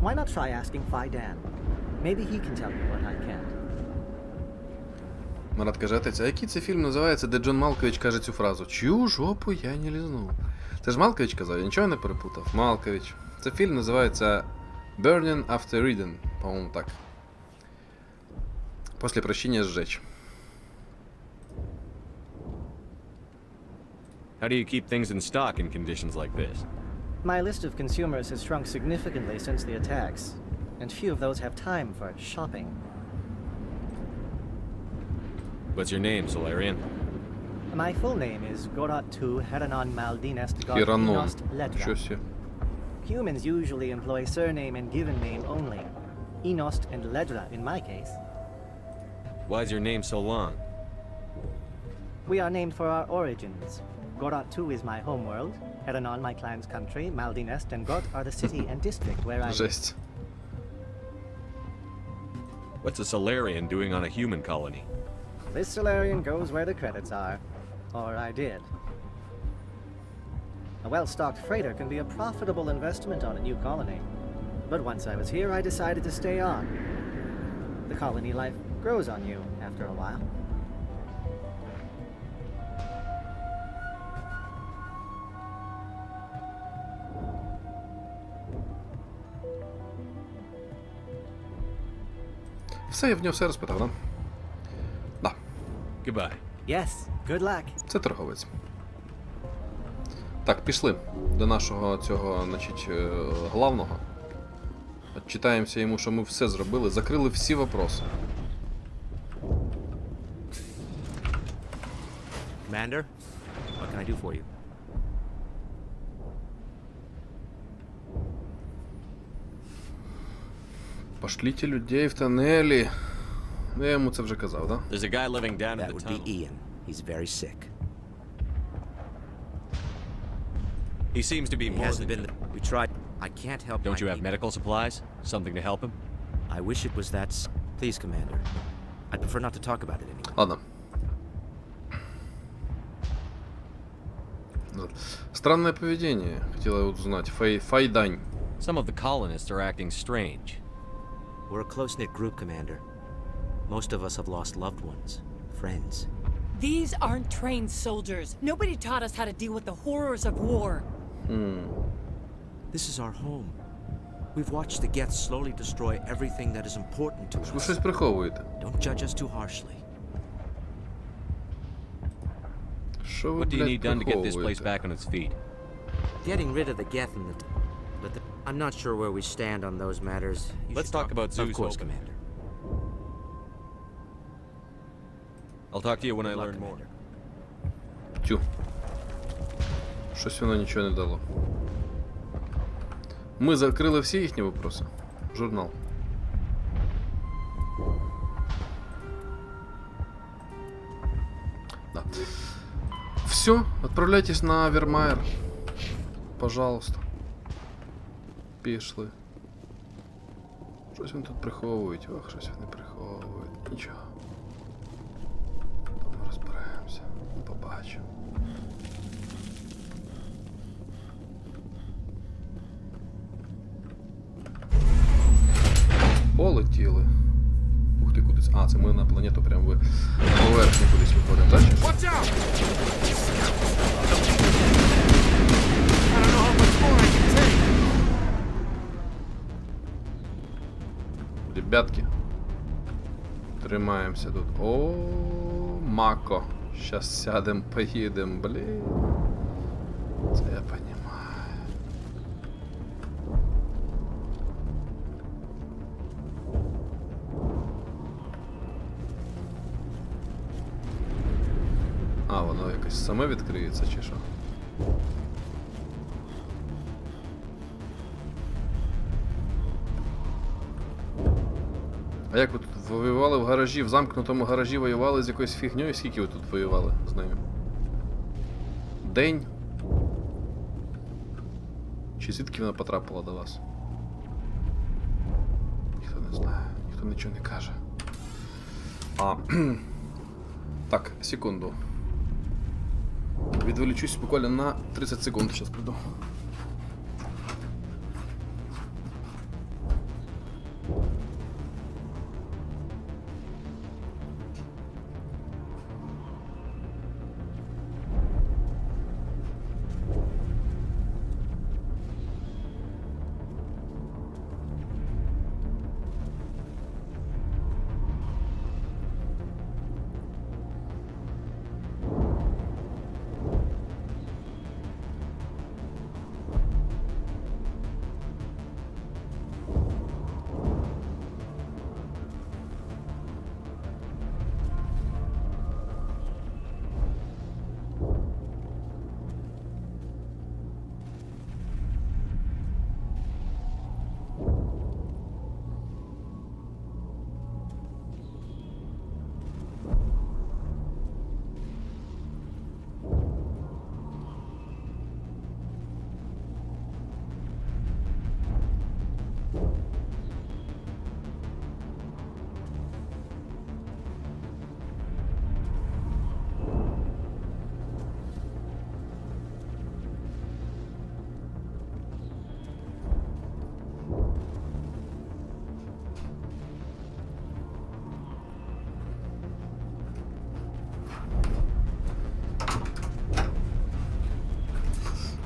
Why not try asking Fidan? Maybe he can tell you what I can't. Марат каже, отець, а який це фільм називається, де Джон Малкович каже цю фразу? Чию жопу я не лізнув. Це ж Малкович казав, я нічого не перепутав. Малкович. Це фільм називається Burning After Reading, по-моєму так. Після прощення сжечь. How do you keep things in stock in conditions like this? My list of consumers has shrunk significantly since the attacks, and few of those have time for shopping. What's your name, Solarian? My full name is Goratu Heranon Maldinest God Heranon. Inost Ledra. Humans usually employ surname and given name only. Inost and Ledra in my case. Why's your name so long? We are named for our origins. Goratu is my homeworld, Heranon my clan's country, Maldinest and Got are the city and district where I live. What's a Solarian doing on a human colony? This Solarian goes where the credits are. Or I did. A well-stocked freighter can be a profitable investment on a new colony. But once I was here, I decided to stay on. The colony life grows on you after a while. Все, я в нього все розпитав, да? Да. Goodbye. Yes, good luck. Це торговець. Так, пішли до нашого цього, значить, главного. Отчитаємося йому, що ми все зробили, закрили всі вопроси. Commander, what can I do for you? Пошліть людей в тоннелі. Я йому це вже казав, да? There's a guy living down in That the would tunnel. be Ian. He's very sick. He seems to be He more hasn't than... been... We tried... I can't help Don't my you have people. medical supplies? Something to help him? I wish it was that... Please, Commander. I'd prefer not to talk about it anymore. Ладно. Странное поведение. Хотела узнать. Файдань. Some of the colonists are acting strange. We're a close-knit group, Commander. Most of us have lost loved ones, friends. These aren't trained soldiers. Nobody taught us how to deal with the horrors of war. This is our home. We've watched the Geth slowly destroy everything that is important to Ви us. щось приховуєте. Don't judge us too harshly. Що ви, What do you блядь, need done to get this place приховуєте? back on its feet? Getting rid of the Geth and I'm not sure where we stand on those matters. You Let's should talk about Of Zoo's course, open. Commander. I'll talk to you when I Good luck, learn more. Commander. Тю. Щось воно нічого не дало. Ми закрили всі їхні вопроси. Журнал. Да. Все, отправляйтесь на Вермайер. Пожалуйста. Пішли. Щось вони тут приховують. Ох, щось вони приховують. Нічого. Там ми розберемося. Побачимо. Полетіли. Ух ти, кудись. А, це ми на планету прям на поверхні кудись виходимо, так? Ребятки. Тримаємося тут. О, Мако. Щас сядем, поїдем, блін. Це я понімаю. А, воно якось саме відкриється, чи що? А як ви тут воювали в гаражі, в замкнутому гаражі воювали з якоюсь фігньою? Скільки ви тут воювали з нею? День? Чи звідки вона потрапила до вас? Ніхто не знає, ніхто нічого не каже. А, так, секунду. Відволічусь буквально на 30 секунд, зараз приду.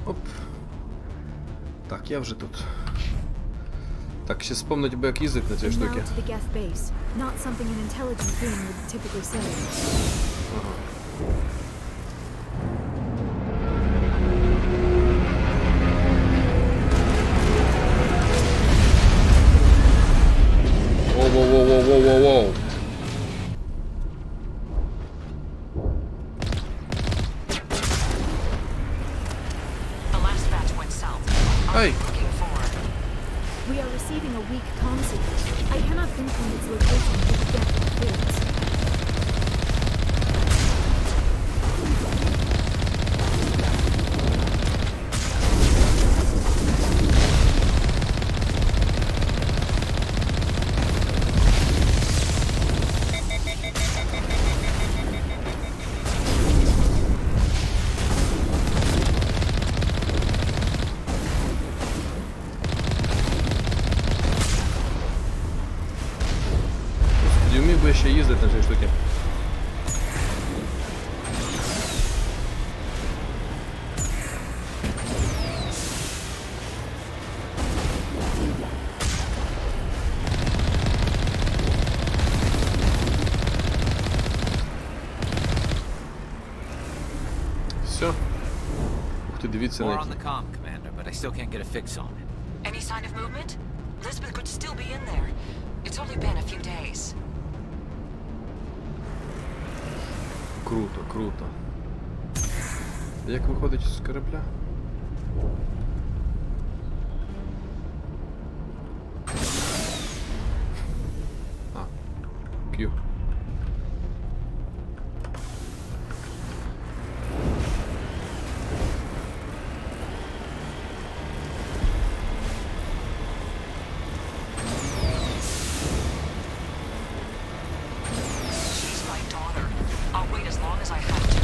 Оп. Так, я вже тут. Так, ще вспомнить би, як їздить на цій штуці. Воу-воу-воу-воу-воу-воу. Hey. We are receiving a weak comm signal. I cannot pinpoint its location with the depth of clearance. Все. Ух ти, дивіться на More які. on the comm, Commander, but I still can't get a fix on it. Any sign of movement? Lisbeth could still be in there. It's only been a few days. Круто, круто. Як виходить з корабля? А, Q. She's my daughter. I'll wait as long as I have to.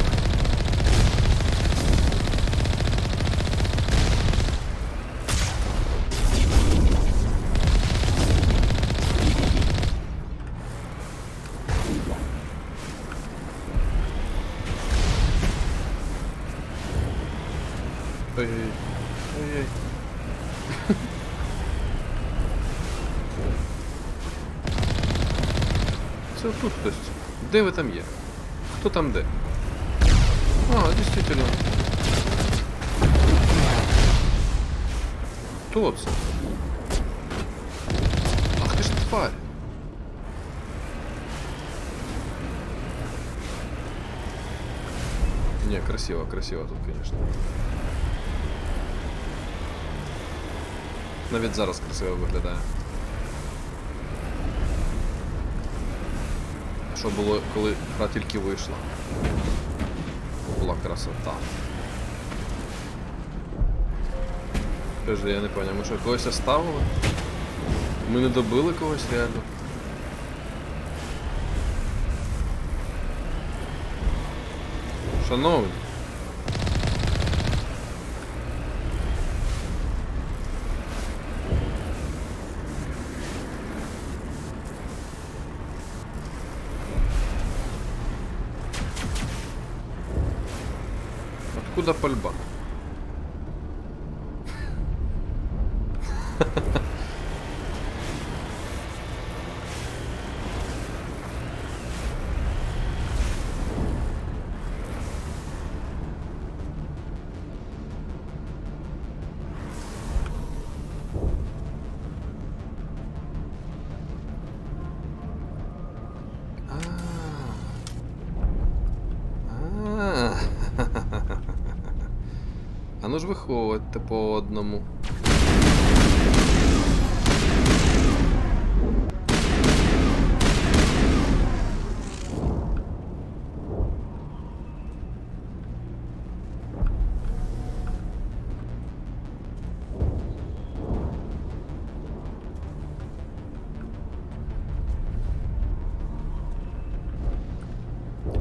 Ой-ой-ой. Ой-ой. Це тут хтось. Де ви там є? Хто там де? А, дійсно. Хто це? Ах ти ж тварь. Не, красиво, красиво тут, конечно. Навіть зараз красиво виглядає. А що було, коли гра тільки вийшла? Була красота. Кажу, я не пам'ятаю, ми що, когось оставили? Ми не добили когось реально? Шановні. Откуда пальба? А ну ж виходьте по одному.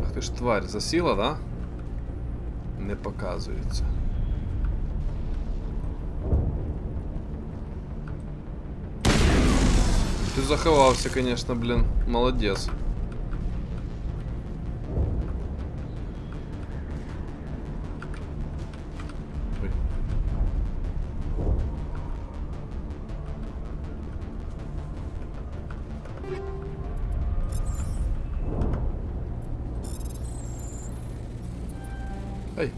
Ах ти ж тварь, засіла, да? Не показується. Ты заховался, конечно, блин. Молодец. Ой. Ай.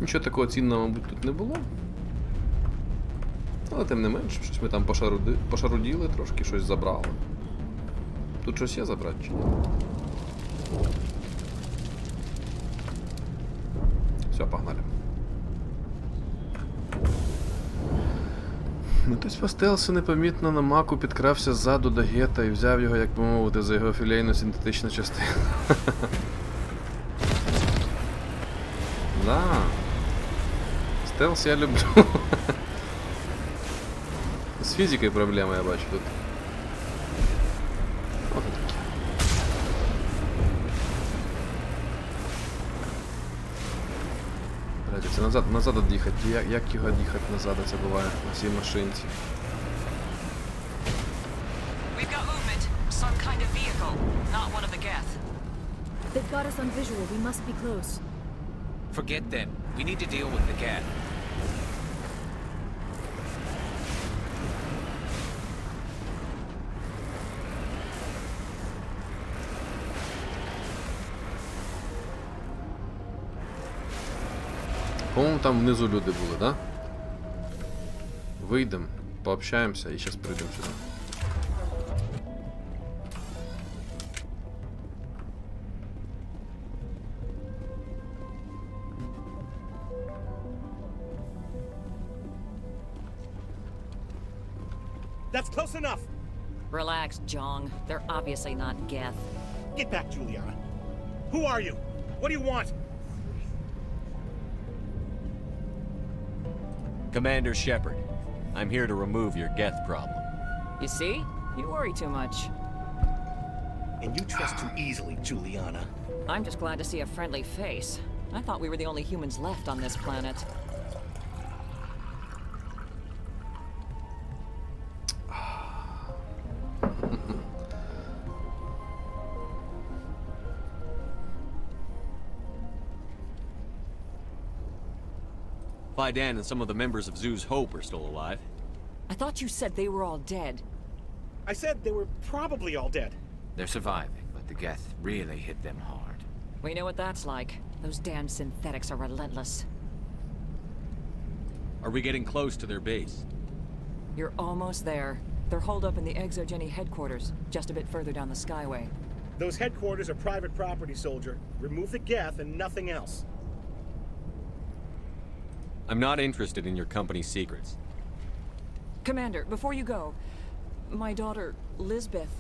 Нічого такого цінного, мабуть, тут не було. Але тим не менше, щось ми там пошаруділи, трошки щось забрали. Тут щось є забрати чи ні? Все, погнали. Хтось по стелсу непомітно на маку підкрався ззаду до гета і взяв його, як би мовити, за його філейну синтетичну частину. Да. Стелс я люблю. З фізикою проблема, я бачу тут. Ось таке. Блядь, це назад від'їхати. Як його від'їхати назад, це буває на цій машинці. We've got movement. Some kind of vehicle, not one of the Geth. They've got us on visual. We must be close. Forget them. We need to deal with the geth. По-моєму, там внизу люди були, да? Вийдемо, пообщаємося і зараз прийдемо сюди. That's close enough! Relax, Jong. They're obviously not Geth. Get back, Juliana. Who are you? What do you want? Commander Shepard, I'm here to remove your geth problem. You see? You worry too much. And you trust too easily, Juliana. I'm just glad to see a friendly face. I thought we were the only humans left on this planet. Fidan and some of the members of Zoo's Hope are still alive. I thought you said they were all dead. I said they were probably all dead. They're surviving, but the geth really hit them hard. We know what that's like. Those damn synthetics are relentless. Are we getting close to their base? You're almost there. They're holed up in the Exogeny headquarters, just a bit further down the Skyway. Those headquarters are private property, soldier. Remove the geth and nothing else. I'm not interested in your company's secrets. Commander, before you go, my daughter, Lisbeth,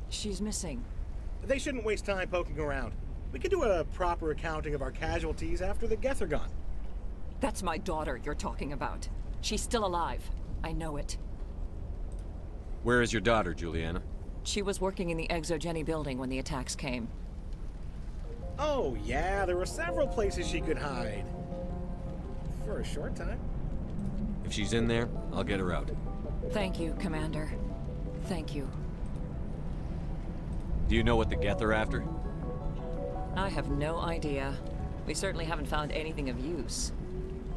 she's missing. They shouldn't waste time poking around. We can do a proper accounting of our casualties after the geth are gone. That's my daughter you're talking about. She's still alive. I know it. Where is your daughter, Juliana? She was working in the Exogeny building when the attacks came. Oh, yeah, there were several places she could hide. For a short time. If she's in there, I'll get her out. Thank you, Commander. Thank you. Do you know what the geth are after? I have no idea. We certainly haven't found anything of use.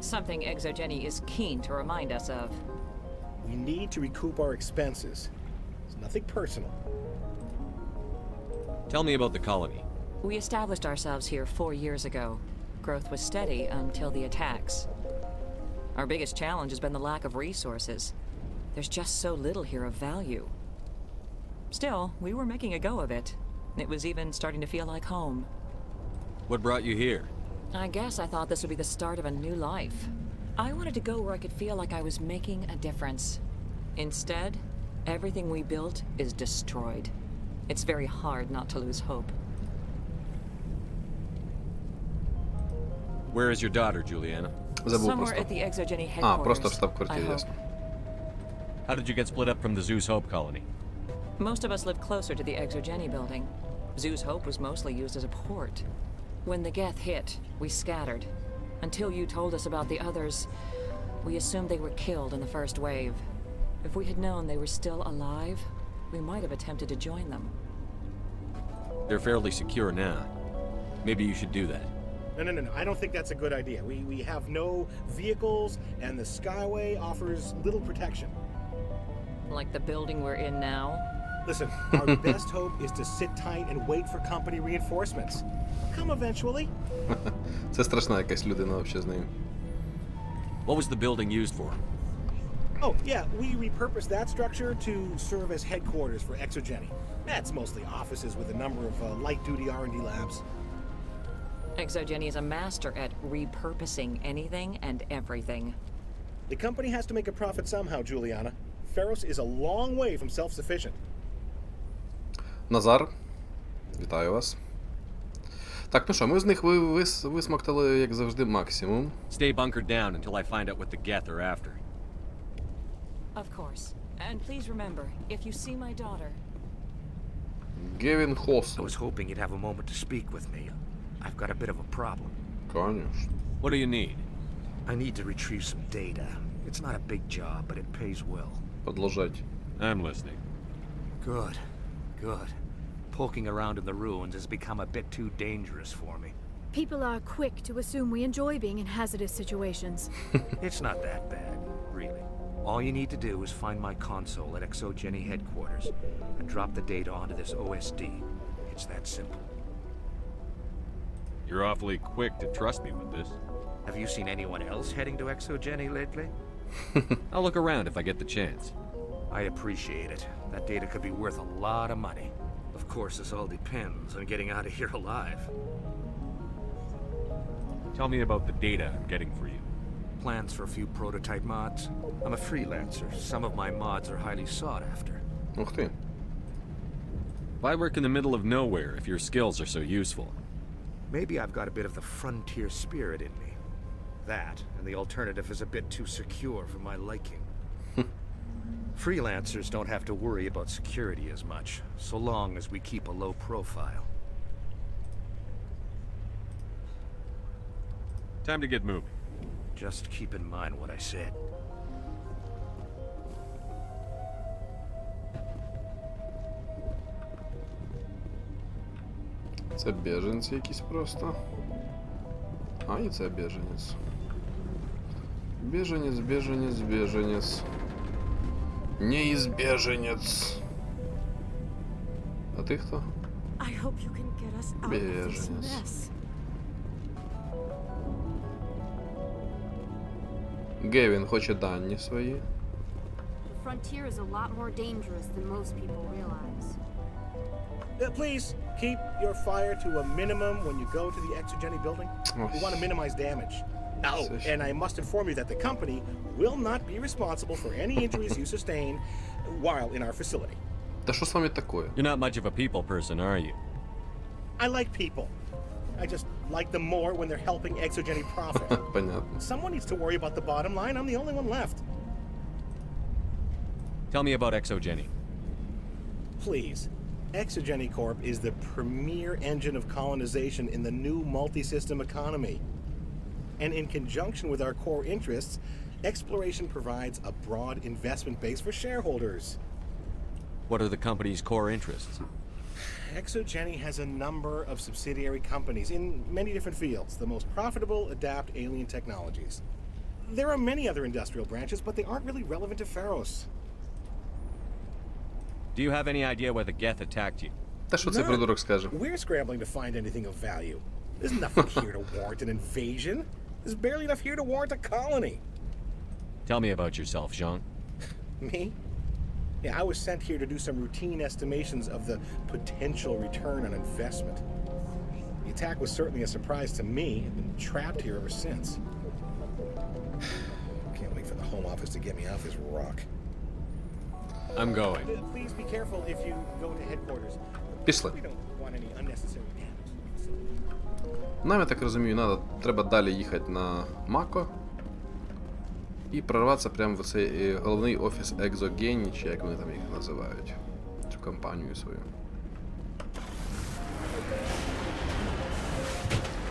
Something Exogeny is keen to remind us of. We need to recoup our expenses. It's nothing personal. Tell me about the colony. We established ourselves here 4 years ago. Growth was steady until the attacks. Our biggest challenge has been the lack of resources. There's just so little here of value. Still, we were making a go of it. It was even starting to feel like home. What brought you here? I guess I thought this would be the start of a new life. I wanted to go where I could feel like I was making a difference. Instead, everything we built is destroyed. It's very hard not to lose hope. Where is your daughter, Juliana? Somewhere at the Exogeny headquarters. Просто в штаб-квартире, ясно. How did you get split up from the Zoo's Hope colony? Most of us lived closer to the Exogeny building. Zoo's Hope was mostly used as a port. When the geth hit, we scattered. Until you told us about the others, we assumed they were killed in the first wave. If we had known they were still alive, we might have attempted to join them. They're fairly secure now. Maybe you should do that. No. I don't think that's a good idea. We have no vehicles, and the Skyway offers little protection. Like the building we're in now? Listen, our best hope is to sit tight and wait for company reinforcements. Come eventually. Це страшна якась людина вообще з нею. What was the building used for? Oh, yeah, we repurposed that structure to serve as headquarters for Exogeny. That's mostly offices with a number of light-duty R&D labs. Exogeny is a master at repurposing anything and everything. The company has to make a profit somehow, Juliana. Feros is a long way from self-sufficient. Назар, вітаю вас. Так, ну що, ми з них висмоктали, як завжди, максимум. Stay bunkered down until I find out what the geth are after. Of course. And please remember, if you see my daughter... Гевін Хосс. I was hoping you'd have a moment to speak with me. I've got a bit of a problem. Конечно. What do you need? I need to retrieve some data. It's not a big job, but it pays well. Подложать. I'm listening. Good. Poking around in the ruins has become a bit too dangerous for me. People are quick to assume we enjoy being in hazardous situations. It's not that bad, really. All you need to do is find my console at ExoGeni headquarters and drop the data onto this OSD. It's that simple. You're awfully quick to trust me with this. Have you seen anyone else heading to ExoGeni lately? I'll look around if I get the chance. I appreciate it. That data could be worth a lot of money. Of course, this all depends on getting out of here alive. Tell me about the data I'm getting for you. Plans for a few prototype mods. I'm a freelancer. Some of my mods are highly sought after. Ух ты. Why work in the middle of nowhere if your skills are so useful? Maybe I've got a bit of the frontier spirit in me. That, and the alternative is a bit too secure for my liking. Freelancers don't have to worry about security as much, so long as we keep a low profile. Time to get moving. Just keep in mind what I said. Це біженці якісь просто. А, і це біженець. Біженець, біженець, біженець. Неізбеженець. А ти хто? Біженець. Гевін хоче дані свої. The frontier is a lot more dangerous than most people realize. Please keep your fire to a minimum when you go to the ExoGeni building. We want to minimize damage. Oh, and I must inform you that the company will not be responsible for any injuries you sustain while in our facility. Та що з вами такое? You're not much of a people person, are you? I like people. I just like them more when they're helping ExoGeni profit. Понятно. Someone needs to worry about the bottom line. I'm the only one left. Tell me about ExoGeni. Please. ExoGeni Corp is the premier engine of colonization in the new multi-system economy. And in conjunction with our core interests, exploration provides a broad investment base for shareholders. What are the company's core interests? ExoGeni has a number of subsidiary companies in many different fields. The most profitable adapt alien technologies. There are many other industrial branches, but they aren't really relevant to Pharos. Do you have any idea why the Geth attacked you? Та що цей придурок скаже? We're scrambling to find anything of value. There's nothing here to warrant an invasion. There's barely enough here to warrant a colony. Tell me about yourself, Jean. Me? Yeah, I was sent here to do some routine estimations of the potential return on investment. The attack was certainly a surprise to me. I've been trapped here ever since. Can't wait for the Home Office to get me off this rock. I'm going. Please be careful if you go to headquarters. Пішли. We don't want any unnecessary damage. Нам, я так розумію, треба далі їхати на Мако і прорватися прямо в цей головний офіс ExoGeni, чи як вони там їх називають, цю компанію свою.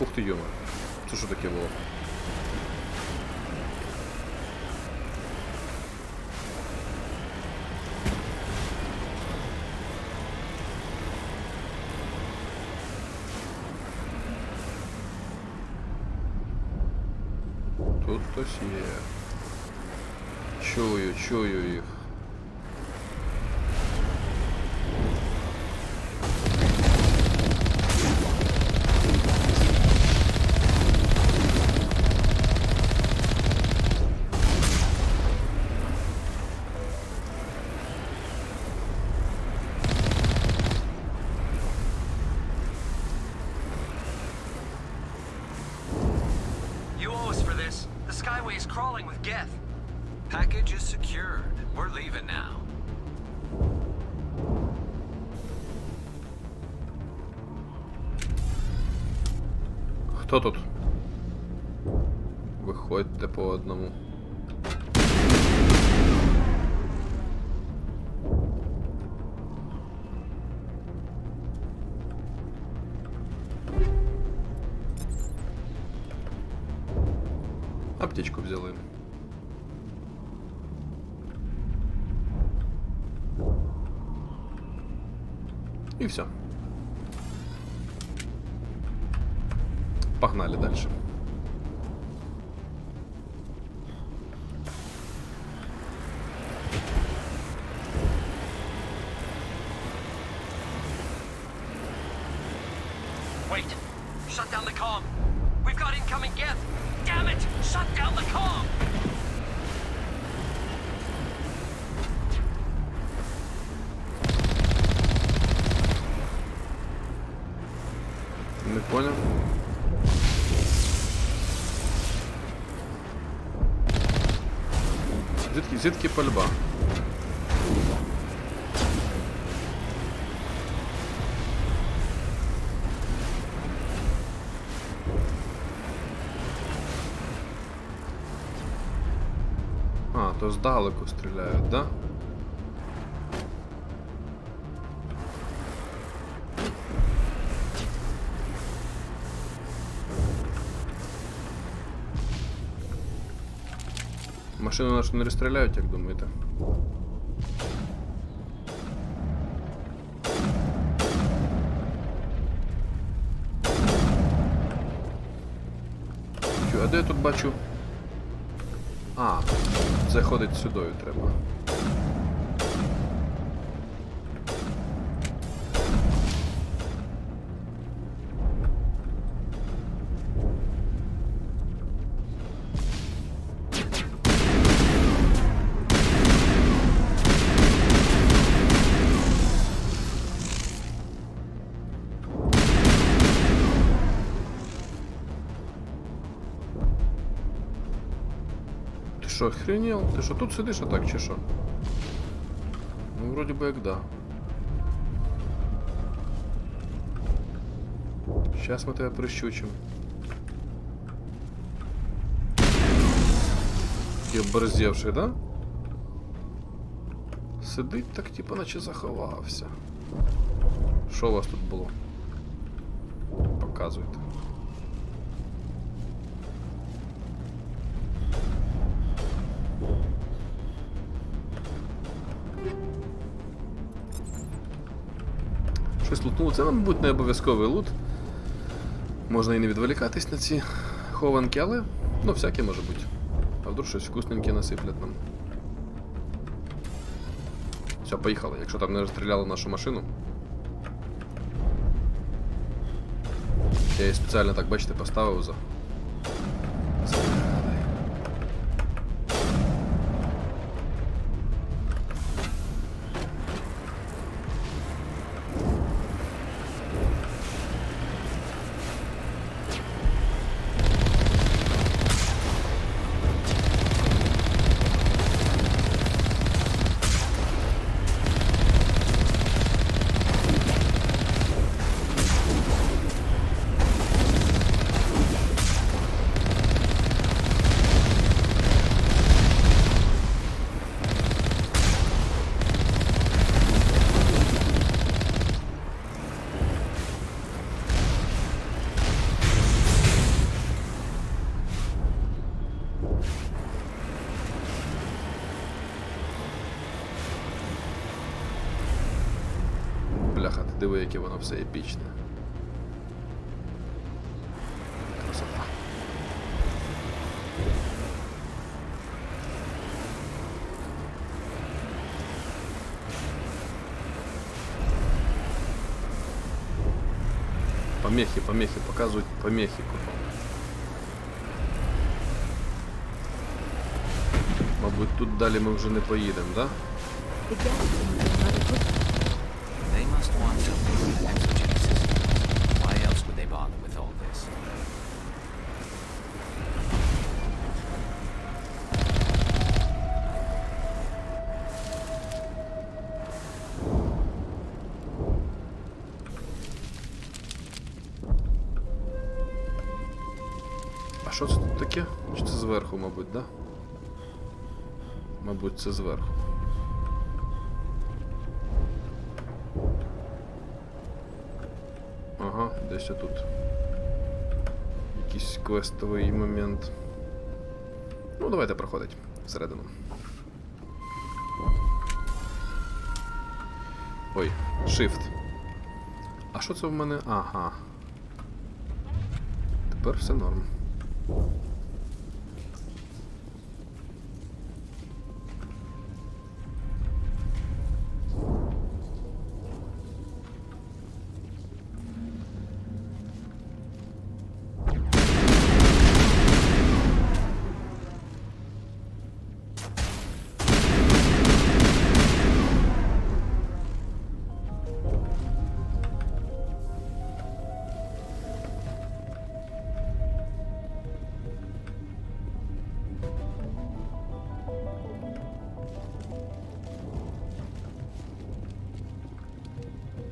Ух ти, йома. Це що таке було? Тут хтось є. Чую їх. You owe us for this. The Skyway is crawling with Geth. Package is secured. We're leaving now. Хто тут? Виходьте по одному. Аптечку взяли. І все. погнали далі. Wait! Shut down the comm! We've got incoming geth! Damn it! Shut down the comm! Не понял. Звідки пальба? А, то здалеку стріляють, да? Машину нашу не розстріляють, як думаєте? Чу, а де я тут бачу? А, це ходить сюдою треба. Ти що, охренел? Ти що, тут сидиш отак, чи що? Ну, вроді би як да. Щас ми тебе прищучимо. Такий оборзевший, да? Сидить так, типу, наче заховався. Що у вас тут було? Показуйте. Щось лутнуло. Це, мабуть, не обов'язковий лут. Можна і не відволікатись на ці хованки, але, ну, всяке може бути. А вдруг щось вкусненьке насиплять нам. Все, поїхали. Якщо там не розстріляли нашу машину. Я її спеціально, так, бачите, поставив за... Бляха, ти диви, яке воно все епічне. Красота. Помехи, помехи, показують помехи. Мабуть, тут далі ми вже не поїдемо, да? They must want something from the exogenic system. Why else would they bother with all this? А що це тут таке? Чи це зверху, мабуть, да? Мабуть, це зверху. Ага, десь тут. Якийсь квестовий момент. Ну, давайте проходить всередину. Ой, Shift. А що це в мене? Ага. Тепер все норм.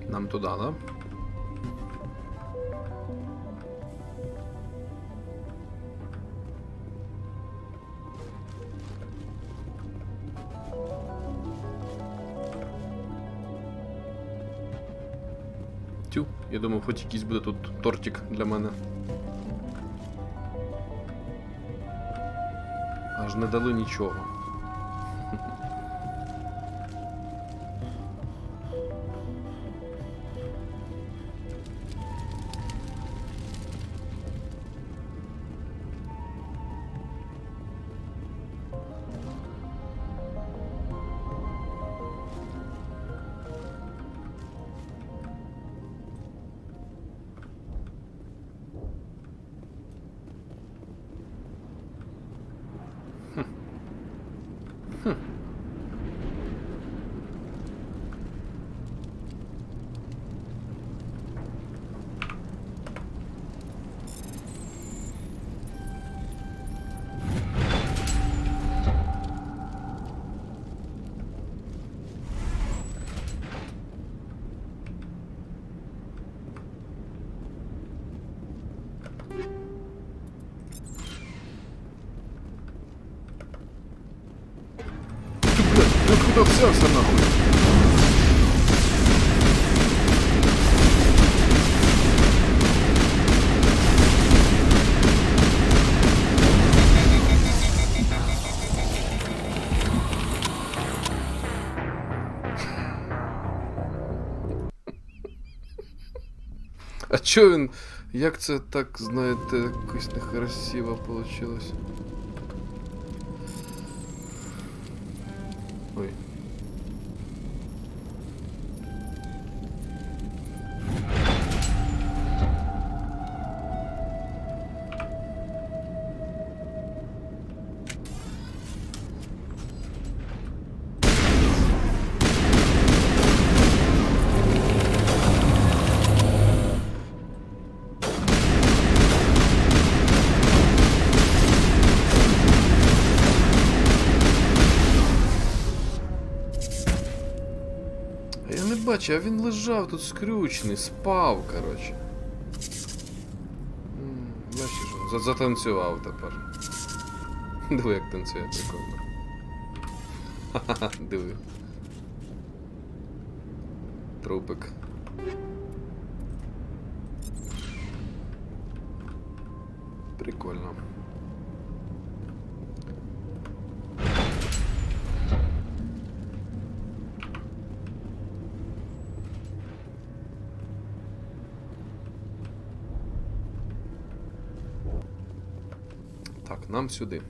Нам туди, да? Тю, я думав, хоч якийсь буде тут тортик для мене. Аж не дали нічого. Куда взялся нахуй? А чо він? Як це так, знаєте, якось некрасиво получилось? Ой. Бачу, а він лежав тут скрючений, спав, коротше. Бачиш, затанцював тепер. Диви, як танцює, прикольно. Ха-ха, диви. Трупик. Прикольно. Так, нам сюди.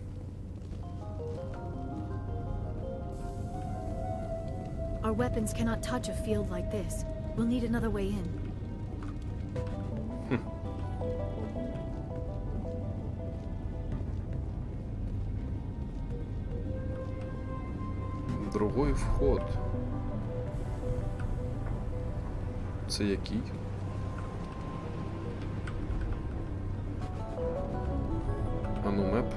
Our weapons cannot touch a field like this. We'll need another way in. Другой вход. Це який? Ану, меп.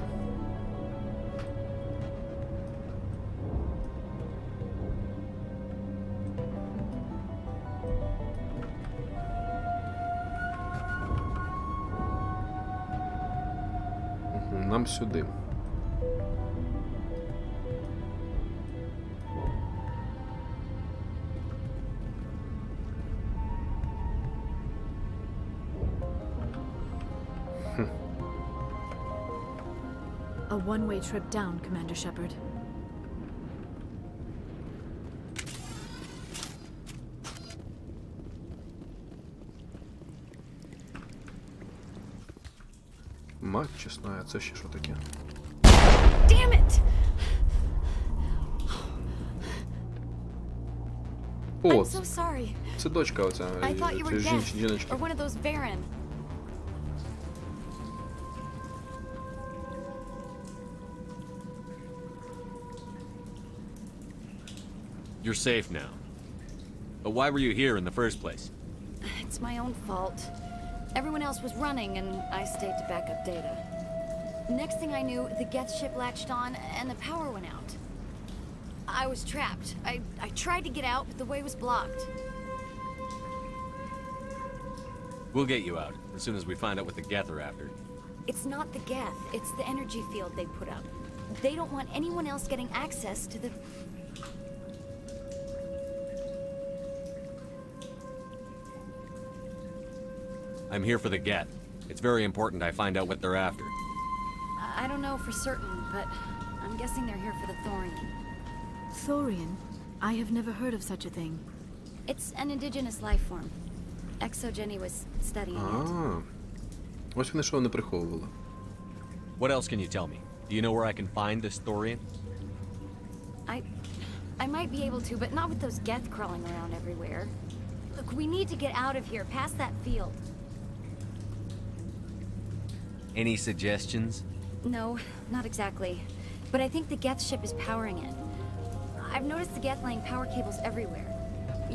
Нам сюди. A one-way trip down, Commander Shepard. Мать чесна, а це ще що таке? Damn it! О, I'm so sorry. це дочка оця, I thought you were цієї Geth, жіночки. or one of those Varen. You're safe now. But why were you here in the first place? It's my own fault. Everyone else was running, and I stayed to back up data. Next thing I knew, the Geth ship latched on, and the power went out. I was trapped. I tried to get out, but the way was blocked. We'll get you out, as soon as we find out what the Geth are after. It's not the Geth, it's the energy field they put up. They don't want anyone else getting access to the... I'm here for the Geth. It's very important I find out what they're after. I don't know for certain, but I'm guessing they're here for the Thorian. Thorian? I have never heard of such a thing. It's an indigenous life form. Exogeny was studying it. Ось вони що не приховували. What else can you tell me? Do you know where I can find this Thorian? I might be able to, but not with those Geth crawling around everywhere. Look, we need to get out of here, past that field. Any suggestions? No, not exactly. But I think the Geth ship is powering it. I've noticed the Geth laying power cables everywhere.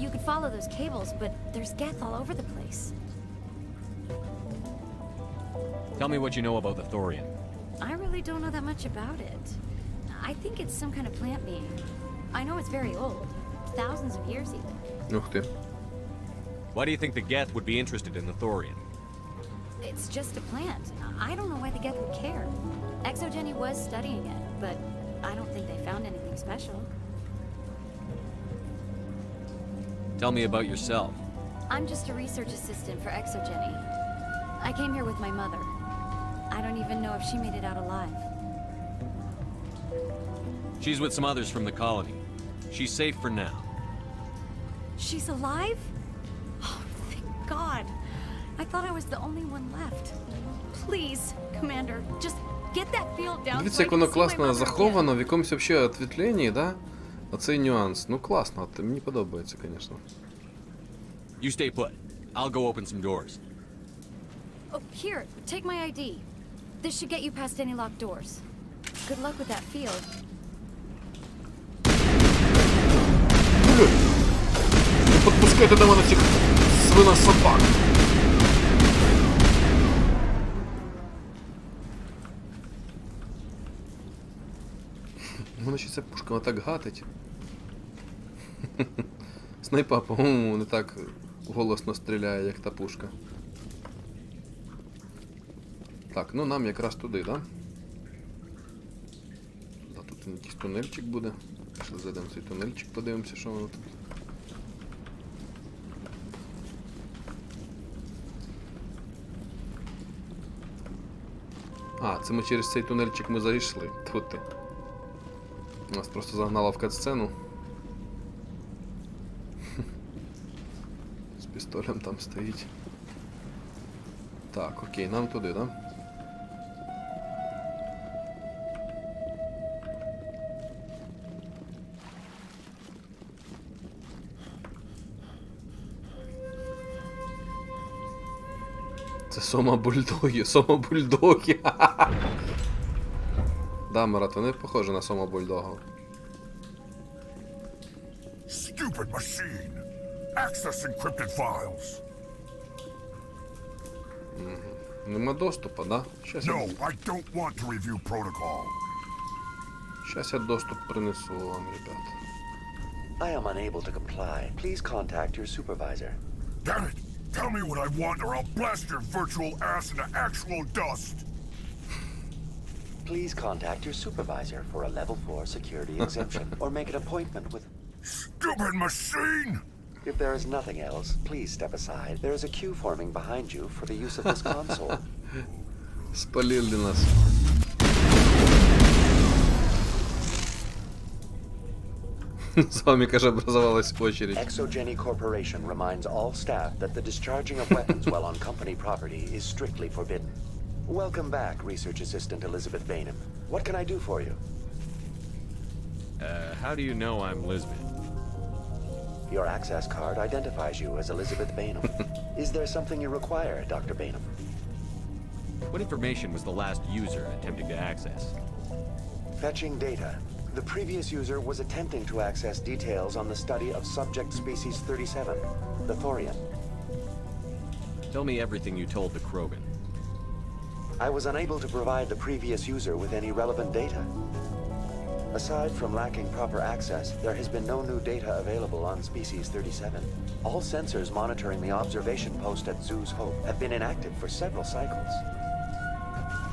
You could follow those cables, but there's Geth all over the place. Tell me what you know about the Thorian. I really don't know that much about it. I think it's some kind of plant being. I know it's very old. Thousands of years even. Ух ти. Why do you think the Geth would be interested in the Thorian? It's just a plant. I don't know why the Geth would care. Exogeny was studying it, but I don't think they found anything special. Tell me about yourself. I'm just a research assistant for Exogeny. I came here with my mother. I don't even know if she made it out alive. She's with some others from the colony. She's safe for now. She's alive? Oh, thank God. I thought I was the only one left. Please, Commander, just get that field down. Дивіться, як воно класно заховано в якомусь вообще ответвленні, да? Оцей нюанс. Ну класно, мені подобається, звісно. You stay put. I'll go open some doors. Oh, here, take my ID. This should get you past any locked doors. Good luck with that field. Не підпускайте до мене цих свинособак. Воно ще ця пушка, вона так гатить. Снайпа, по-моєму, не так голосно стріляє, як та пушка. Так, ну нам якраз туди, да? Да, тут якийсь тунельчик буде. Пішли зайдемо в цей тунельчик, подивимося, що воно тут. А, це ми через цей тунельчик ми зайшли. Тут. Нас просто загнало в кат-сцену. З пістолем там стоїть. Так, окей, нам туди, да? Це Сома бульдоги, Сома бульдоги. Да, Марат, вони похожі на Сома бульдога. Stupid machine! Access encrypted files! Нема доступу, да? No, I don't want to review protocol. Щас я доступ принесу вам, ребят. I am unable to comply. Please contact your supervisor. Damn it! Tell me what I want or I'll blast your virtual ass into actual dust! Please contact your supervisor for a level 4 security exemption or make an appointment with... Stupid machine! If there is nothing else, please step aside. There is a queue forming behind you for the use of this console. Спалили нас. С вами, каже, образовалась очередь. Exogeny Corporation reminds all staff that the discharging of weapons while on company property is strictly forbidden. Welcome back, Research Assistant Elizabeth Bainham. What can I do for you? How do you know I'm Lisbon? Your access card identifies you as Elizabeth Bainham. Is there something you require, Dr. Bainham? What information was the last user attempting to access? Fetching data. The previous user was attempting to access details on the study of subject species 37, the Thorian. Tell me everything you told the Krogan. I was unable to provide the previous user with any relevant data. Aside from lacking proper access, there has been no new data available on species 37. All sensors monitoring the observation post at Zoo's Hope have been inactive for several cycles.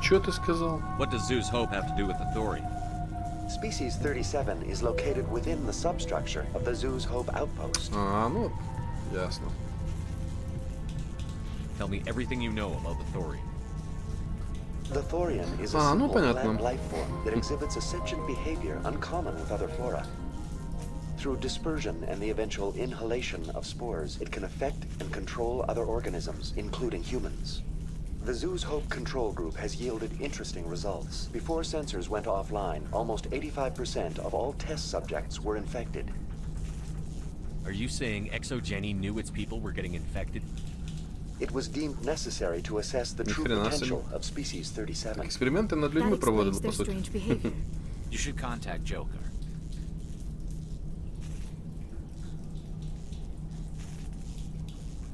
Чё ты сказал? What does Zoo's Hope have to do with the Thorian? Species 37 is located within the substructure of the Zoo's Hope outpost. Ну, ясно. Tell me everything you know about the Thorian. The Thorian is a ну simple понятно. plant life form that exhibits a sentient behavior uncommon with other flora. Through dispersion and the eventual inhalation of spores, it can affect and control other organisms, including humans. The Zoo's Hope control group has yielded interesting results. Before sensors went offline, almost 85% of all test subjects were infected. Are you saying Exogeny knew its people were getting infected? It was deemed necessary to assess the true potential of species 37. Эксперименты над людьми проводили, по сути. You should contact Joker.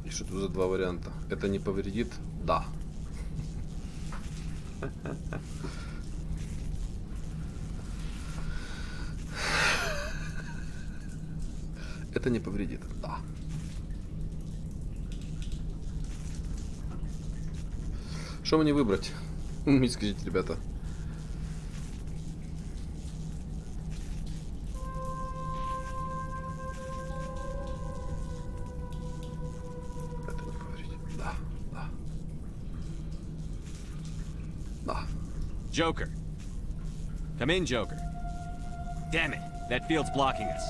И что тут за два варианта? Это не повредит? Да. Это не повредит? Да. Что мне выбрать? Мне скажите, ребята. Это не повредит. Да, да. Да. Joker. Come in, Joker. Damn it. That field's blocking us.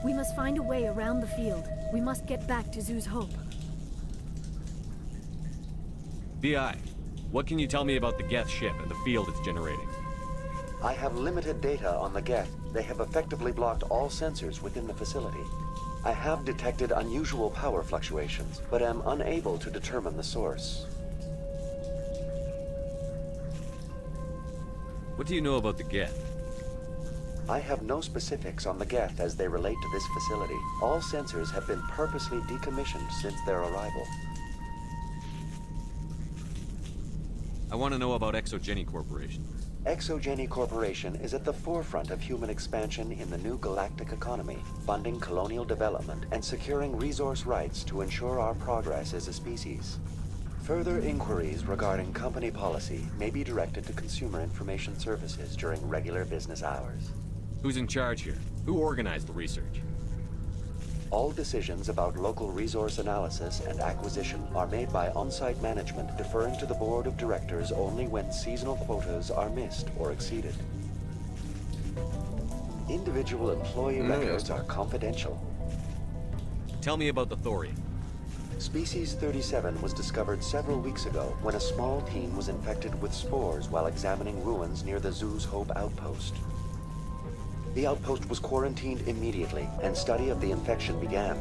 We must find a way around the field. We must get back to Zoo's Hope. BI, what can you tell me about the Geth ship and the field it's generating? I have limited data on the Geth. They have effectively blocked all sensors within the facility. I have detected unusual power fluctuations, but am unable to determine the source. What do you know about the Geth? I have no specifics on the Geth as they relate to this facility. All sensors have been purposely decommissioned since their arrival. I want to know about Exogeny Corporation. Exogeny Corporation is at the forefront of human expansion in the new galactic economy, funding colonial development and securing resource rights to ensure our progress as a species. Further inquiries regarding company policy may be directed to Consumer Information Services during regular business hours. Who's in charge here? Who organized the research? All decisions about local resource analysis and acquisition are made by on-site management, deferring to the board of directors only when seasonal quotas are missed or exceeded. Individual employee records are confidential. Tell me about the Thorian. Species 37 was discovered several weeks ago when a small team was infected with spores while examining ruins near the Zoo's Hope outpost. The outpost was quarantined immediately, and study of the infection began.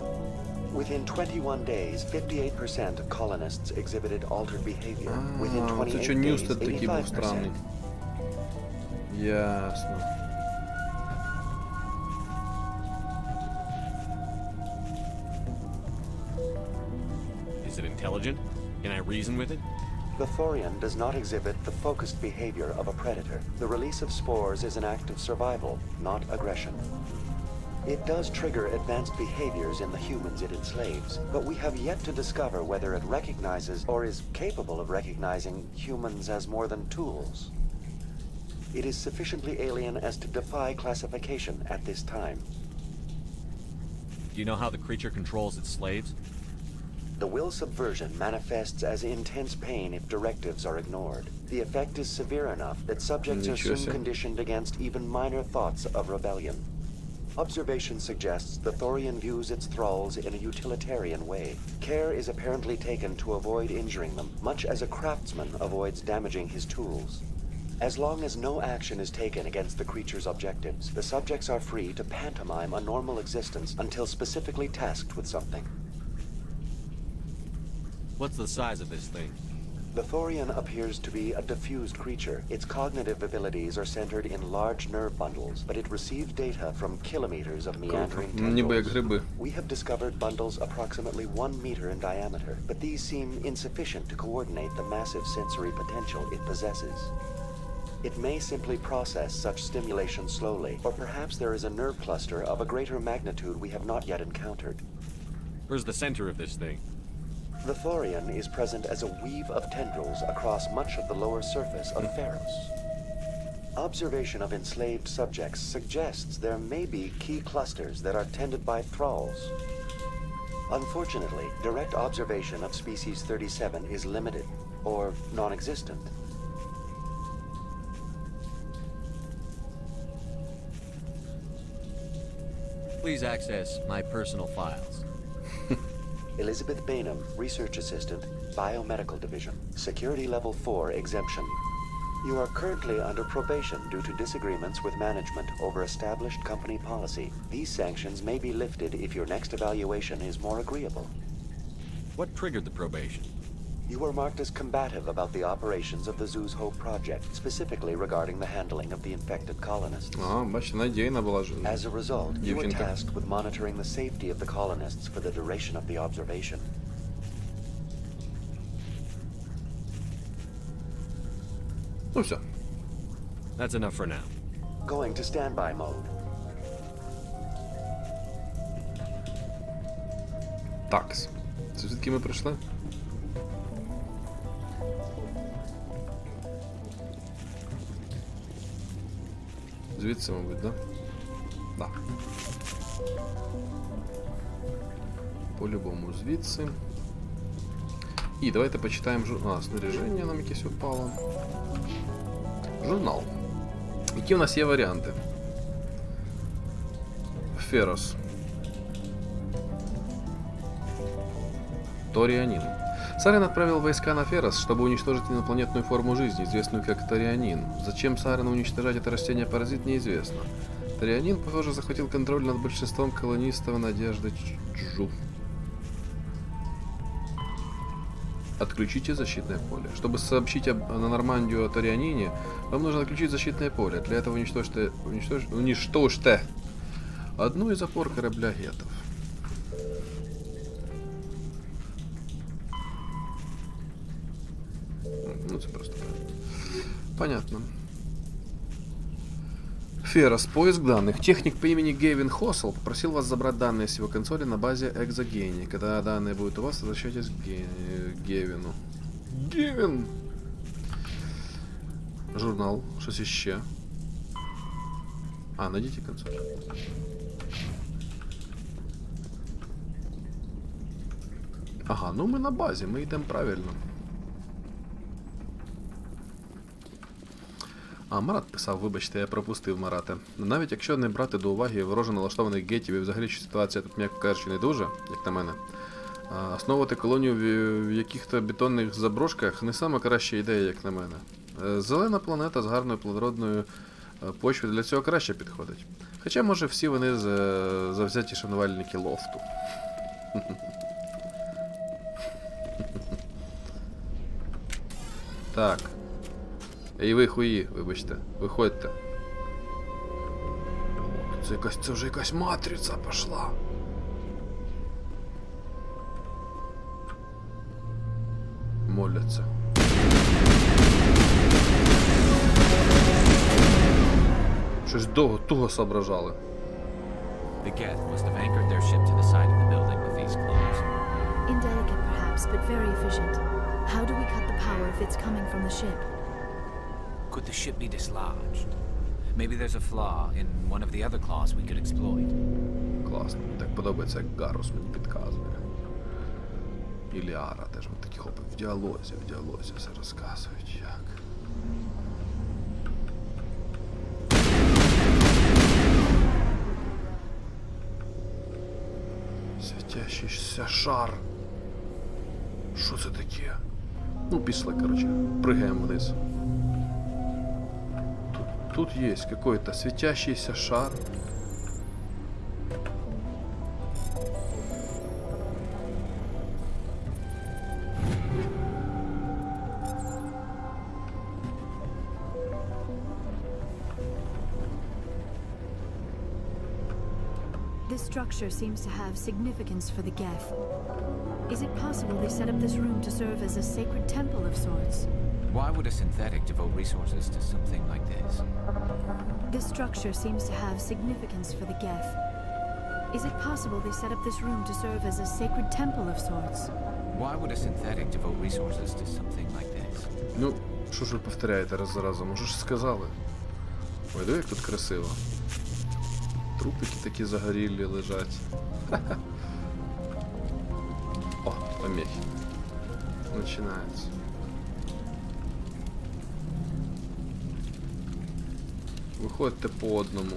Within 21 days, 58% of colonists exhibited altered behavior. Within 28 days, 85%. Ясно. Is it intelligent? Can I reason with it? The Thorian does not exhibit the focused behavior of a predator. The release of spores is an act of survival, not aggression. It does trigger advanced behaviors in the humans it enslaves, but we have yet to discover whether it recognizes or is capable of recognizing humans as more than tools. It is sufficiently alien as to defy classification at this time. Do you know how the creature controls its slaves? The will subversion manifests as intense pain if directives are ignored. The effect is severe enough that subjects are soon conditioned against even minor thoughts of rebellion. Observation suggests the Thorian views its thralls in a utilitarian way. Care is apparently taken to avoid injuring them, much as a craftsman avoids damaging his tools. As long as no action is taken against the creature's objectives, the subjects are free to pantomime a normal existence until specifically tasked with something. What's the size of this thing? The Thorian appears to be a diffused creature. Its cognitive abilities are centered in large nerve bundles, but it receives data from kilometers of meandering tendrils. We have discovered bundles approximately 1 meter in diameter, but these seem insufficient to coordinate the massive sensory potential it possesses. It may simply process such stimulation slowly, or perhaps there is a nerve cluster of a greater magnitude we have not yet encountered. Where's the center of this thing? The Thorian is present as a weave of tendrils across much of the lower surface of Pharos. Observation of enslaved subjects suggests there may be key clusters that are tended by thralls. Unfortunately, direct observation of species 37 is limited, or non-existent. Please access my personal files. Elizabeth Bainham, Research Assistant, Biomedical Division, Security Level 4 Exemption. You are currently under probation due to disagreements with management over established company policy. These sanctions may be lifted if your next evaluation is more agreeable. What triggered the probation? You were marked as combative about the operations of the Zoo's Hope project, specifically regarding the handling of the infected colonists. As a result, you were tasked with monitoring the safety of the colonists for the duration of the observation. Ну все. That's enough for now. Going to standby mode. Такс. Це звідки ми прийшли? Звідси, мабуть, да? Да. По-любому звідси. І давайте почитаємо журнал. Снаряження нам якесь упало. Журнал. Які у нас є варіанти? Ферос. Торианин. Сарен отправил войска на Ферос, чтобы уничтожить инопланетную форму жизни, известную как торианин. Зачем Сарену уничтожать это растение-паразит, неизвестно. Торианин, похоже, захватил контроль над большинством колонистов Надежды Джу. Отключите защитное поле. Чтобы сообщить на Нормандию о Торианине, вам нужно отключить защитное поле. Для этого уничтожьте одну из опор корабля гетов. Ну, это просто понятно. Ферос, поиск данных. Техник по имени Гевин Хоссел попросил вас забрать данные с его консоли на базе Экзогении. Когда данные будут у вас, возвращайтесь к Гевину. Гевин! Журнал. Щось іще. А, найдите консоль. Ага, ну ми на базі, ми йдемо правильно. А, Марат писав, вибачте, я пропустив Марата. Навіть якщо не брати до уваги вороже налаштованих гетів і взагалі ситуація тут, м'яко кажучи, не дуже, як на мене, основувати колонію в яких-то бетонних заброшках не саме краща ідея, як на мене. Зелена планета з гарною плодородною почвою для цього краще підходить. Хоча, може, всі вони завзяті шанувальники лофту. Так. Ей ви хуї, вибачте, виходьте. Це вже якась матриця пішла. Моляться. Щось туго соображали. The Geth must have anchored their ship to the side of the building with these claws. Indelicate perhaps, but very efficient. How do we cut the power if it's coming from the ship? Could the ship be dislodged? Maybe there's a flaw in one of the other claws we could exploit. Класно, мені так подобається, як Гарус мені підказує. І Ліара теж такі хопи в діалозі все розказують, як. світящийся шар. Що це таке? Ну, пішли, короче. Прыгаем вниз. Тут есть какой-то светящийся шар. This structure seems to have significance for the Geth. Is it possible they set up this room to serve as a sacred temple of sorts? Why would a synthetic devote resources to something like this? This structure seems to have significance for the Geth. Is it possible they set up this room to serve as a sacred temple of sorts? Why would a synthetic devote resources to something like this? Ну, що ж ви повторяєте раз за разом? Може ж сказали? Ой, диви, як тут красиво. Трупики такі загорілі лежать. О, помехи. Начинается. Виходьте по одному.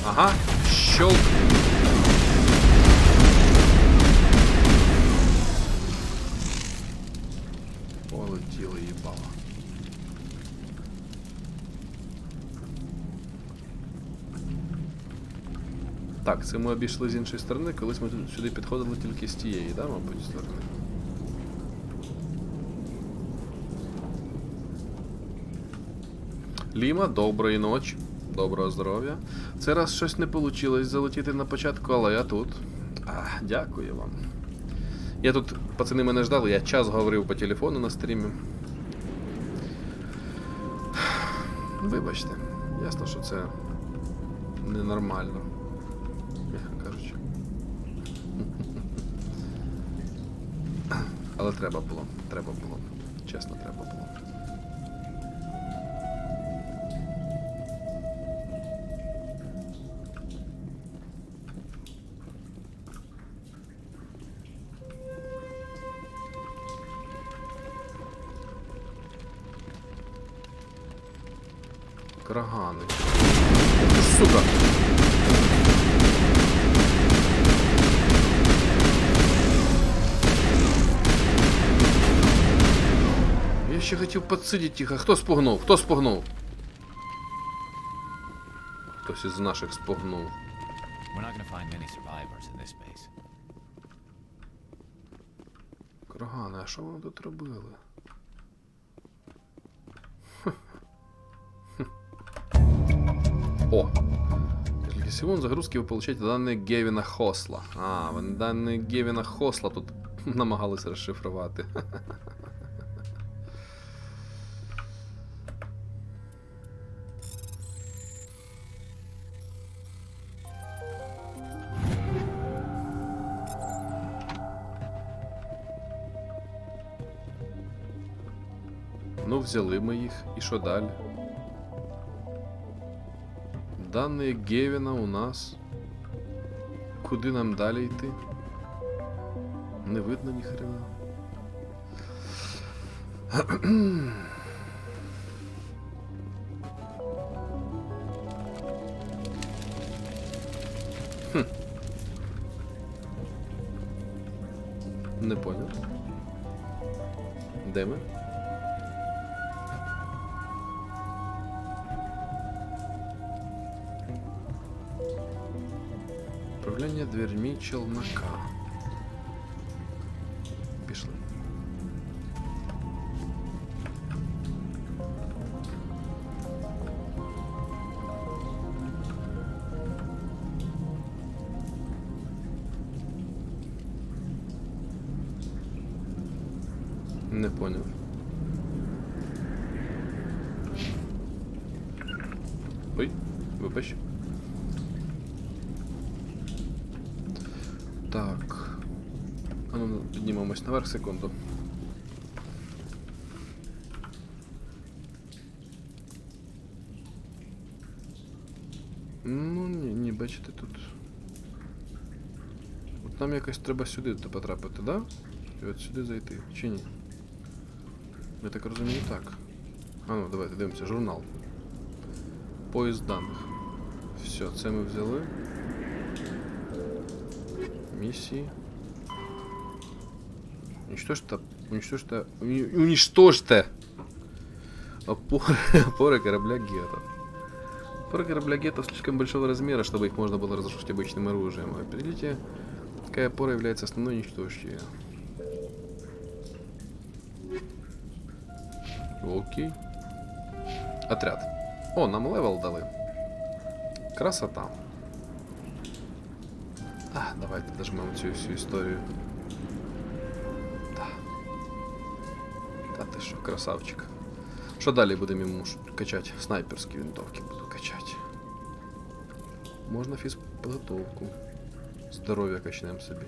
Ага, щелк. Полетіло їбало. Так, це ми обійшли з іншої сторони, колись ми сюди підходили тільки з тієї, да, мабуть, сторони. Ліма, доброї ночі, доброго здоров'я. Це раз щось не вийшло залетіти на початку, але я тут. Дякую вам. Я тут, пацани мене ждали, я час говорив по телефону на стрімі. Вибачте, ясно, що це ненормально. М'яко кажучи. Але треба було. Чесно, треба було. Крагани. Сука! Я ще хотів підсидіти їх. А хто спугнув? Хто спугнув? Хтось із наших спугнув. Крагани, а що вони тут робили? О! Несколько секунд загрузки вы получаете данные Гевіна Хосла. Вони дані Гевіна Хосла тут намагалися розшифрувати. Ну, взяли ми їх. І що далі? Дані Гевіна у нас. Куди нам далі йти? Не видно ні хрена. Не понял. Де ми? Управління дверьми челнока. Пішли. Не понял. Ой, вибач. Так. А ну, піднімемось наверх, секунду. Ну, ні, бачите, тут. От нам якось треба сюди потрапити, да? І от сюди зайти, чи ні? Я так розумію, так. А ну, давайте дивимося, журнал. Поїзд даних. Все, це ми взяли. Миссии. Уничтожьте опоры корабля Гетто. Опоры корабля Гетто слишком большого размера, чтобы их можно было разрушить обычным оружием. Определите, какая опора является основной, уничтожьте ее. Окей. Отряд. О, нам левел дали. Красота. Давайте дожмемо цю всю історію. Та ти що, красавчик. Що далі будемо йому качати? Снайперські винтовки буду качати. Можна фізподготовку. Здоров'я качнемо собі.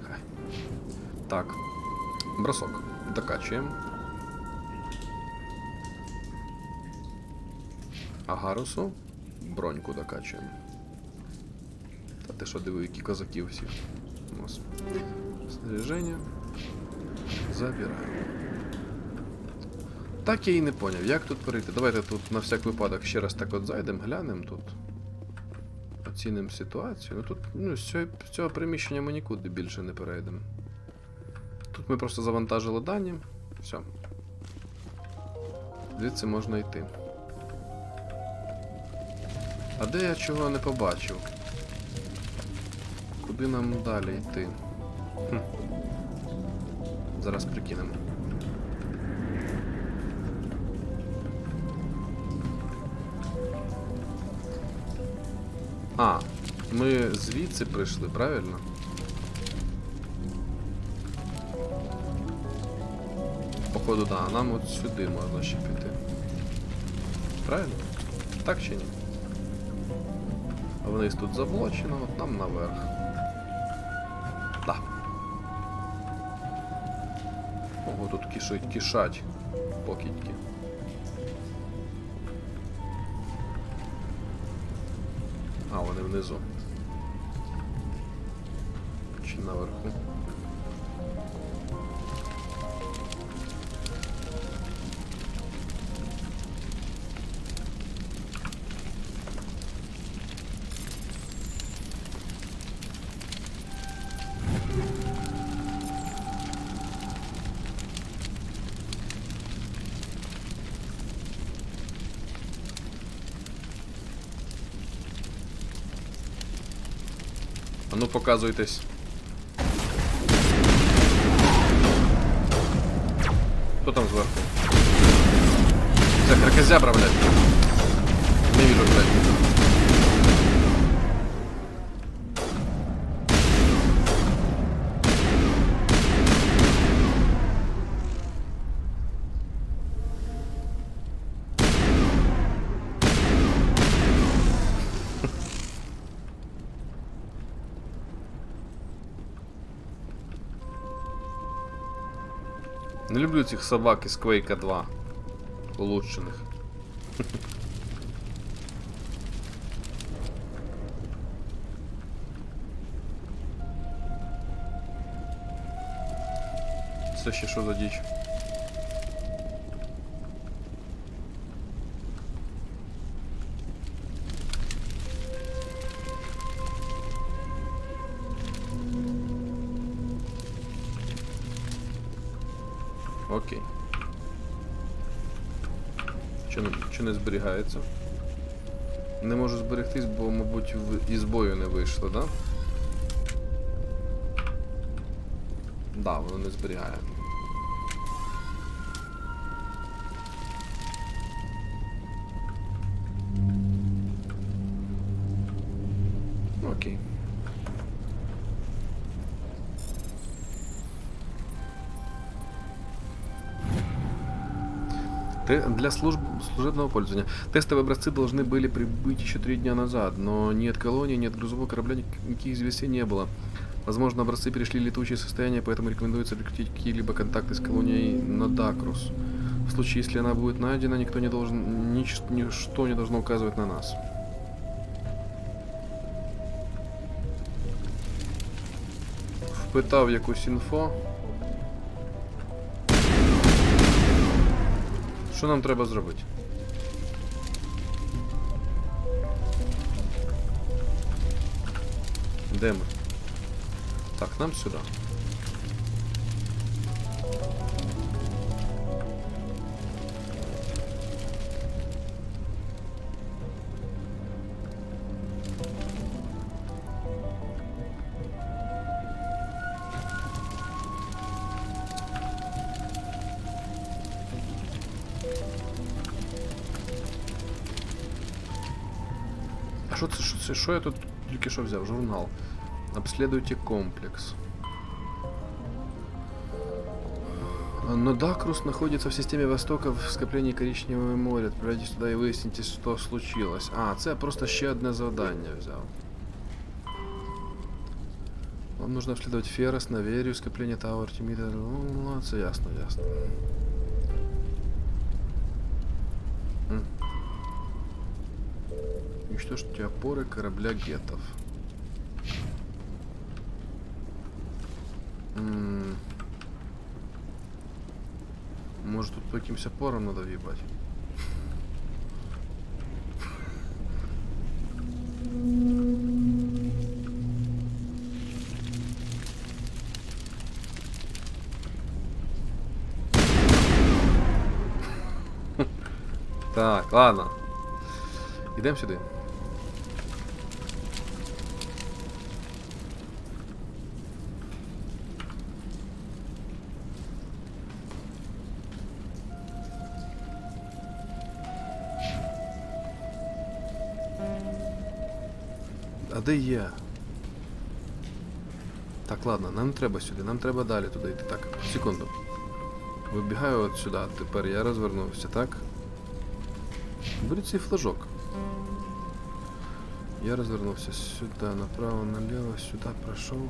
Хай. Так. Бросок. Докачуємо. Агарусу. Броньку докачуємо. Та ти що, диви, які козаки всі. Снаряження. Забираємо. Так я і не поняв, як тут перейти. Давайте тут на всяк випадок ще раз так от зайдемо, глянемо тут. Оцінимо ситуацію. Ну тут, з цього приміщення ми нікуди більше не перейдемо. Тут ми просто завантажили дані. Все. Звідси можна йти. А де я чого не побачив? Куди нам далі йти? Зараз прикинемо. Ми звідси прийшли, правильно? Походу, да, нам от сюди можна ще піти. Правильно? Так чи ні? А вниз тут заблочено, от нам наверх. Да. Ого, тут кишать покидьки. А, вони внизу. Чи наверху? А ну показуйтесь. Хто там зверху? Це кракозябра, блядь. Не вижу, блядь. Не люблю цих собак із Quake 2. Улучшених. Це ще що за діч? Окей. Що не зберігається? Не можу зберегтись, бо, мабуть, із бою не вийшло, да? Да, воно не зберігає. Окей. Для служебного пользования. Тестовые образцы должны были прибыть еще 3 дня назад, но ни от колонии, ни от грузового корабля никаких известий не было. Возможно, образцы перешли в летучее состояние, поэтому рекомендуется прекратить какие-либо контакты с колонией на Дакрус. В случае, если она будет найдена, никто не должен, ничто не должно указывать на нас. Впитав якусь інфо. Що нам треба зробити? Де ми? Так, нам сюди. А що я тут тільки що взяв? Журнал. Обследуйте комплекс. Нодакрус находится в системе Востока в скоплении Коричневого моря. Отправляйтесь туда и выясните, что случилось. А, це я просто ще одне завдання взяв. Вам нужно обследовать Феррос, Наверию, скопление Тау, Артемида. Ну, це ясно, ясно. Уничтожьте опоры корабля гетов. Может, тут по каким-то опорам надо въебать? Так, ладно. Идем сюда. А де я? Так, ладно, нам не треба сюди, нам треба далі туди йти. Так, секунду. Вибігаю от сюди, тепер я розвернувся, так? Беріть цей флажок. Я розвернувся сюди, направо, наліво, сюди пройшов.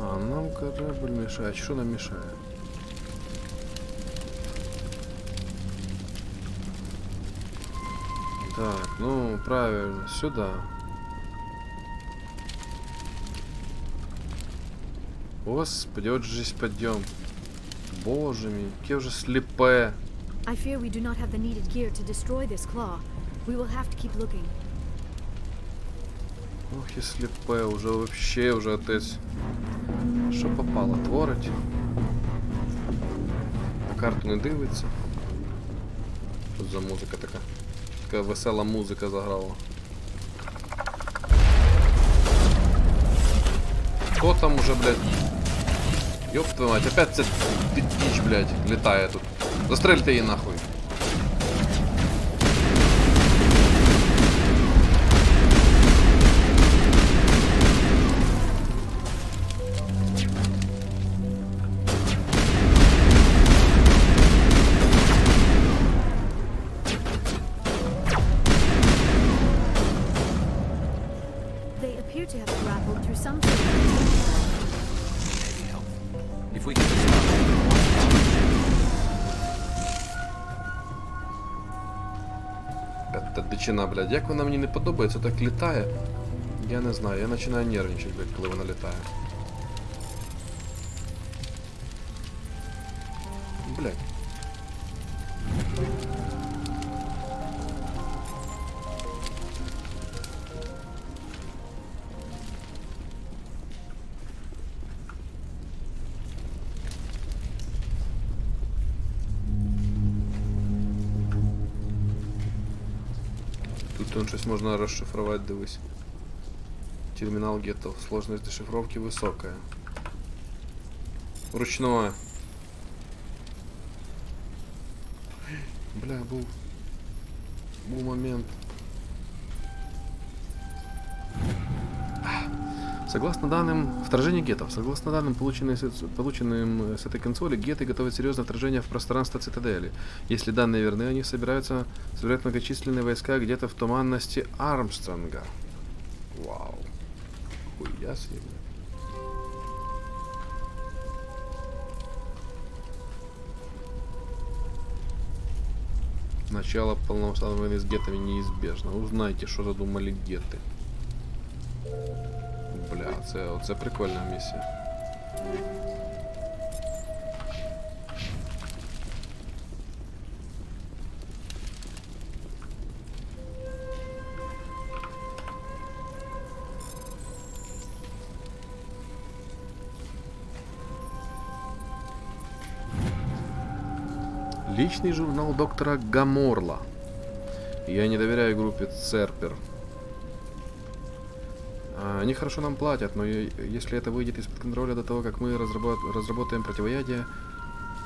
А, нам корабль мешає. Що нам мешає? Так, ну, правильно, сюда. Господи, от же подъем. Боже мій, яке вже сліпе. I fear we do not have the needed gear to destroy this claw. We will have to keep looking. Ох, і сліпе, уже вообще, уже отець. Що попало, творить? На карту не дивиться. Що за музика така? Така весела музика заграла. Хто там уже, блядь? Ёб твою мать, опять ця дичь, блядь, летає тут. Застрельте її нахуй. They appear to have grappled through some. If we can just stop Та дичина, блядь, як вона мені не подобається, так літає. Я не знаю, я починаю нервничати, блядь, коли вона літає. Блядь. Тут щось можна розшифрувати, дивись. Терминал гетов. Сложность дешифровки высокая. Ручное. Бля, был момент. Согласно данным, вторжение гетов. Согласно данным, полученным с этой консоли, геты готовят серьезное вторжение в пространство цитадели. Если данные верны, они собирают многочисленные войска где-то в туманности Армстронга. Вау. Хуя себе. Начало полномасштабной войны с гетами неизбежно. Узнайте, что задумали геты. Бля, це прикольна місія. Личный журнал доктора Гаморла. Я не доверяю группе Церпер. Они хорошо нам платят, но если это выйдет из-под контроля до того, как мы разработаем противоядие,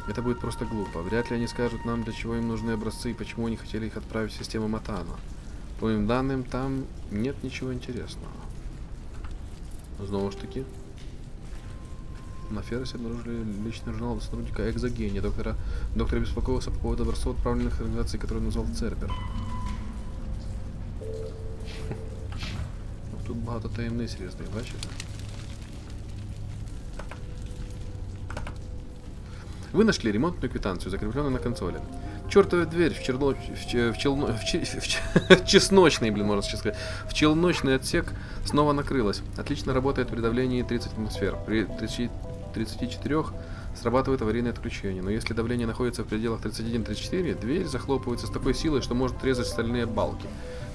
это будет просто глупо. Вряд ли они скажут нам, для чего им нужны образцы и почему они хотели их отправить в систему Матана. По моим данным, там нет ничего интересного. Знову ж таки. На Ферросе обнаружили личный журнал сотрудника Экзогения. Доктор беспокоился по поводу образцов, отправленных организацией, которую назвал Церпер. Тут багато таємниць різних, бачите? Вы нашли ремонтную квитанцию, закрепленную на консоли. Чертова дверь в чесночный, можно сейчас сказать, в челночный отсек снова накрылась. Отлично работает при давлении 30 атмосфер. При 34 срабатывает аварийное отключение. Но если давление находится в пределах 31-34, дверь захлопывается с такой силой, что может резать стальные балки.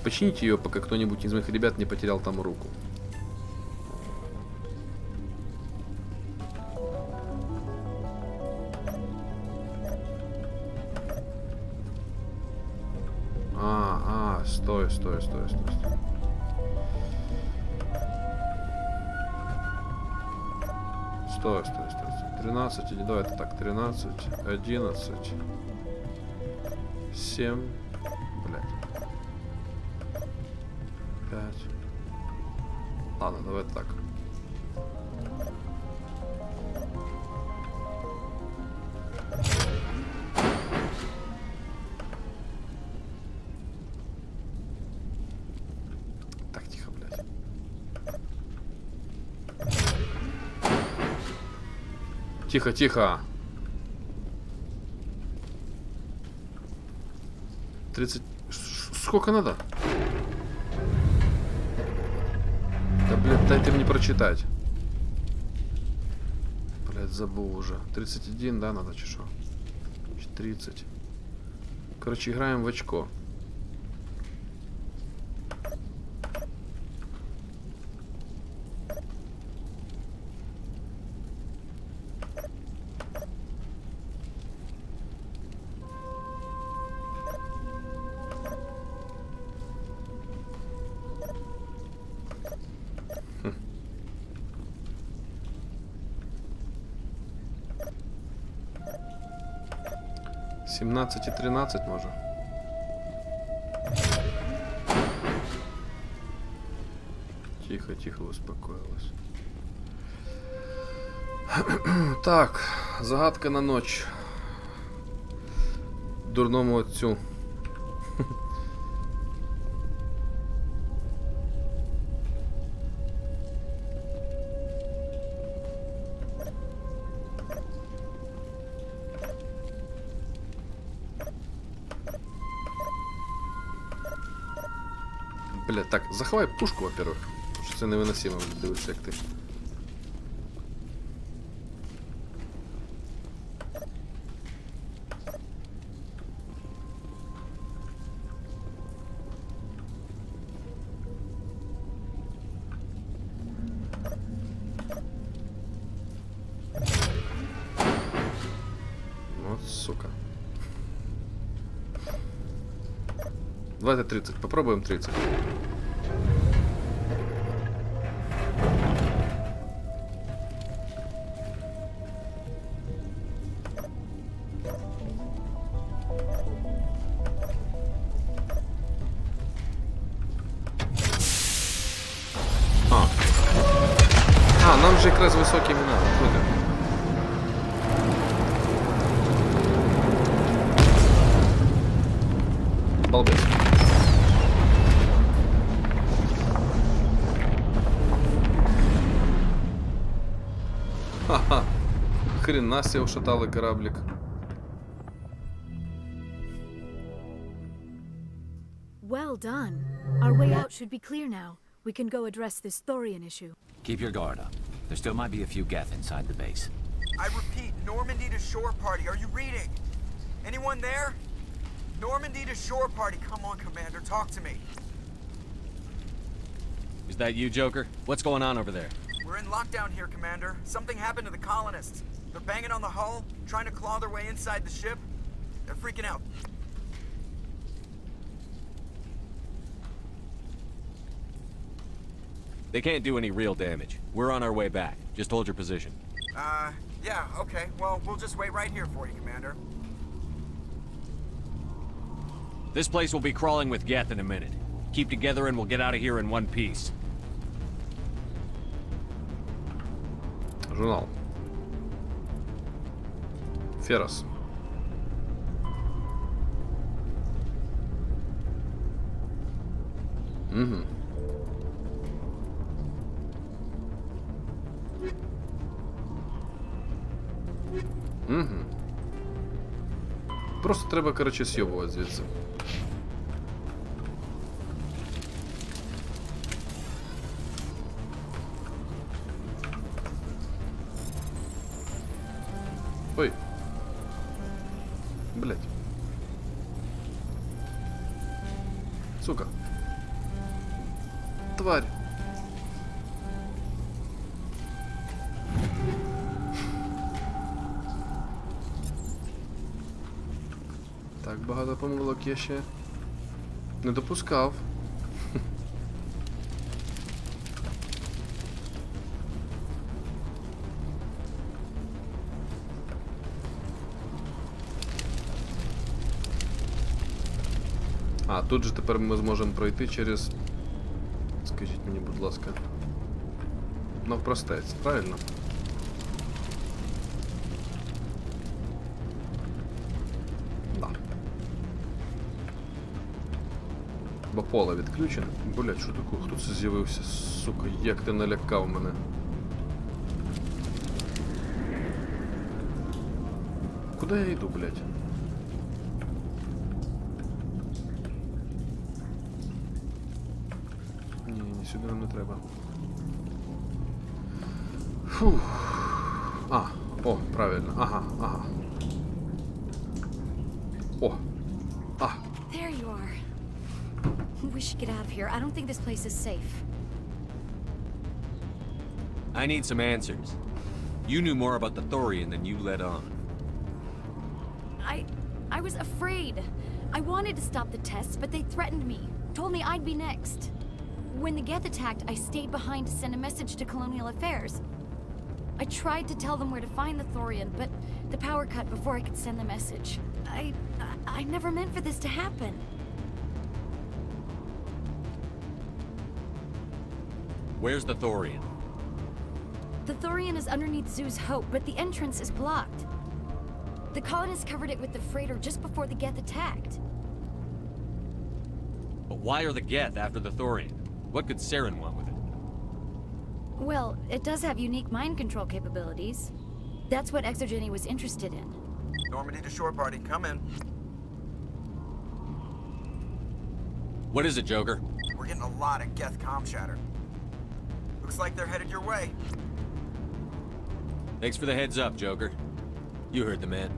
Почините ее, пока кто-нибудь из моих ребят не потерял там руку. Стой. 13, давай это так, 13, 11, 7, блядь. 5. Ладно, давай так. Так, тихо, блядь. Тихо. 30. Сколько надо? Да, блядь, дайте мне прочитать. Блядь, забыл уже. 31, да, надо, чи що? 30. Короче, играем в очко. — 17 и 13 може. Тихо, успокоилась. Так, загадка на ночь. Дурному отцю. Бля, так, заховай пушку, во-первых. Потому що це невиносимо, дивитися, як ти. Вот, сука. Давайте 30. Попробуем 30. Нам же якраз високі імена. Балбес. Ха-ха. Хрена себе ушатали кораблик. Well done. Our way out should be clear now. We can go address this Thorian issue. Keep your guard up. There still might be a few Geth inside the base. I repeat, Normandy to shore party. Are you reading? Anyone there? Normandy to shore party. Come on, Commander, talk to me. Is that you, Joker? What's going on over there? We're in lockdown here, Commander. Something happened to the colonists. They're banging on the hull, trying to claw their way inside the ship. They're freaking out. They can't do any real damage. We're on our way back. Just hold your position. Yeah, okay. Well, we'll just wait right here for you, Commander. This place will be crawling with Geth in a minute. Keep together and we'll get out of here in one piece. Журнал. Феррос. Угу. Угу. Просто треба, коротше, с'єбувати звідси. Ой. Блять. Сука. Тварь. Так, багато помилок я ще не допускав. А, тут же тепер ми зможемо пройти через... Скажіть мені, будь ласка. Навпростець, правильно? Да. Бо поле відключене. Блять, що таке? Хто це з'явився? Сука, як ти налякав мене. Куди я йду, блять? Сюди нам не треба. Фух. А, о, правильно. Ага, ага. О. А. There you are. We should get out of here. I don't think this place is safe. I need some answers. You knew more about the Thorian than you let on. I was afraid. I wanted to stop the tests, but they threatened me. Told me I'd be next. When the Geth attacked, I stayed behind to send a message to Colonial Affairs. I tried to tell them where to find the Thorian, but the power cut before I could send the message. I never meant for this to happen. Where's the Thorian? The Thorian is underneath Zoo's Hope, but the entrance is blocked. The colonists covered it with the freighter just before the Geth attacked. But why are the Geth after the Thorian? What could Saren want with it? Well, it does have unique mind control capabilities. That's what Exogeny was interested in. Normandy to shore party, come in. What is it, Joker? We're getting a lot of Geth comm chatter. Looks like they're headed your way. Thanks for the heads up, Joker. You heard the man.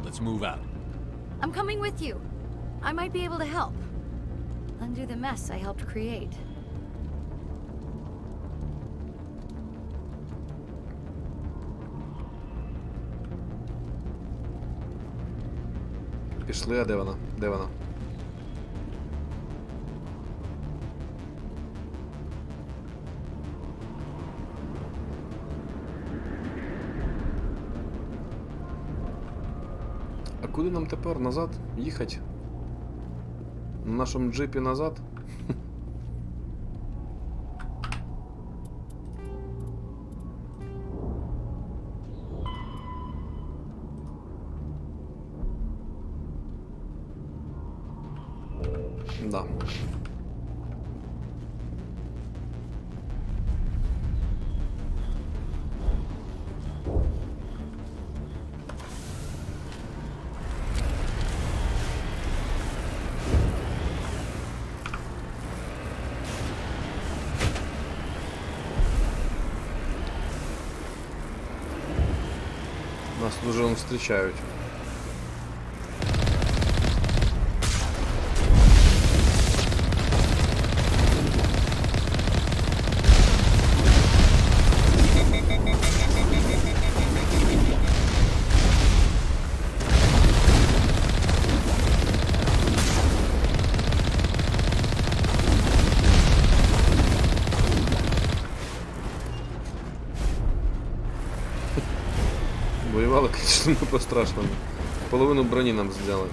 Let's move out. I'm coming with you. I might be able to help. Undo the mess I helped create. Пішли, а де вона? Де вона? А куди нам тепер? Назад? Їхати? На нашому джипі назад? Да. Нас тут уже встречают. Воювали, звісно, ми по-страшному. Половину броні нам зняли.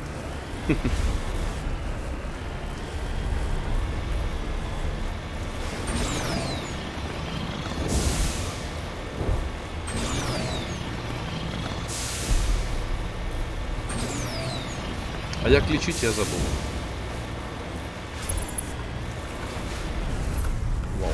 А як лічить, я забув. Вау.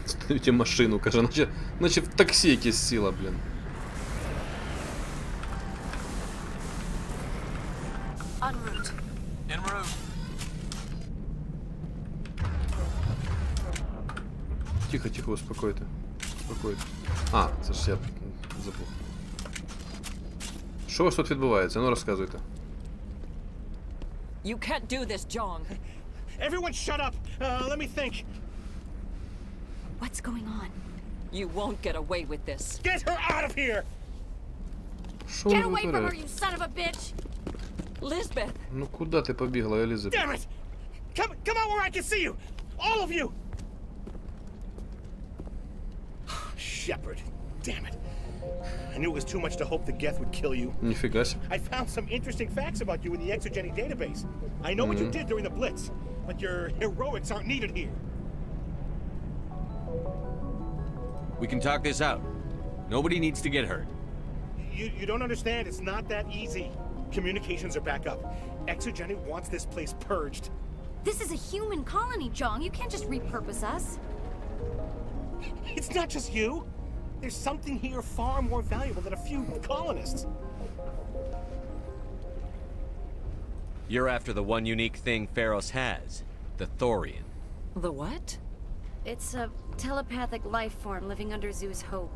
Ставите машину, каже, наче в таксі якесь сіла, блін. Тихо, тихо, успокойте. Успокойте. А, це ж я забув. Що у вас тут відбувається? Ну розказуйте. You can't do this, John. Everyone shut up! Let me think. What's going on? You won't get away with this. Get her out of here! Get away from her, you son of a bitch! Lisbeth! Ну куди ти побігла, Елізабет? Damn it! Come out where I can see you! All of you! Shepard, damn it. I knew it was too much to hope the Geth would kill you. Ніфіга себе. I found some interesting facts about you in the Exogeny database. I know what you did during the Blitz, but your heroics aren't needed here. We can talk this out. Nobody needs to get hurt. You don't understand. It's not that easy. Communications are back up. Exogeny wants this place purged. This is a human colony, John. You can't just repurpose us. It's not just you. There's something here far more valuable than a few colonists. You're after the one unique thing Pharos has, the Thorian. The what? It's a telepathic life form living under Zeus' Hope.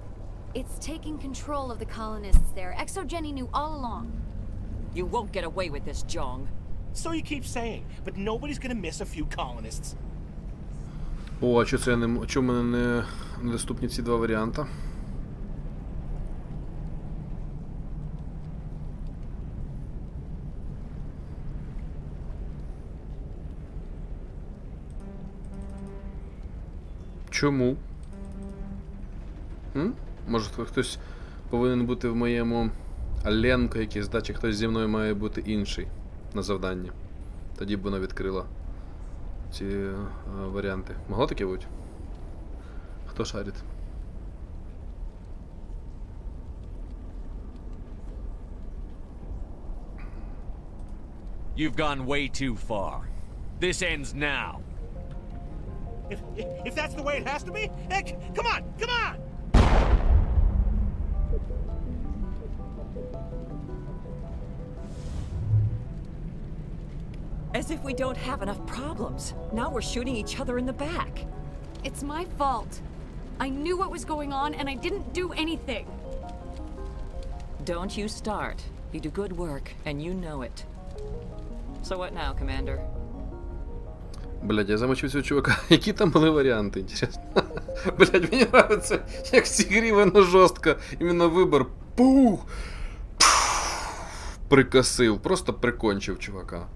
It's taking control of the colonists there. Exogeny knew all along. You won't get away with this, Jong. So you keep saying, but nobody's gonna miss a few colonists. О, а чого це я не... Чому в мене недоступні ці два варіанти? Чому? Може хтось повинен бути в моєму Ленко якийсь, да? Чи хтось зі мною має бути інший на завданні. Тоді б вона відкрила ці варіанти. Могло таке бути? Хто шарить? You've gone way too far. This ends now. If that's the way it has to be, heck, come on, come on! As if we don't have enough problems. Now we're shooting each other in the back. It's my fault. I knew what was going on and I didn't do anything. Don't you start. You do good work, and you know it. So what now, Commander? Блядь, я замочив цього чувака. Які там були варіанти, інтересно? Блядь, мені нравиться, як в цій грі воно жорстко. Іменно вибор. Пух! Прикосив. Просто прикончив чувака.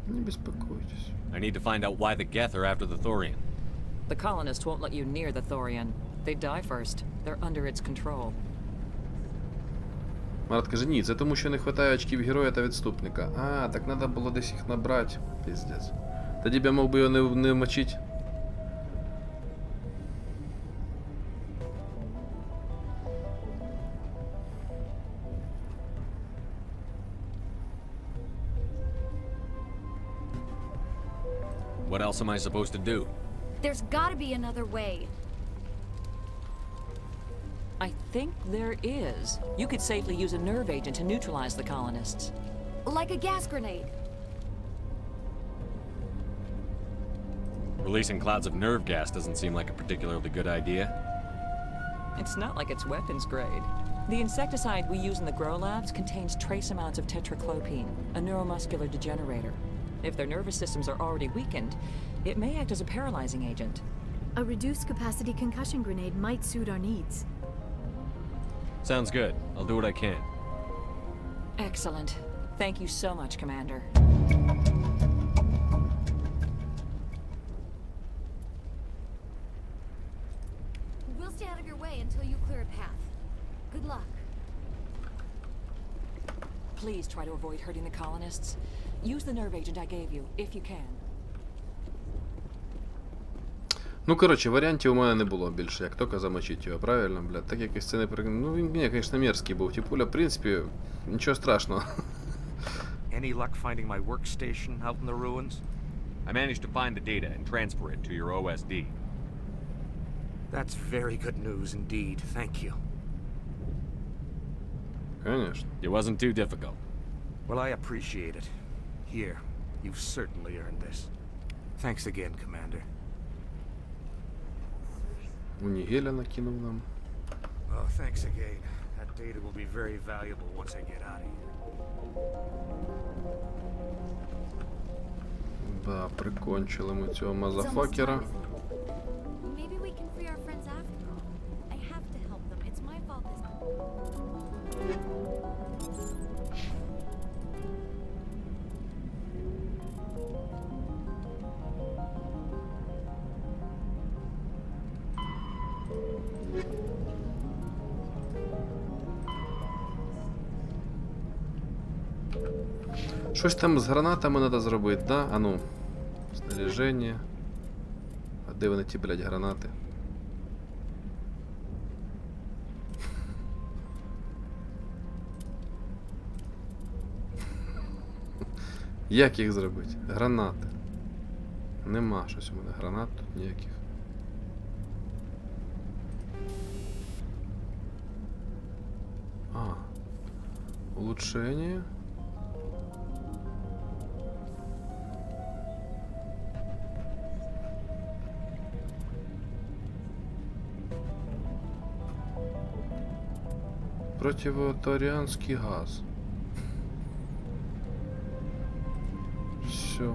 Не беспокойтесь. I need to find out why the Geth are after the Thorian. The colonists won't let you near the Thorian. They die first. They're under its control. Марат каже, ні, це тому, що не вистачає очків героя та відступника. А, так треба було десь їх набрати. Піздець. Тоді б я мог би його не мочити. What else am I supposed to do? There's gotta be another way. I think there is. You could safely use a nerve agent to neutralize the colonists. Like a gas grenade. Releasing clouds of nerve gas doesn't seem like a particularly good idea. It's not like it's weapons grade. The insecticide we use in the grow labs contains trace amounts of tetraclopine, a neuromuscular degenerator. If their nervous systems are already weakened, it may act as a paralyzing agent. A reduced capacity concussion grenade might suit our needs. Sounds good. I'll do what I can. Excellent. Thank you so much, Commander. We'll stay out of your way until you clear a path. Good luck. Please try to avoid hurting the colonists. Use the nerve agent I gave you, if you can. Ну, коротше, варіантів у мене не було більше, як тільки замочити його, правильно, блядь? Так якось це не при... Ну, він, звісно, мерзкий був. Типуля, в принципі, нічого страшного. Any luck finding my workstation out in the ruins? I managed to find the data and transfer it to your OSD. That's very good news indeed. Thank you. Конечно. It wasn't too difficult. Well, I appreciate it. Here, you've certainly earned this. Thanks again, Commander. Унігеля накинув нам. Oh, thanks again. That data will be very valuable once I get out of here. Да, прикончили ми цього мазафакера. Maybe we can free our friends after all. I have to help them. It's my fault this... Щось там з гранатами треба зробити, да? А ну. Снаряження. А де вони ті, блядь, гранати? Як їх зробити? Гранати. Нема щось у мене гранат тут ніяких. А. Улучшення. Противоторианский газ. Все.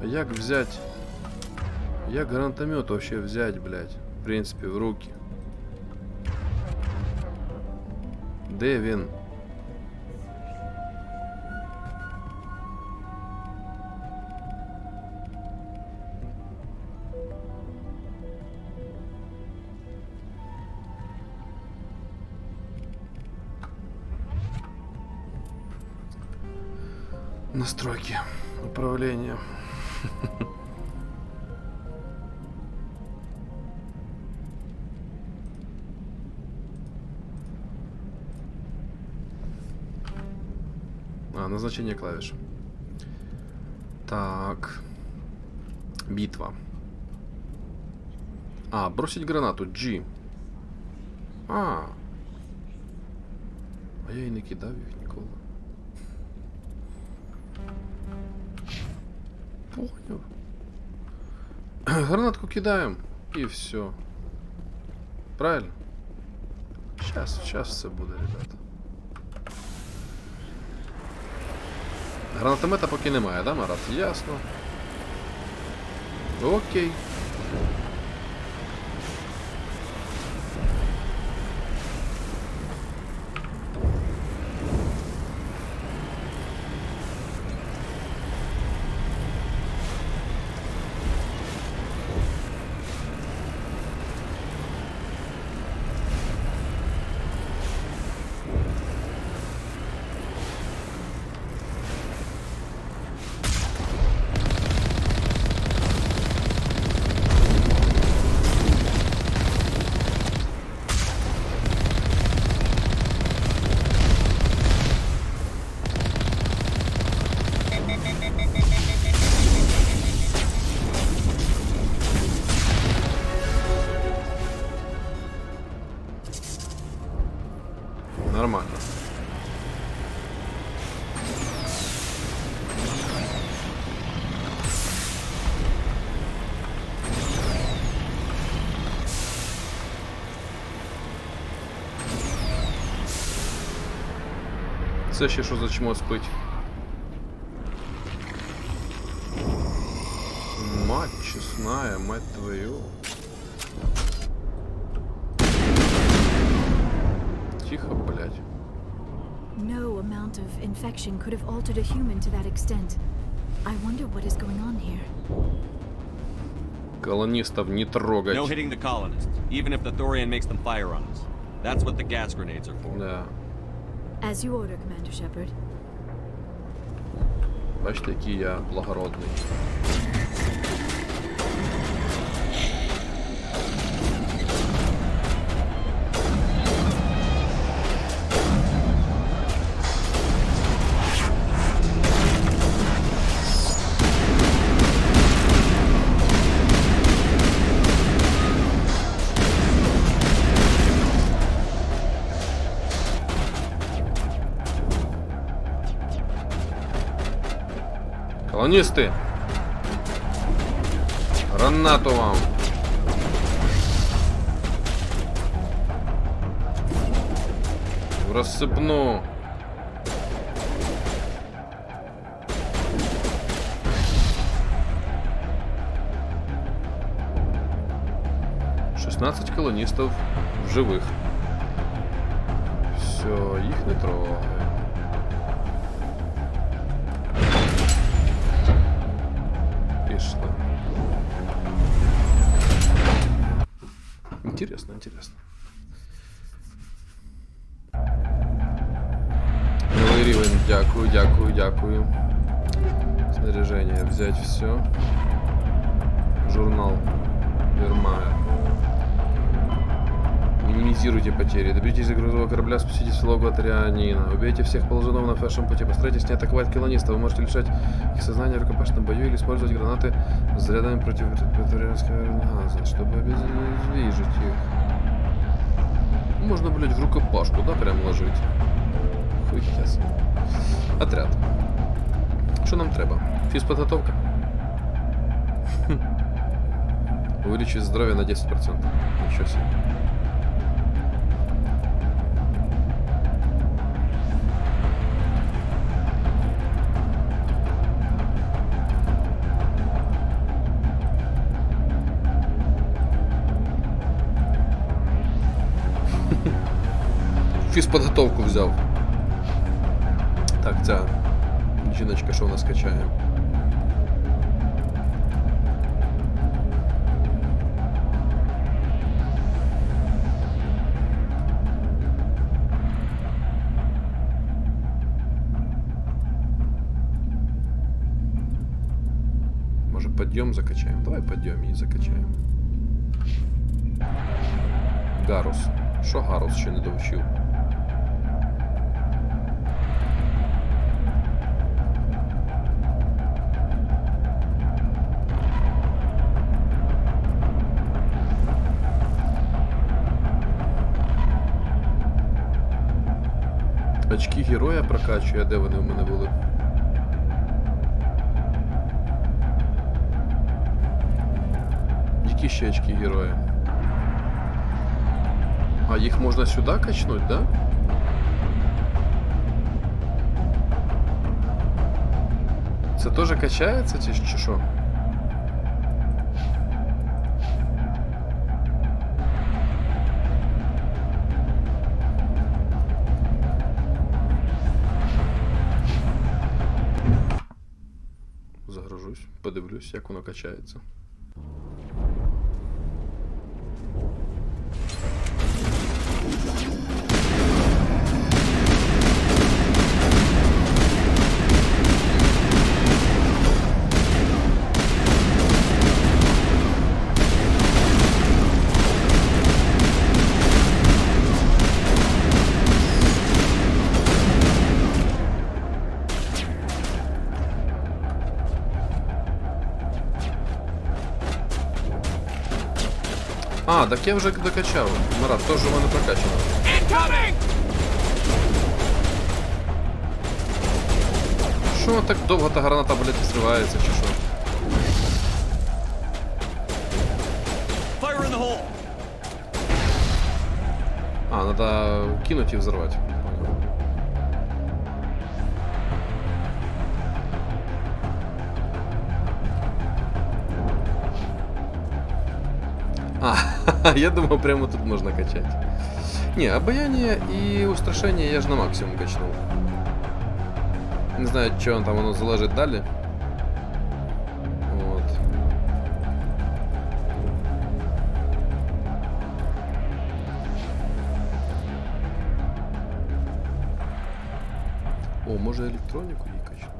А як взять? Як гранатомет вообще взять, блядь? В принципе, в руки. Де він? Настройки управления. А, назначение клавиш. Так. Битва. А, бросить гранату. G. А я і не кидав їх ніколи. Понял. Гранатку кидаем и все. Правильно? Сейчас все буде, ребята. Гранатомета поки немає, да, Марат? Ясно. Окей. Нормально. Це ще що за чмо спить? Мать честная, мать твою. Тихо, блядь. No amount of infection could have altered a human to that extent. I wonder what is going on here. Колонистов не трогать. No hitting the colonists, even if the Thorian makes them fire on us. That's what the gas grenades are for. Да. As you order, Commander Shepard. Бачите, який я благородний. Колонисты! Гранату вам! В розсипну! «16 колонистов в живых. Все, их не трогай. Интересно, интересно. Новый рівень, дякую, дякую, дякую. Снаряжение, взять все. Журнал Вермая. Минимизируйте потери. Доберитесь до грузового корабля, спуститесь в логово Трианина. Убейте всех положенных на вашем пути. Постарайтесь не атаковать колонистов. Вы можете лишать их сознания в рукопашном бою или использовать гранаты с зарядами против ветеранского газа, чтобы обездвижить их. Можно, блять, в рукопашку, да, прям ложить. Хуй ясно. Отряд. Что нам треба? Физподготовка. Увеличить здоровье на 10%. Ничего себе. Фізподготовку взяв. Так, ця жіночка, що у нас качає? Може подъем закачаем? Давай подъем її закачаємо. Гарус. Що Гарус ще не довчив? Очки героя прокачує, а де вони в мене були? Які ще очки героя? А їх можна сюди качнуть, да? Це теж качається чи що? Загружусь, подивлюсь, як воно качається. А, так я вже докачав. Марат, теж у мене прокачано. Що так довго та граната, блядь, зривається, чи що? А, надо кинуть и взорвать. А, я думал, прямо тут можно качать. Не, обаяние и устрашение я же на максимум качнул. Не знаю, что он там оно залежит дали. Вот. О, може електроніку їй качнути?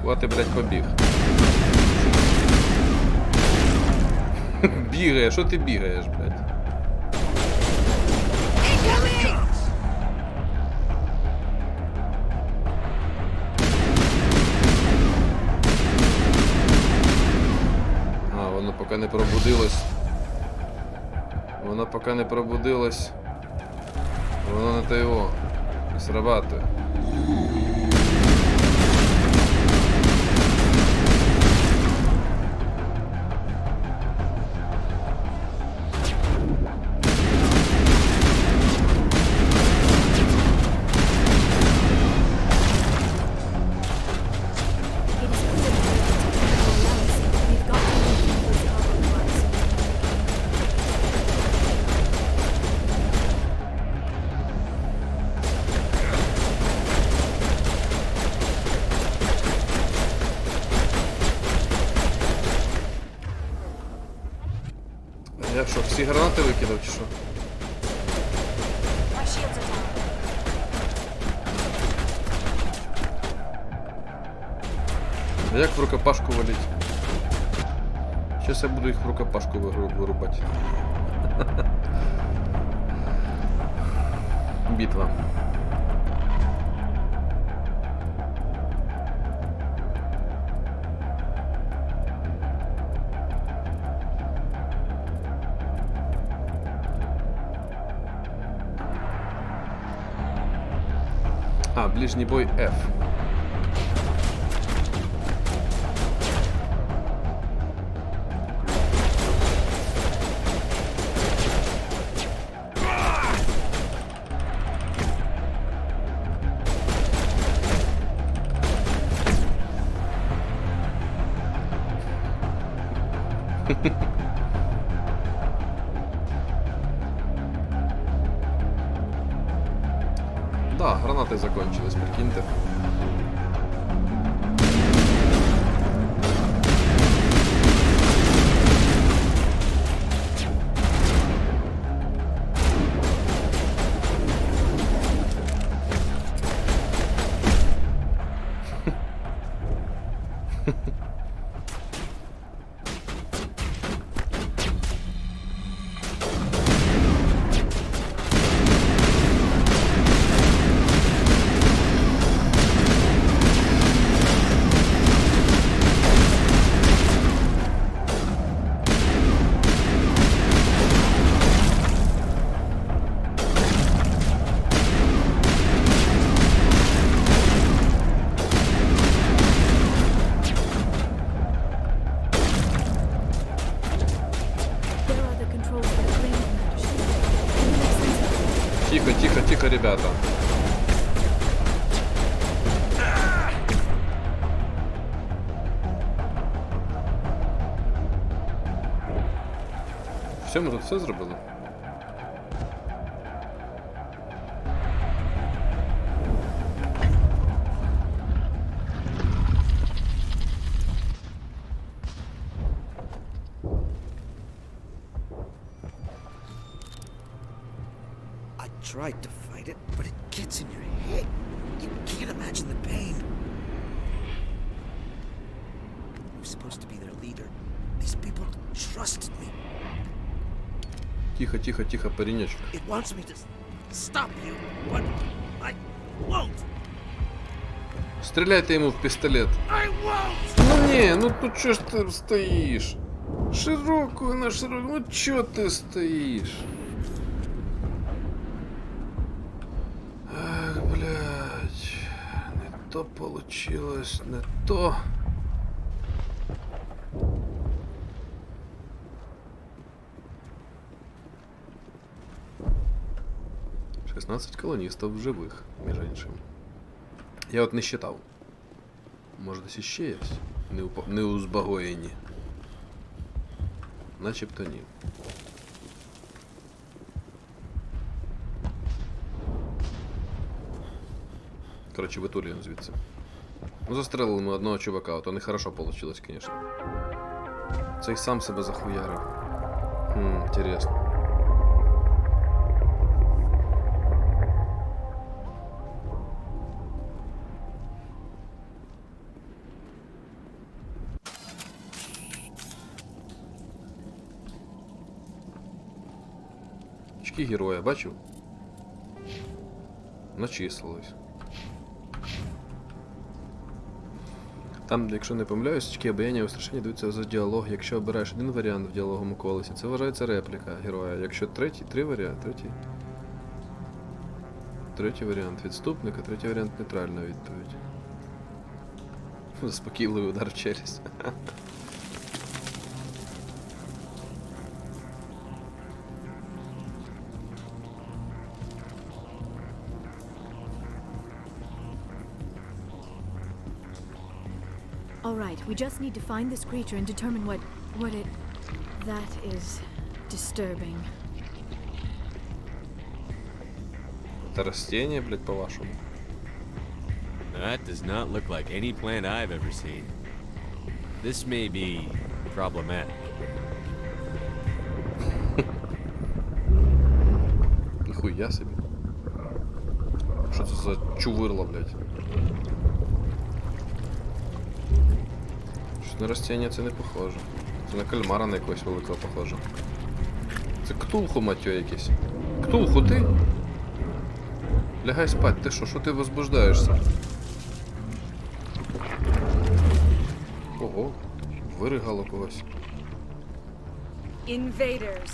Куда ти, блядь, побіг? Бігає, що ти бігаєш, блядь? А, воно поки не пробудилось. Воно поки не пробудилось. Воно не то його. Не срабатує. Я що, всі гранати викидав чи що? А як в рукопашку валить? Сейчас я буду їх в рукопашку вирубати. Битва. А, ближний бой F. Да, гранаты закончились, прикиньте. Тихо, тихо, тихо, ребята. Все, ми тут все зробили? Tried to fight it, but it gets in your head. You can't imagine the pain. I was supposed to be their leader. These people trusted me. Тихо, тихо, тихо, паренечек. It wants me to stop you, but I won't. Стреляйте ему в пистолет. I won't. Ну не, ну чё ж ты стоишь? Широкую на широкую, ну чё ты стоишь? Ах, блядь, не то получилось, не то. «16 колоністів живих, між іншим. Я от не считав. Може десь іще є? Не узбагоєні. Начебто ні. Коротше, витулюємо звідси. Ну, застрелили ми одного чувака, а то не хорошо вийшло, звісно. Цей сам себе захуярив. Інтересно. Очки героя, бачив? Начислилось. Там, якщо не помиляюсь, очки обаяння і устрашення даються за діалог. Якщо обираєш один варіант в діалоговому колесі, це вважається репліка героя. Якщо третій варіант відступника, третій варіант нейтральна відповідь. Заспокійливий удар в челюсть. All right, we just need to find this creature and determine what it... That is disturbing. Это растение, блядь, по-вашему? That does not look like any plant I've ever seen. This may be problematic. Нихуя себе. Що це за чувирло, блядь? На растіння це не похоже. Це на кальмара на якогось великого похоже. Це ктулху, матьо, якийсь. Ктулху, ти? Лягай спать, ти що ти возбуждаєшся? Ого, виригало когось. Invaders,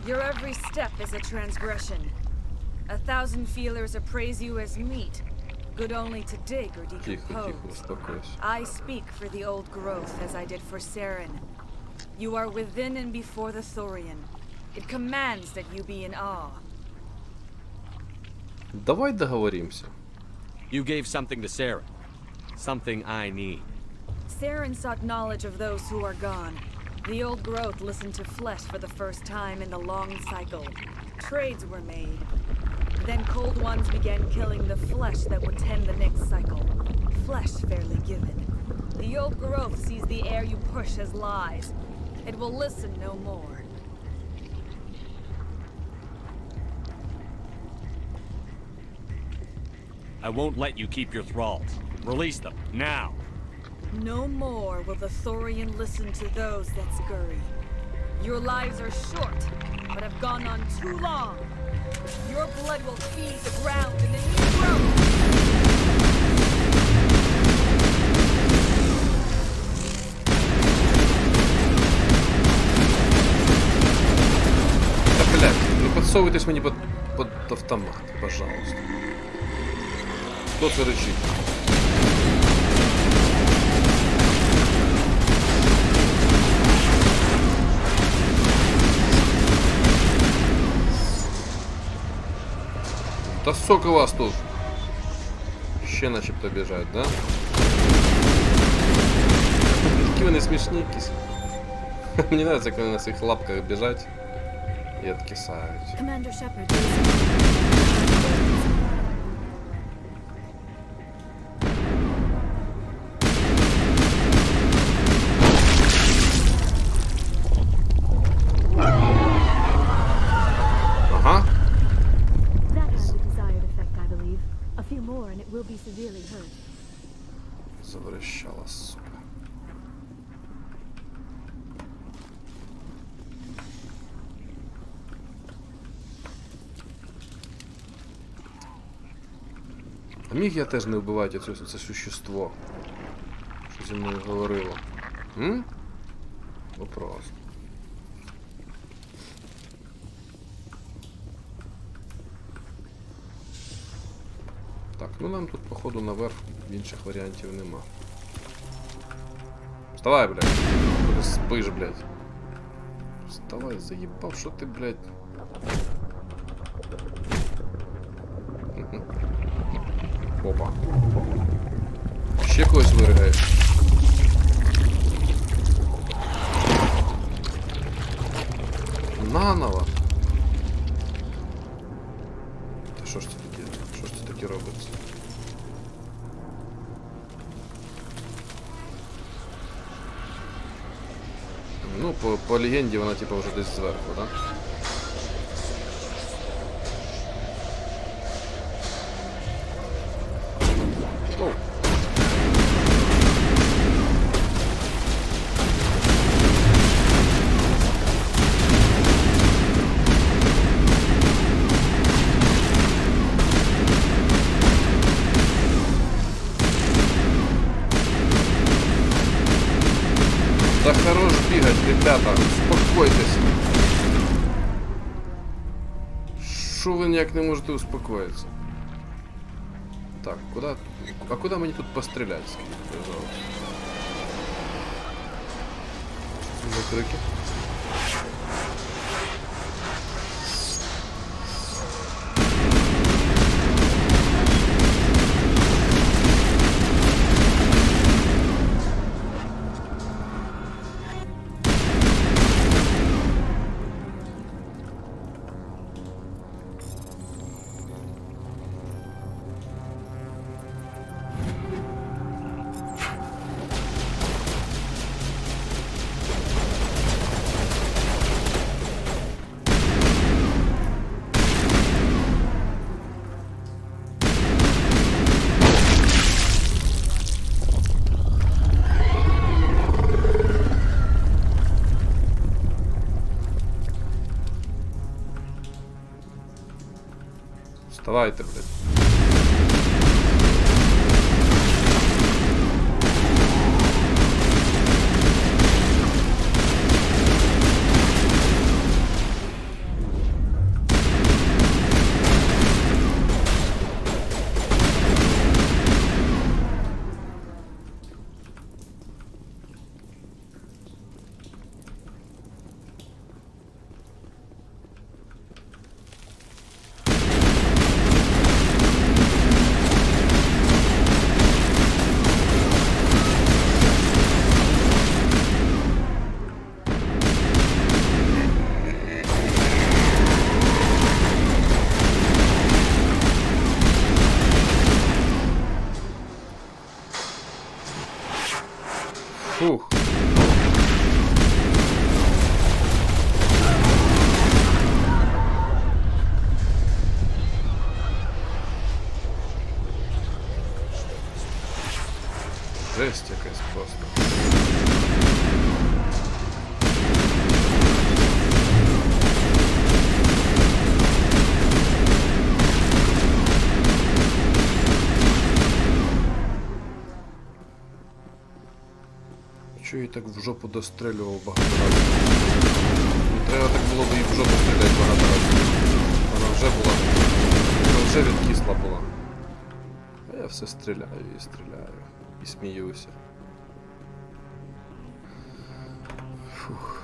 your every step is a transgression. 1,000 feelers appraise you as meat. Good only to dig or decompose. I speak for the old growth as I did for Saren. You are within and before the Thorian. It commands that you be in awe. Давай договоримся. You gave something to Saren. Something I need. Saren sought knowledge of those who are gone. The old growth listened to flesh for the first time in the long cycle. Trades were made. Then cold ones began killing the flesh that would tend the next cycle. Flesh fairly given. The old growth sees the air you push as lies. It will listen no more. I won't let you keep your thralls. Release them, now! No more will the Thorian listen to those that scurry. Your lives are short, but have gone on too long. Your blood will feed the ground and the new growth. Да, блядь, не подсовывайтесь мне под автомат, пожалуйста. Кто це рычит? Та сока вас тут. Ще начебто біжать, да? Такі вони смішні якісь. Мені подобається, як вони на своїх лапках біжать і откисають. Commander Shepard. Ага. That has the desired effect, I believe. A few more and it will be severely hurt. Заверещала, сука. А міг я теж не вбивати це существо, що зі мною говорило? Вопрос. Так, ну нам тут, походу, наверх інших варіантів нема. Вставай, блядь. Куди спиш, блядь. Вставай, заїбав, що ти, блядь. Опа. Ще когось виригаєш. Наново. Та що ж це таке? Що ж це таке робиться? Ну, по легенді вона типа вже десь зверху, да? Оу. Да хорош бегать, ребята, успокойтесь. Шо вы никак не можете успокоиться? Так, куда... А куда мне тут пострелять, скажите, пожалуйста? Что за крики? Вставайте, блядь. Фух. Жесть якась просто. Чого я так в жопу дострелював багато разів? Не треба так було б її в жопу стріляти багато разів. Вона вже відкисла була. А я все стріляю і стріляю. І сміюся. Фух.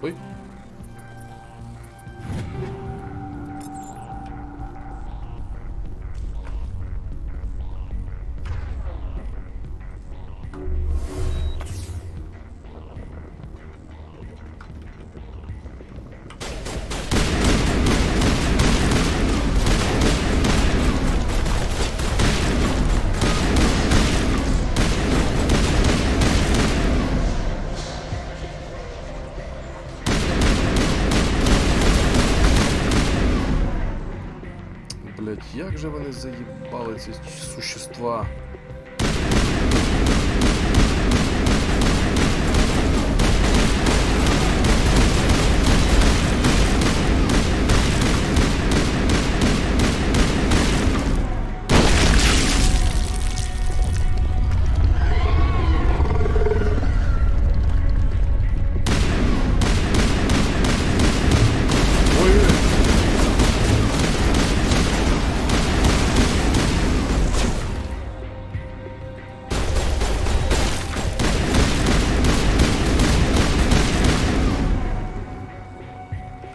Ой. Як же вони заїбали ці существа?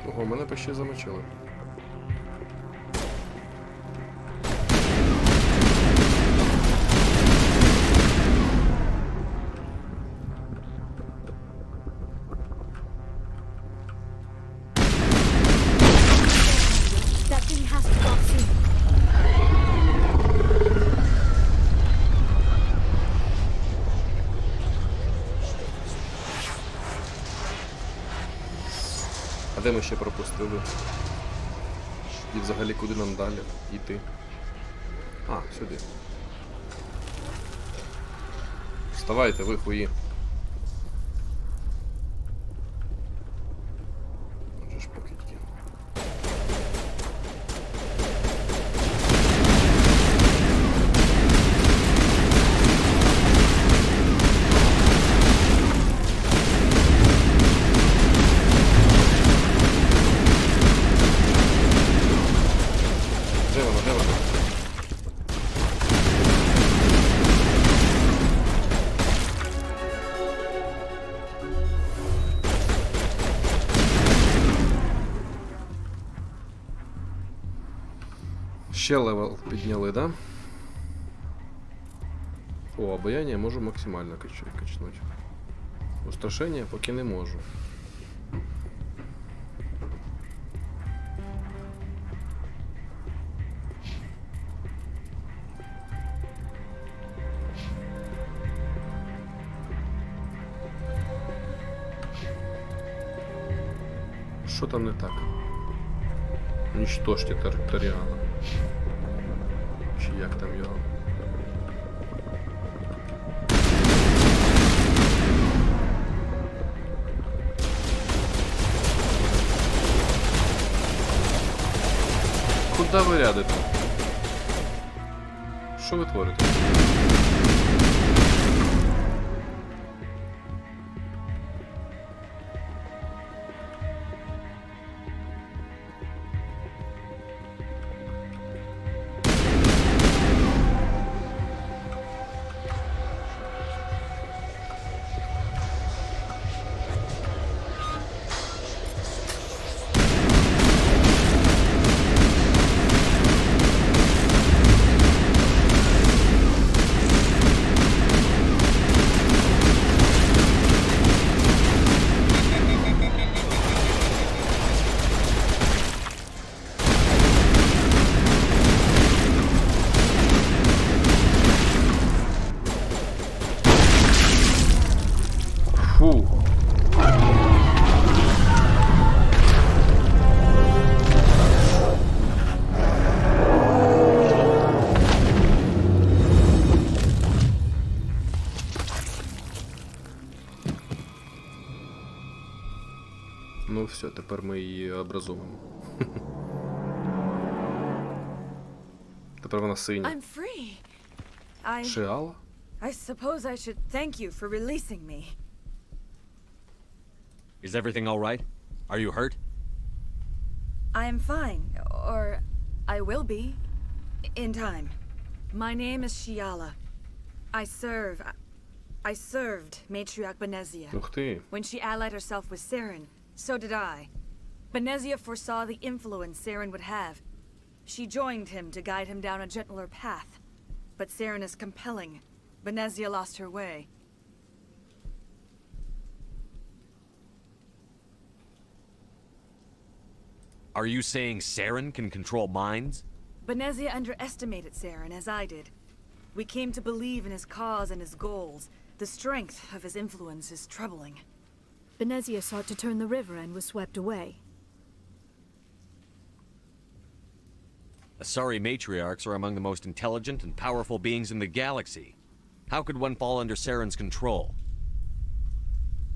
Ого, мене почти замочили. That thing has to drop soon. А де ми ще пропустили? І взагалі куди нам далі йти? А, сюди. Вставайте, ви хуї. Отже ж покидьки. Де вона, де вона? Ще левел підняли, да? О, обаяння можу максимально качнути. Устрашення поки не можу. Що там не так? Уничтожьте територіала. Чи як там його? Куда ви рядите? Що ви творите? Фу. Ну все, тепер ми її образуємо. Тепер вона синя. I'm free. I Шиала? suppose I should thank you for releasing me. Is everything all right? Are you hurt? I am fine, or I will be, in time. My name is Shiala. I served Matriarch Benezia. Ух ти. When she allied herself with Saren, so did I. Benezia foresaw the influence Saren would have. She joined him to guide him down a gentler path. But Saren is compelling. Benezia lost her way. Are you saying Saren can control minds? Benezia underestimated Saren, as I did. We came to believe in his cause and his goals. The strength of his influence is troubling. Benezia sought to turn the river and was swept away. Asari matriarchs are among the most intelligent and powerful beings in the galaxy. How could one fall under Saren's control?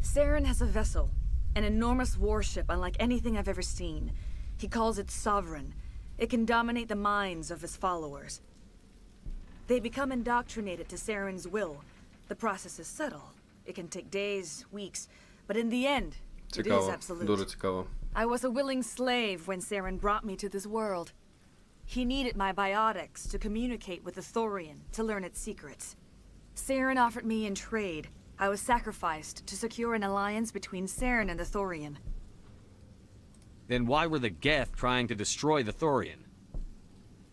Saren has a vessel, an enormous warship unlike anything I've ever seen. He calls it Sovereign. It can dominate the minds of his followers. They become indoctrinated to Saren's will. The process is subtle. It can take days, weeks, but in the end, it is Цікаво, absolute. дуже цікаво. I was a willing slave when Saren brought me to this world. He needed my biotics to communicate with the Thorian, to learn its secrets. Saren offered me in trade. I was sacrificed to secure an alliance between Saren and the Thorian. Then why were the Geth trying to destroy the Thorian?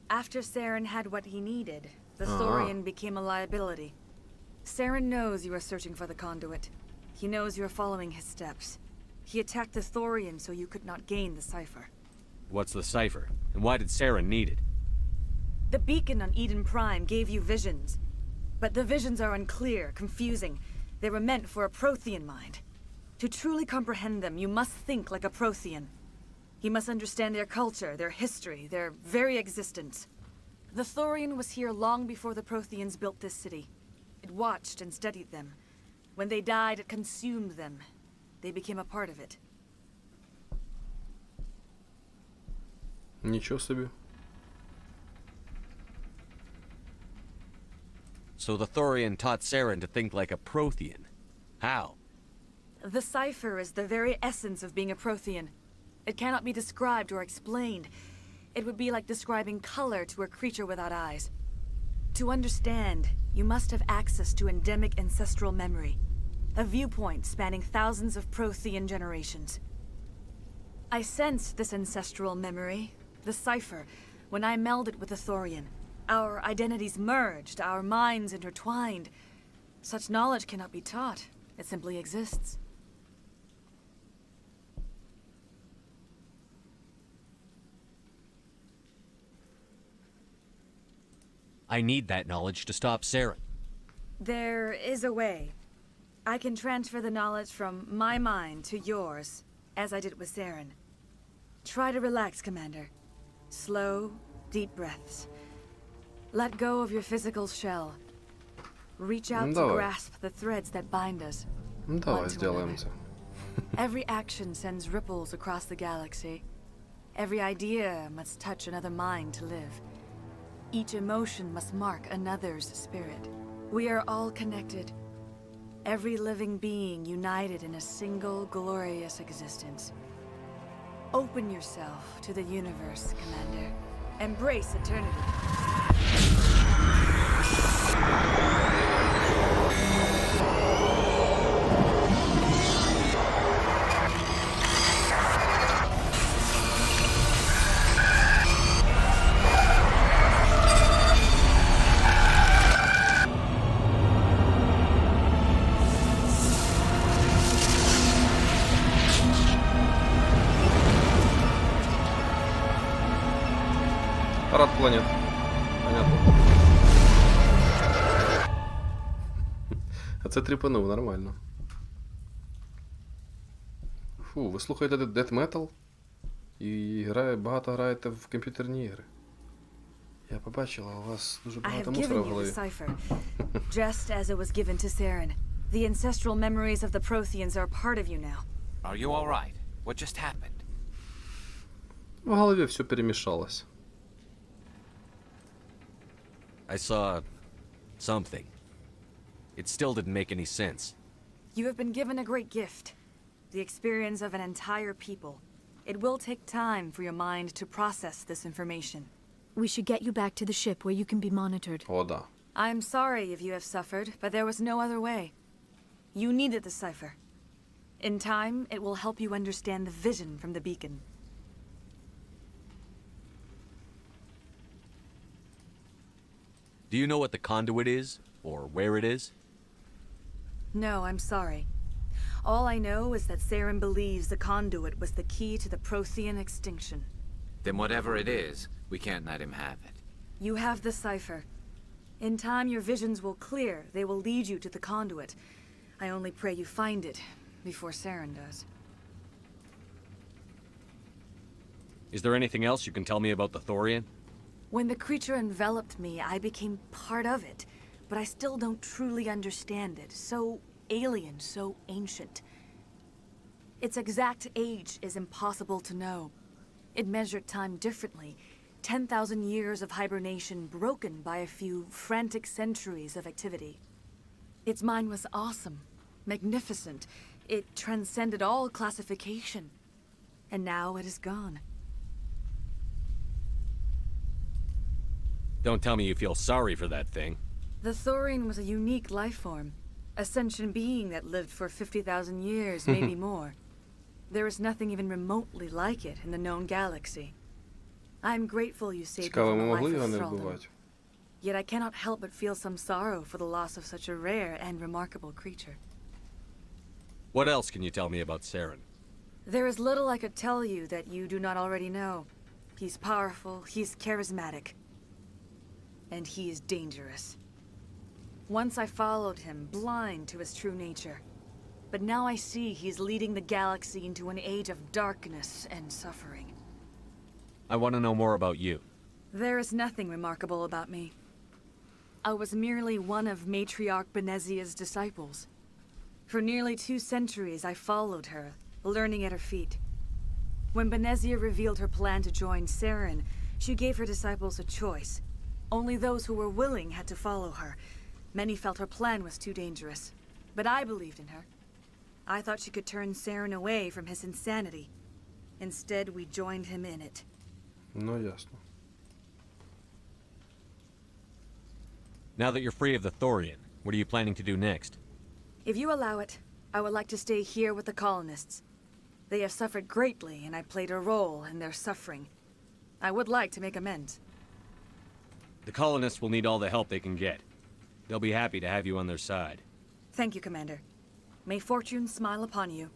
After Saren had what he needed, the Thorian became a liability. Saren knows you are searching for the conduit. He knows you are following his steps. He attacked the Thorian so you could not gain the cipher. What's the cipher? And why did Saren need it? The beacon on Eden Prime gave you visions. But the visions are unclear, confusing. They were meant for a Prothean mind. To truly comprehend them, you must think like a Prothean. You must understand their culture, their history, their very existence. The Thorian was here long before the Protheans built this city. It watched and studied them. When they died, it consumed them. They became a part of it. Нічого собі. So the Thorian taught Saren to think like a Prothean. How? The cipher is the very essence of being a Prothean. It cannot be described or explained. It would be like describing color to a creature without eyes. To understand, you must have access to endemic ancestral memory. A viewpoint spanning thousands of Prothean generations. I sensed this ancestral memory, the cipher, when I melded with the Thorian. Our identities merged, our minds intertwined. Such knowledge cannot be taught. It simply exists. I need that knowledge to stop Saren. There is a way. I can transfer the knowledge from my mind to yours, as I did with Saren. Try to relax, Commander. Slow, deep breaths. Let go of your physical shell. Reach out to grasp the threads that bind us. Давай сделаем это. Every action sends ripples across the galaxy. Every idea must touch another mind to live. Each emotion must mark another's spirit. We are all connected. Every living being united in a single glorious existence. Open yourself to the universe, Commander. Embrace eternity. Парад планет. Понятно. А це тріпанув, нормально. Фу, ви слухаєте Death Metal? І багато граєте в комп'ютерні ігри. Я побачила, у вас дуже багато мусора в голові. Just as it was given to Saren. The ancestral memories of the Protheans are a part of you now. Are you all right? What just happened? В голові все перемішалось. I saw something. It still didn't make any sense. You have been given a great gift. The experience of an entire people. It will take time for your mind to process this information. We should get you back to the ship where you can be monitored. О, да. I'm sorry if you have suffered, but there was no other way. You needed the cipher. In time, it will help you understand the vision from the beacon. Do you know what the conduit is? Or where it is? No, I'm sorry. All I know is that Saren believes the conduit was the key to the Prothean extinction. Then whatever it is, we can't let him have it. You have the cipher. In time, your visions will clear. They will lead you to the conduit. I only pray you find it before Saren does. Is there anything else you can tell me about the Thorian? When the creature enveloped me, I became part of it, but I still don't truly understand it. So alien, so ancient. Its exact age is impossible to know. It measured time differently. 10,000 years of hibernation broken by a few frantic centuries of activity. Its mind was awesome, magnificent. It transcended all classification. And now it is gone. Don't tell me you feel sorry for that thing. The Thorian was a unique life form. A sentient being that lived for 50,000 years, maybe more. There is nothing even remotely like it in the known galaxy. I'm grateful you saved me from a life of thraldom. Yet I cannot help but feel some sorrow for the loss of such a rare and remarkable creature. What else can you tell me about Saren? There is little I could tell you that you do not already know. He's powerful, he's charismatic. And he is dangerous. Once I followed him, blind to his true nature. But now I see he's leading the galaxy into an age of darkness and suffering. I want to know more about you. There is nothing remarkable about me. I was merely one of Matriarch Benezia's disciples. For nearly 2 centuries I followed her, learning at her feet. When Benezia revealed her plan to join Saren, she gave her disciples a choice. Only those who were willing had to follow her. Many felt her plan was too dangerous, but I believed in her. I thought she could turn Saren away from his insanity. Instead, we joined him in it. Ну, ясно. Now that you're free of the Thorian, what are you planning to do next? If you allow it, I would like to stay here with the colonists. They have suffered greatly, and I played a role in their suffering. I would like to make amends. The colonists will need all the help they can get. They'll be happy to have you on their side. Thank you, Commander. May fortune smile upon you.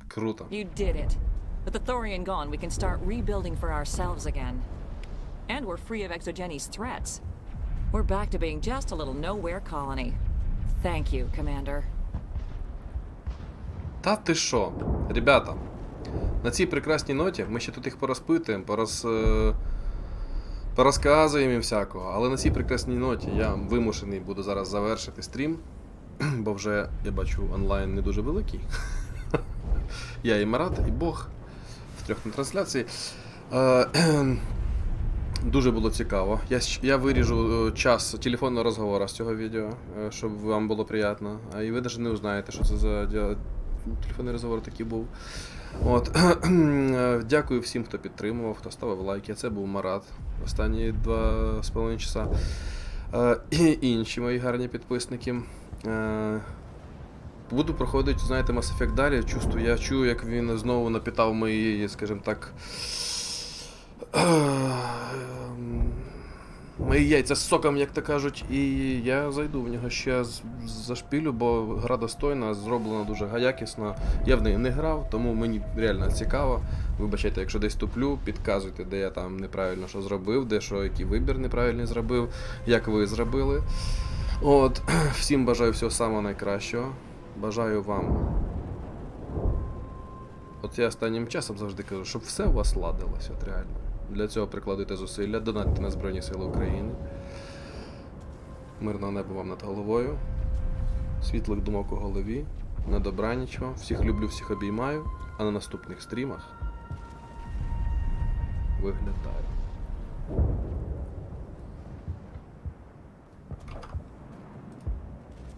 Круто. You did it. With the Thorian gone, we can start rebuilding for ourselves again. And we're free of Exogeni's threats. We're back to being just a little nowhere colony. Thank you, Commander. Та ти що? Ребята, на цій прекрасній ноті ми ще тут їх порозпитуємо, порозказуємо їм всякого, але на цій прекрасній ноті я вимушений буду зараз завершити стрім, бо вже, я бачу, онлайн не дуже великий. Я і Марат, і Бог в 3 на трансляції. Дуже було цікаво. Я виріжу час телефонного розговору з цього відео, щоб вам було приємно. А і ви навіть не узнаєте, що це за телефонний розговор такий був. От. Дякую всім, хто підтримував, хто ставив лайки. Це був Марат останні 2,5 часа. І інші мої гарні підписники. Буду проходити, знаєте, Mass Effect далі. Я чую, як він знову напитав мої, скажімо так, мої яйця з соком, як то кажуть, і я зайду в нього ще зашпілю, бо гра достойна, зроблена дуже якісно. Я в неї не грав, тому мені реально цікаво. Вибачайте, якщо десь туплю, підказуйте, де я там неправильно що зробив, де що, який вибір неправильний зробив, як ви зробили. От, всім бажаю всього самого найкращого. Бажаю вам. От я останнім часом завжди кажу, щоб все у вас ладилось, от реально. Для цього прикладайте зусилля, донатьте на Збройні Сили України. Мирного неба вам над головою. Світлих думок у голові. На добраніч вам. Всіх люблю, всіх обіймаю. А на наступних стрімах виглядаю.